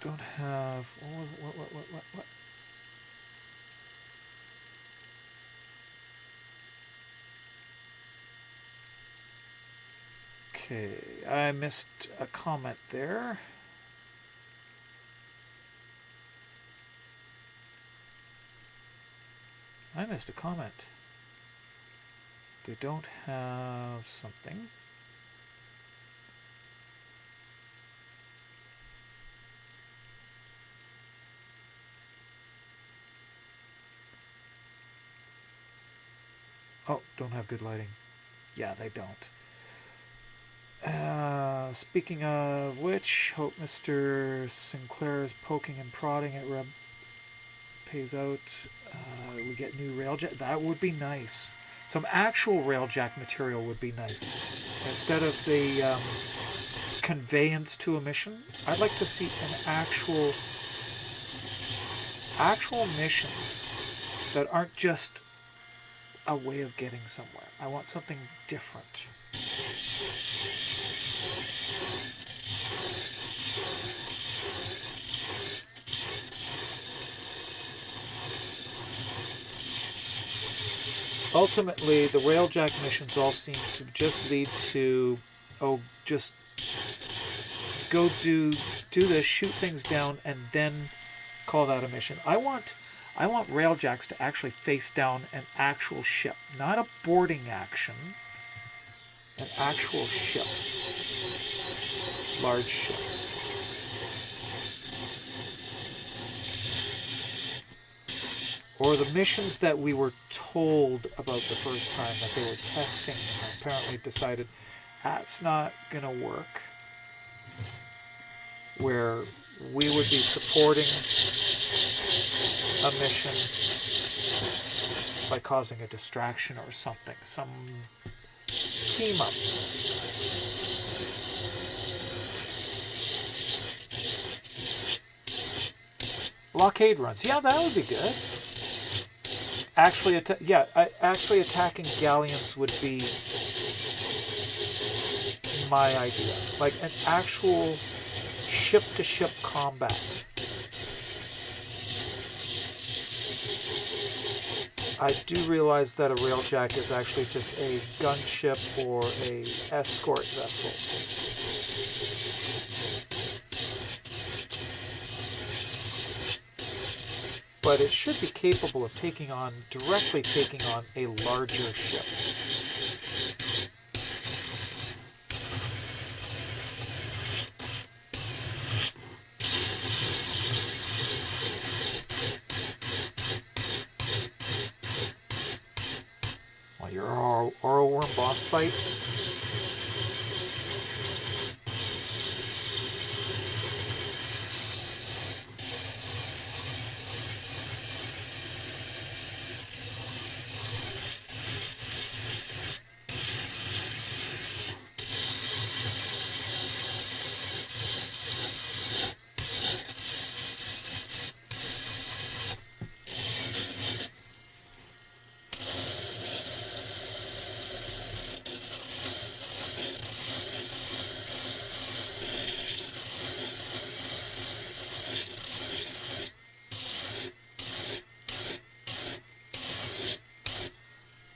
Don't have... What? Okay, I missed a comment there. I missed a comment. They don't have something. Oh, don't have good lighting. Yeah, they don't. Speaking of which, hope Mr. Sinclair is poking and prodding at Reb. Pays out. We get new railjack. That would be nice. Some actual railjack material would be nice. Instead of the conveyance to a mission, I'd like to see an actual missions that aren't just a way of getting somewhere. I want something different. Ultimately, the railjack missions all seem to just lead to, oh, just go do this, shoot things down, and then call that a mission. I want railjacks to actually face down an actual ship, not a boarding action, an actual ship, large ship. Or the missions that we were told about the first time that they were testing and apparently decided that's not going to work. Where we would be supporting a mission by causing a distraction or something. Some team up. Blockade runs. Yeah, that would be good. Actually, actually attacking galleons would be my idea. Like an actual ship-to-ship combat. I do realize that a railjack is actually just a gunship or a escort vessel. But it should be capable of directly taking on a larger ship. Well, your Oro Worm boss fight.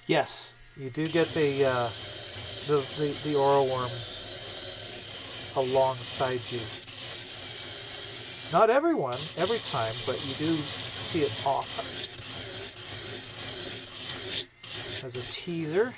Yes, you do get the Oro Worm alongside you. Not every time, but you do see it often. As a teaser.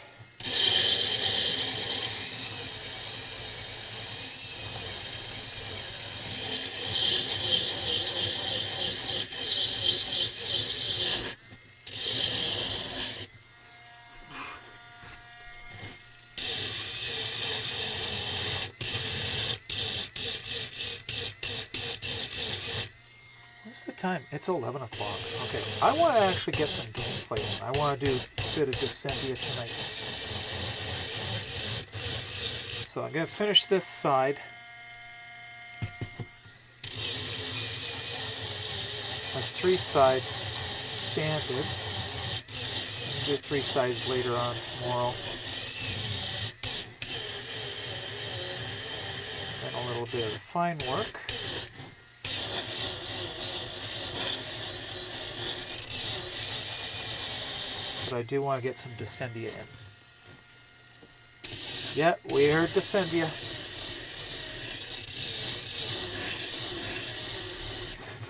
Time. It's 11 o'clock. Okay, I want to actually get some gameplay in. I want to do a bit of Descendia tonight. So I'm going to finish this side. Has 3 sides sanded. I'll do 3 sides later on tomorrow. Then a little bit of fine work. But I do want to get some Descendia in. Yeah, we heard Descendia.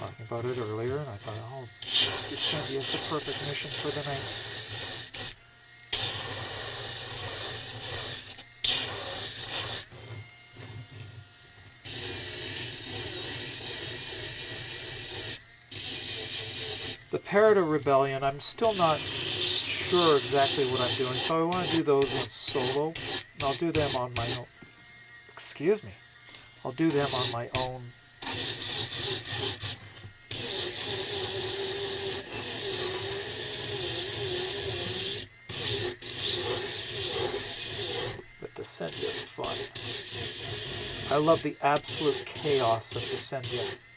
Talking about it earlier, and I thought, oh, Descendia is the perfect mission for the night. The Peridot Rebellion, I'm still not sure exactly what I'm doing, so I want to do those in solo. And I'll do them on my own. Excuse me. I'll do them on my own. But Descendia's fun. I love the absolute chaos of Descendia.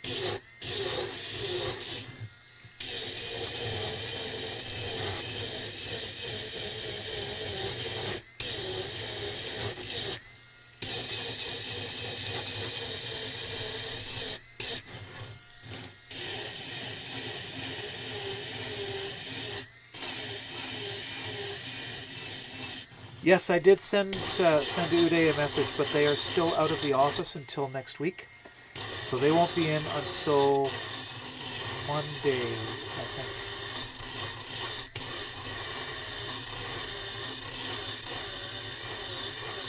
Yes, I did send Uday a message, but they are still out of the office until next week. So they won't be in until Monday, I think.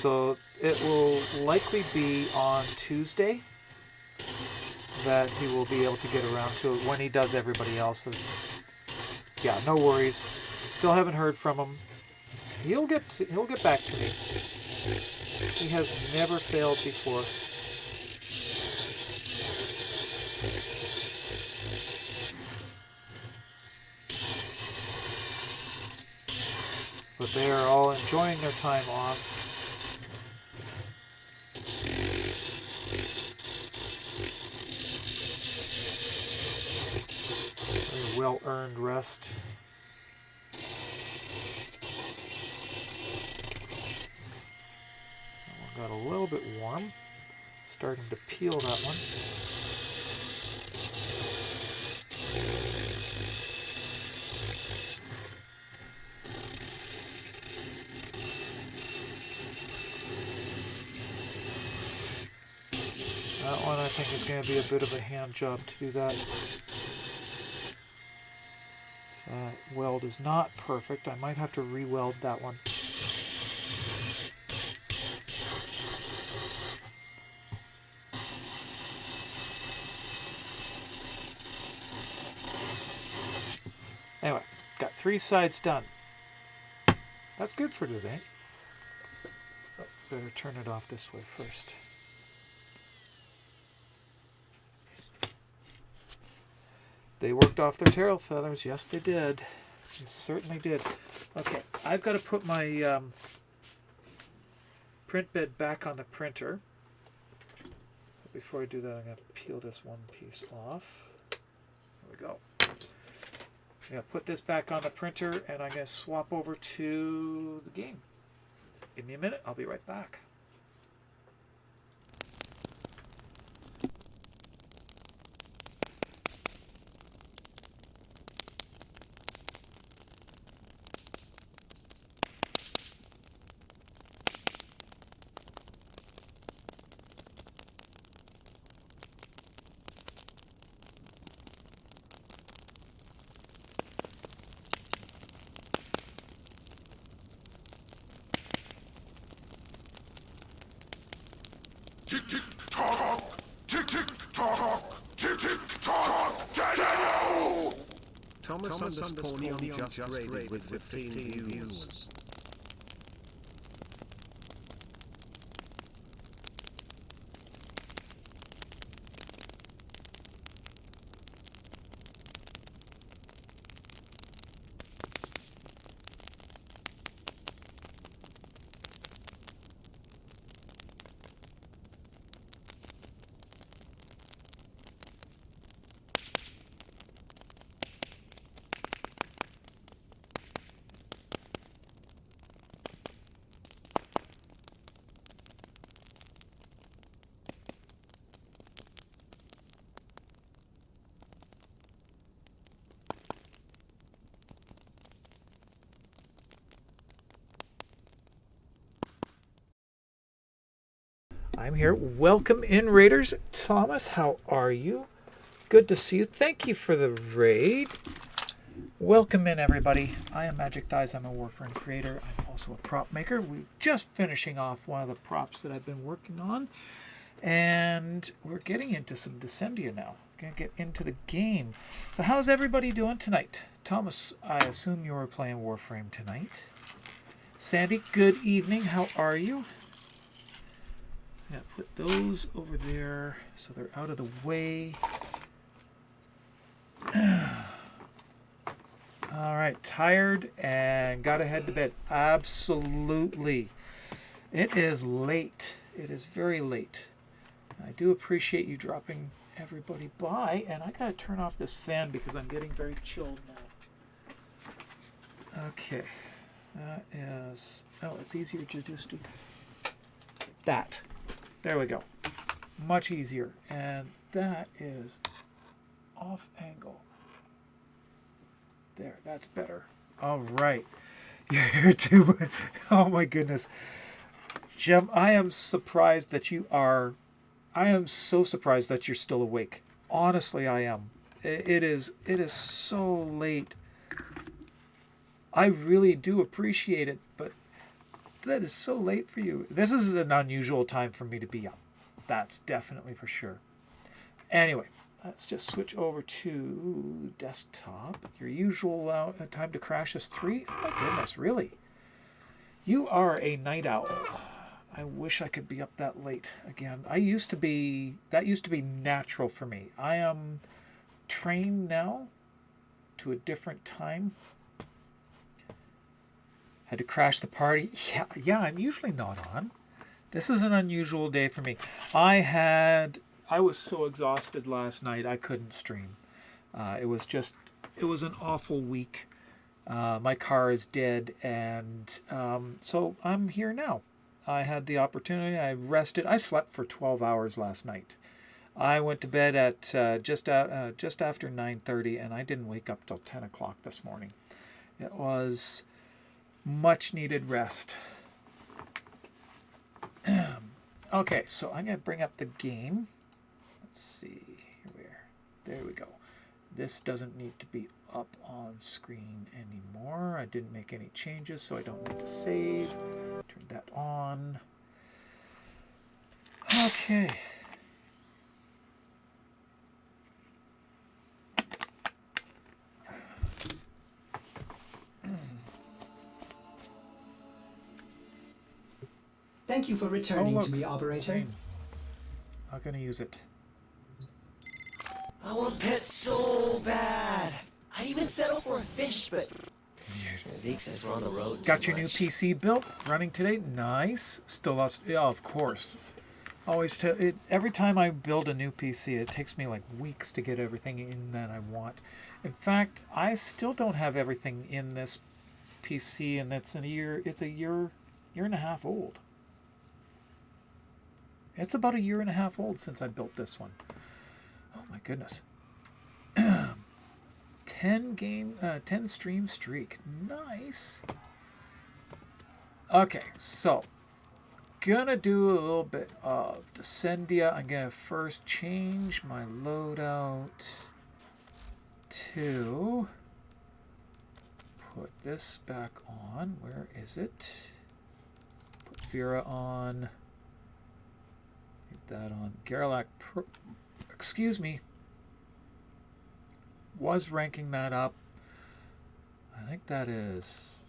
So it will likely be on Tuesday that he will be able to get around to it when he does everybody else's. Yeah, no worries. Still haven't heard from him. He'll get back to me. He has never failed before. But they are all enjoying their time off. Very well-earned rest. Got a little bit warm. Starting to peel that one. That one I think is going to be a bit of a hand job to do that. That weld is not perfect. I might have to re-weld that one. Anyway, got 3 sides done. That's good for today. Oh, better turn it off this way first. They worked off their tail feathers. Yes, they did. They certainly did. Okay, I've got to put my print bed back on the printer. Before I do that, I'm going to peel this one piece off. There we go. I'm going to put this back on the printer and I'm going to swap over to the game. Give me a minute, I'll be right back. Tick tick tock, tick tick tock, tick tick tock, Daniel! Thomas underscore Neon just raided with 15 views. I'm here. Welcome in, Raiders. Thomas, how are you? Good to see you. Thank you for the raid. Welcome in, everybody. I am Magic Thighs. I'm a Warframe creator. I'm also a prop maker. We're just finishing off one of the props that I've been working on. And we're getting into some Descendia now. Going to get into the game. So how's everybody doing tonight? Thomas, I assume you were playing Warframe tonight. Sandy, good evening. How are you? Yeah, put those over there so they're out of the way. All right, tired and gotta head to bed. Absolutely. It is late. It is very late. I do appreciate you dropping everybody by, and I gotta turn off this fan because I'm getting very chilled now. Okay, that is, oh, it's easier to just do that. There we go. Much easier. And that is off angle. There, that's better. All right. You're here too. Oh my goodness. Jem, I am surprised that you are. I am so surprised that you're still awake. Honestly, I am. It is so late. I really do appreciate it, but that is so late for you. This is an unusual time for me to be up. That's definitely for sure. Anyway, let's just switch over to desktop. Your usual time to crash is 3. Oh my goodness, really? You are a night owl. I wish I could be up that late again. That used to be natural for me. I am trained now to a different time. Had to crash the party. Yeah, I'm usually not on. This is an unusual day for me. I was so exhausted last night I couldn't stream. It was an awful week. My car is dead, and so I'm here now. I had the opportunity. I rested. I slept for 12 hours last night. I went to bed at just after 9:30, and I didn't wake up till 10 o'clock this morning. It was much needed rest. Okay, so I'm going to bring up the game. Let's see. There we go. This doesn't need to be up on screen anymore. I didn't make any changes, so I don't need to save. Turn that on. Okay. Thank you for returning look. to me, operator. Not going to use it. I want pets so bad. I'd even settle for a fish, but Zeke says we're on the road. Got your new PC built, running today. Nice. Still lost. Yeah, of course. Always tell it. Every time I build a new PC, it takes me like weeks to get everything in that I want. In fact, I still don't have everything in this PC, and that's a year and a half old. It's about a year and a half old since I built this one. Oh my goodness. 10 stream streak. Nice. Okay, so gonna do a little bit of Descendia. I'm gonna first change my loadout to put this back on. Where is it? Put Vera on. That on Garlac Pro, excuse me, was ranking that up. I think that is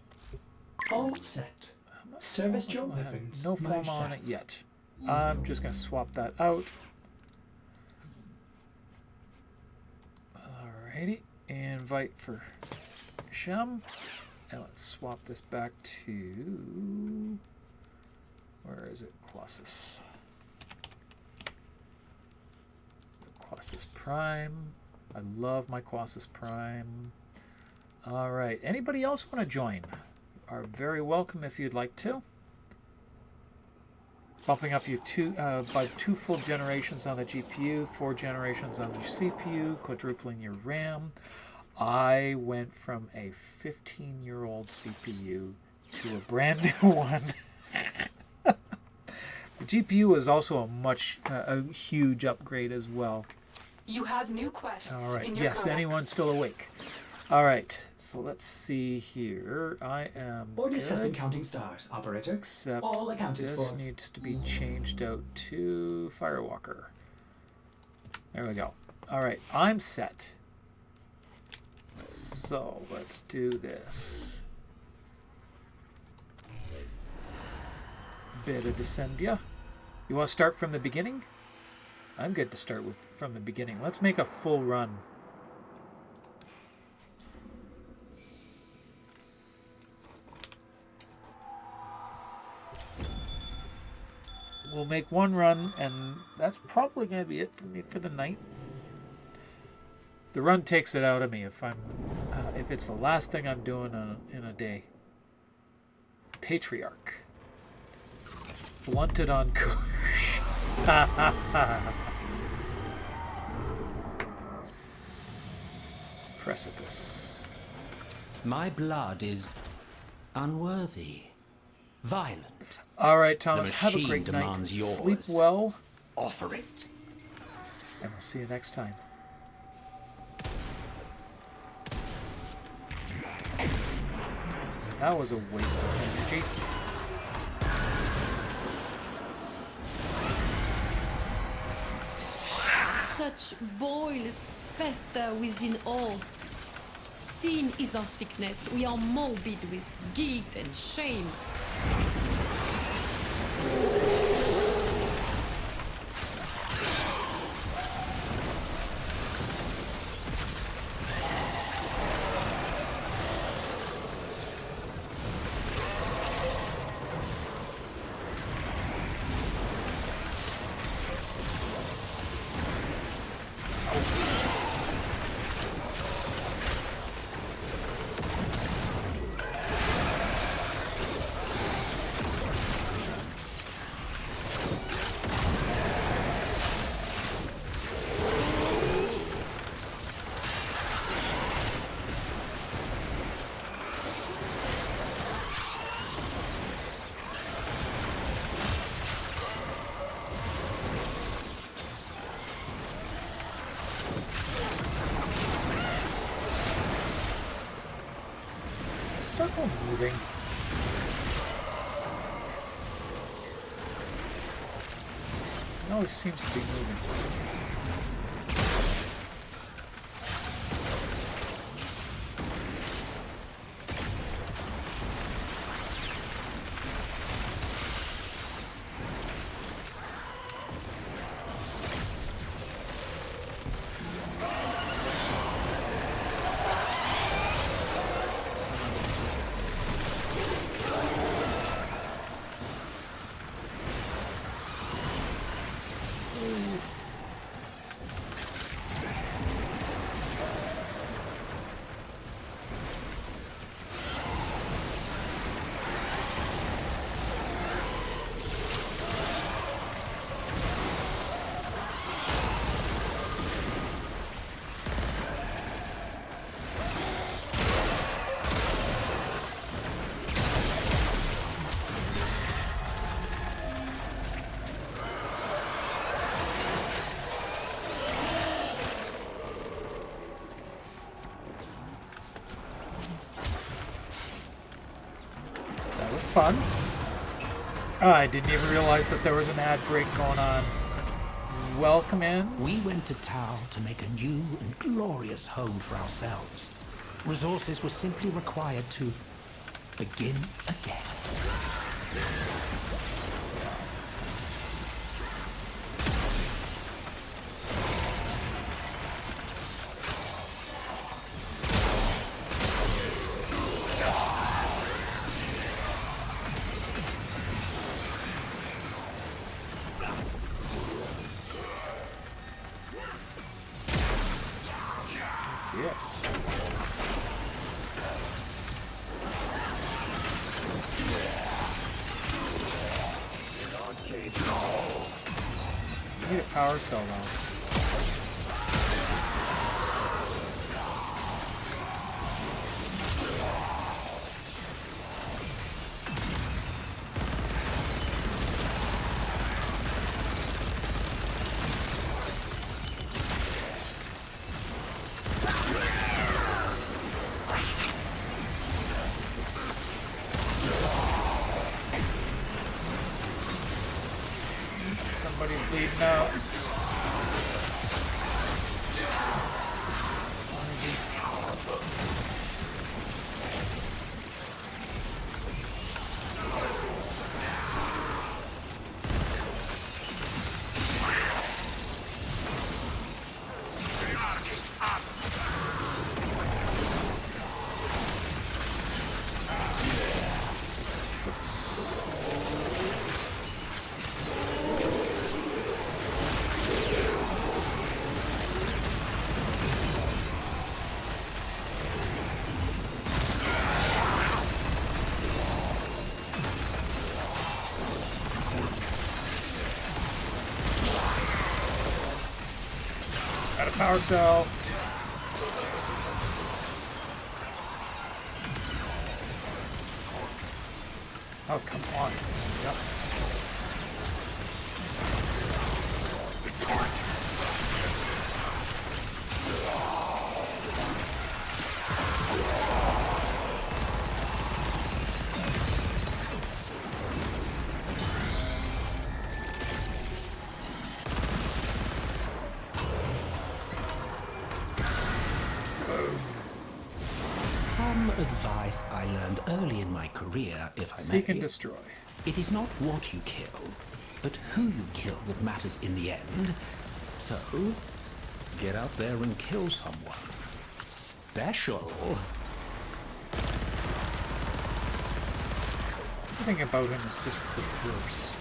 All set. Service your weapons. No form myself. on it yet. I'm just going to swap that out. Alrighty, invite for Shem, and let's swap this back to, where is it? Quasis. Quasis Prime. I love my Quasis Prime. All right. Anybody else want to join? You are very welcome if you'd like to. Bumping up you by 2 full generations on the GPU, 4 generations on your CPU, quadrupling your RAM. I went from a 15-year-old CPU to a brand new one. The GPU is also a huge upgrade as well. You have new quests. All right. In your Yes, codex. anyone still awake? All right. So let's see here. I am Orders has been good, counting stars, operator. except All accounted this for. needs to be changed out to Firewalker. There we go. All right. I'm set. So let's do this. Bit of Descendia. You want to start from the beginning? I'm good to start with from the beginning. Let's make a full run. We'll make one run, and that's probably going to be it for me for the night. The run takes it out of me if it's the last thing I'm doing in a day. Patriarch. Blunted on Kush. Precipice. My blood is unworthy, violent. All right, Thomas, The have a machine great night. demands yours. Sleep well. Offer it. And we'll see you next time. That was a waste of energy. Such boils fester within all. Sin is our sickness. We are morbid with guilt and shame. Circle moving. No, it seems to be moving. Fun. I didn't even realize that there was an ad break going on. Welcome in. We went to Tau to make a new and glorious home for ourselves. Resources were simply required to begin again. Yes. You need a power cell now. Somebody's bleeding out. Where is he? power cell. Oh, come on. Yep. Some advice I learned early in my career, if I may. Seek and destroy. It is not what you kill, but who you kill that matters in the end. So, get out there and kill someone. Special. Everything about him is just perverse.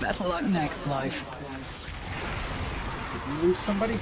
Better luck next life. Did you lose somebody?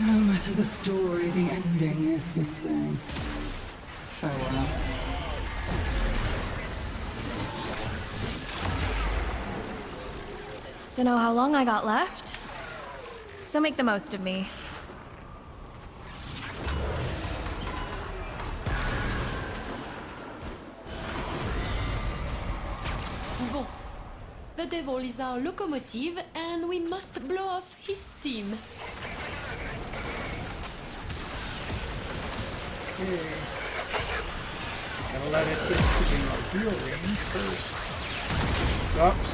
No matter the story, the ending is the same. Farewell. Dunno how long I got left, so make the most of me. Bon. The devil is our locomotive, and we must blow off his steam. Okay. Gotta let it get to the real range first. Oops.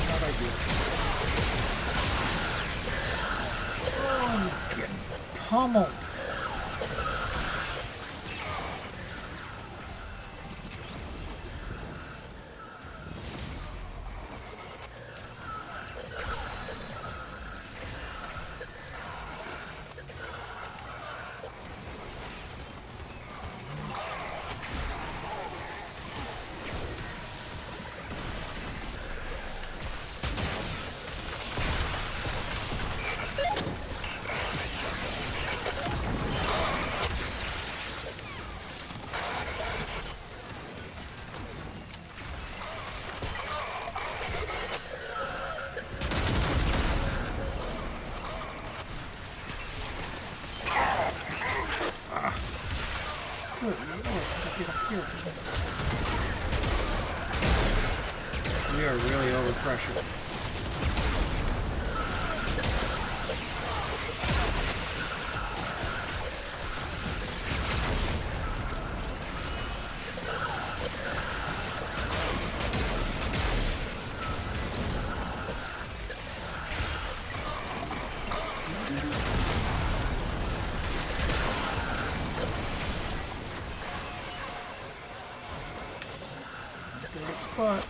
How'd I do? Oh, I'm getting pummeled. here. We are really overpressured. Good spot.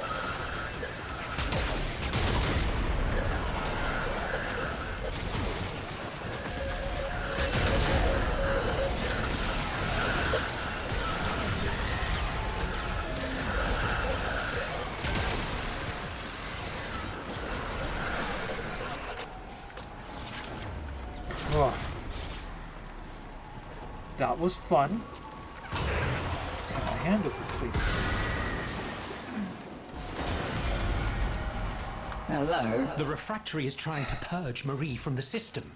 Oh. That was fun. My hand is asleep. Hello. The refractory is trying to purge Marie from the system.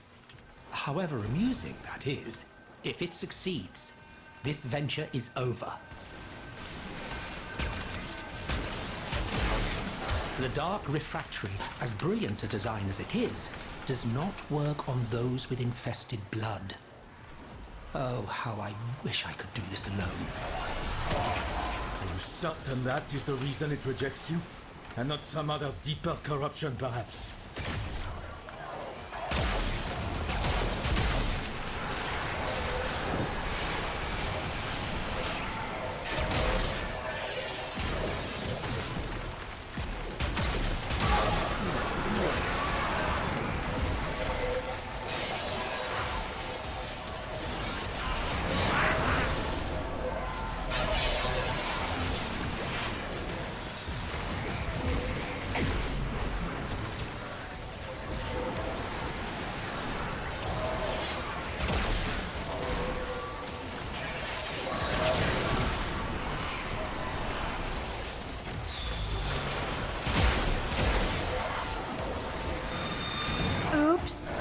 However amusing that is, if it succeeds, this venture is over. The Dark Refractory, as brilliant a design as it is, does not work on those with infested blood. Oh, how I wish I could do this alone. Are you certain that is the reason it rejects you? And not some other deeper corruption, perhaps? Oops.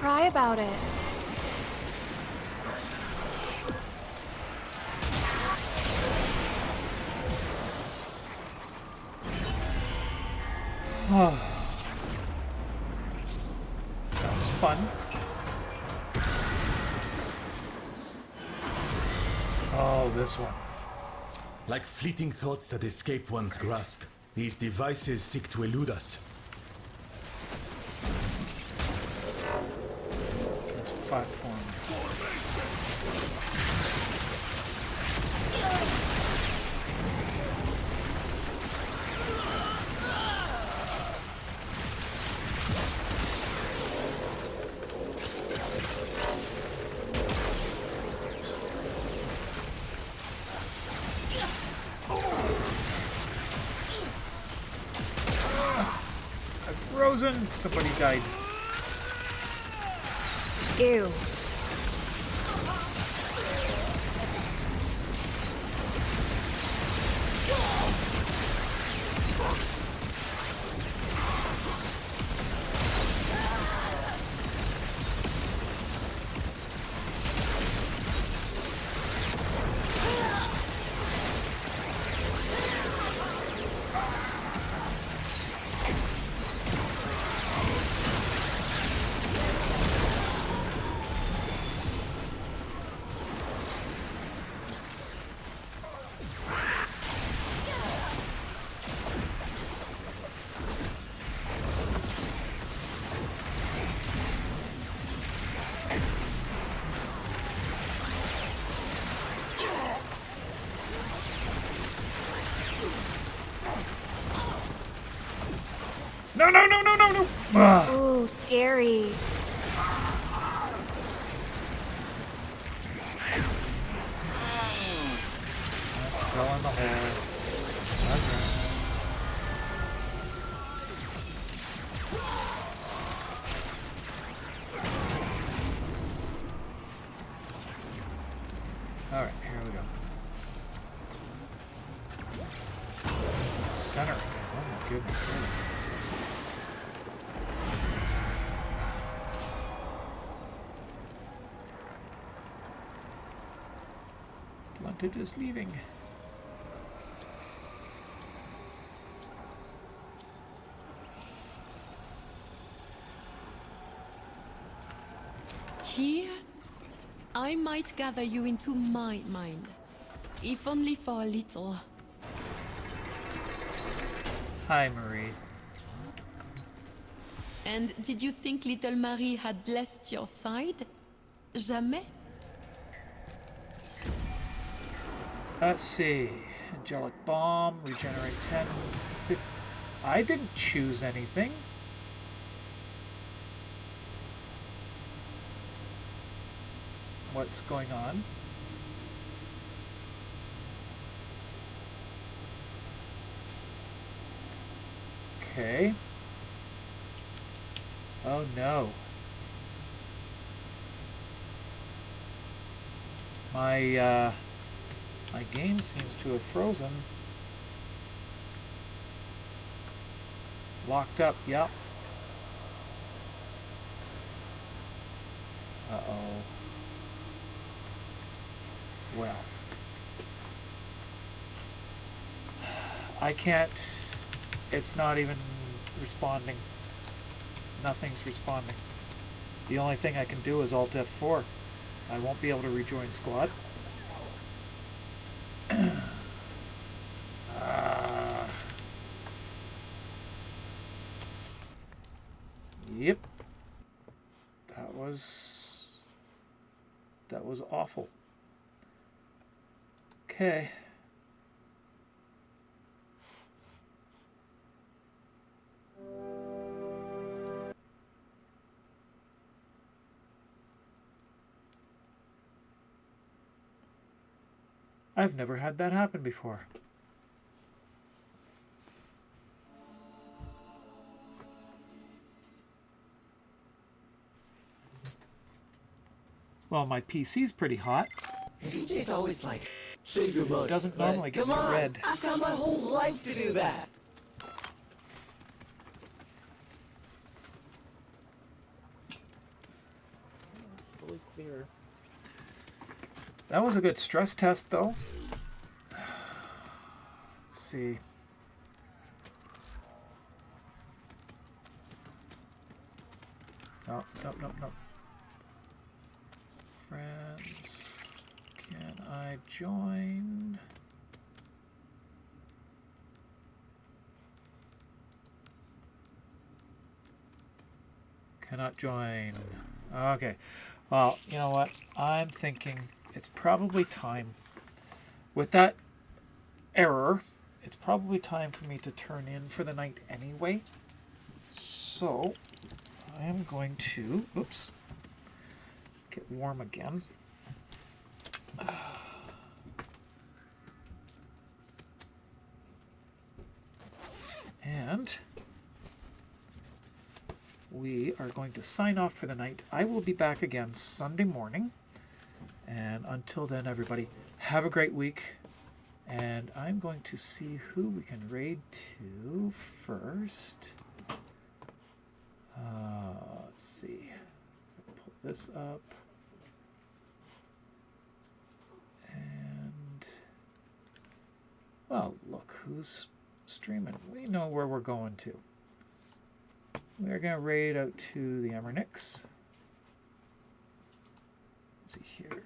Cry about it. That was fun. Oh, this one. Like fleeting thoughts that escape one's grasp, these devices seek to elude us. This platform. I'm frozen. Somebody died. Ew. Ooh, scary. Fell in the hole. Okay. Alright, here we go. Center again. Oh my goodness. Blunted is leaving. Here, I might gather you into my mind, if only for a little. Hi, Marie. And did you think little Marie had left your side? Jamais? Let's see. Angelic Bomb, regenerate 10. 50. I didn't choose anything. What's going on? Okay. Oh no. My game seems to have frozen. Locked up, yep. Uh-oh. Well. I can't... It's not even responding. Nothing's responding. The only thing I can do is Alt F4. I won't be able to rejoin squad. Yep. That was awful. Okay. I've never had that happen before. Well, my PC's pretty hot. DJ's always like, save your money. It doesn't normally get Come me on, red. I've got my whole life to do that. Fully clear. That was a good stress test, though. Let's see. No. Friends, can I join? Cannot join. Okay. Well, you know what? I'm thinking it's probably time. With that error, it's probably time for me to turn in for the night anyway. So, I am going to, oops, get warm again. And we are going to sign off for the night. I will be back again Sunday morning. And until then, everybody, have a great week. And I'm going to see who we can raid to first. Let's see. Pull this up. And, well, look who's streaming. We know where we're going to. We're going to raid out to the Emmernix. Let's see here.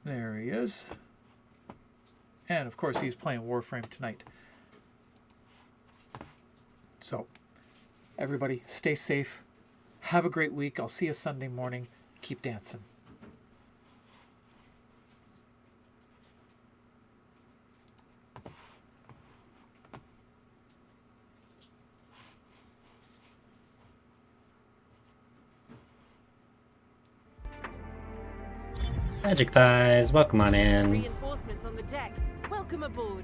There he is. And of course he's playing Warframe tonight. So, everybody stay safe. Have a great week. I'll see you Sunday morning. Keep dancing. Magic Thighs, welcome on in. Reinforcements on the deck. Welcome aboard.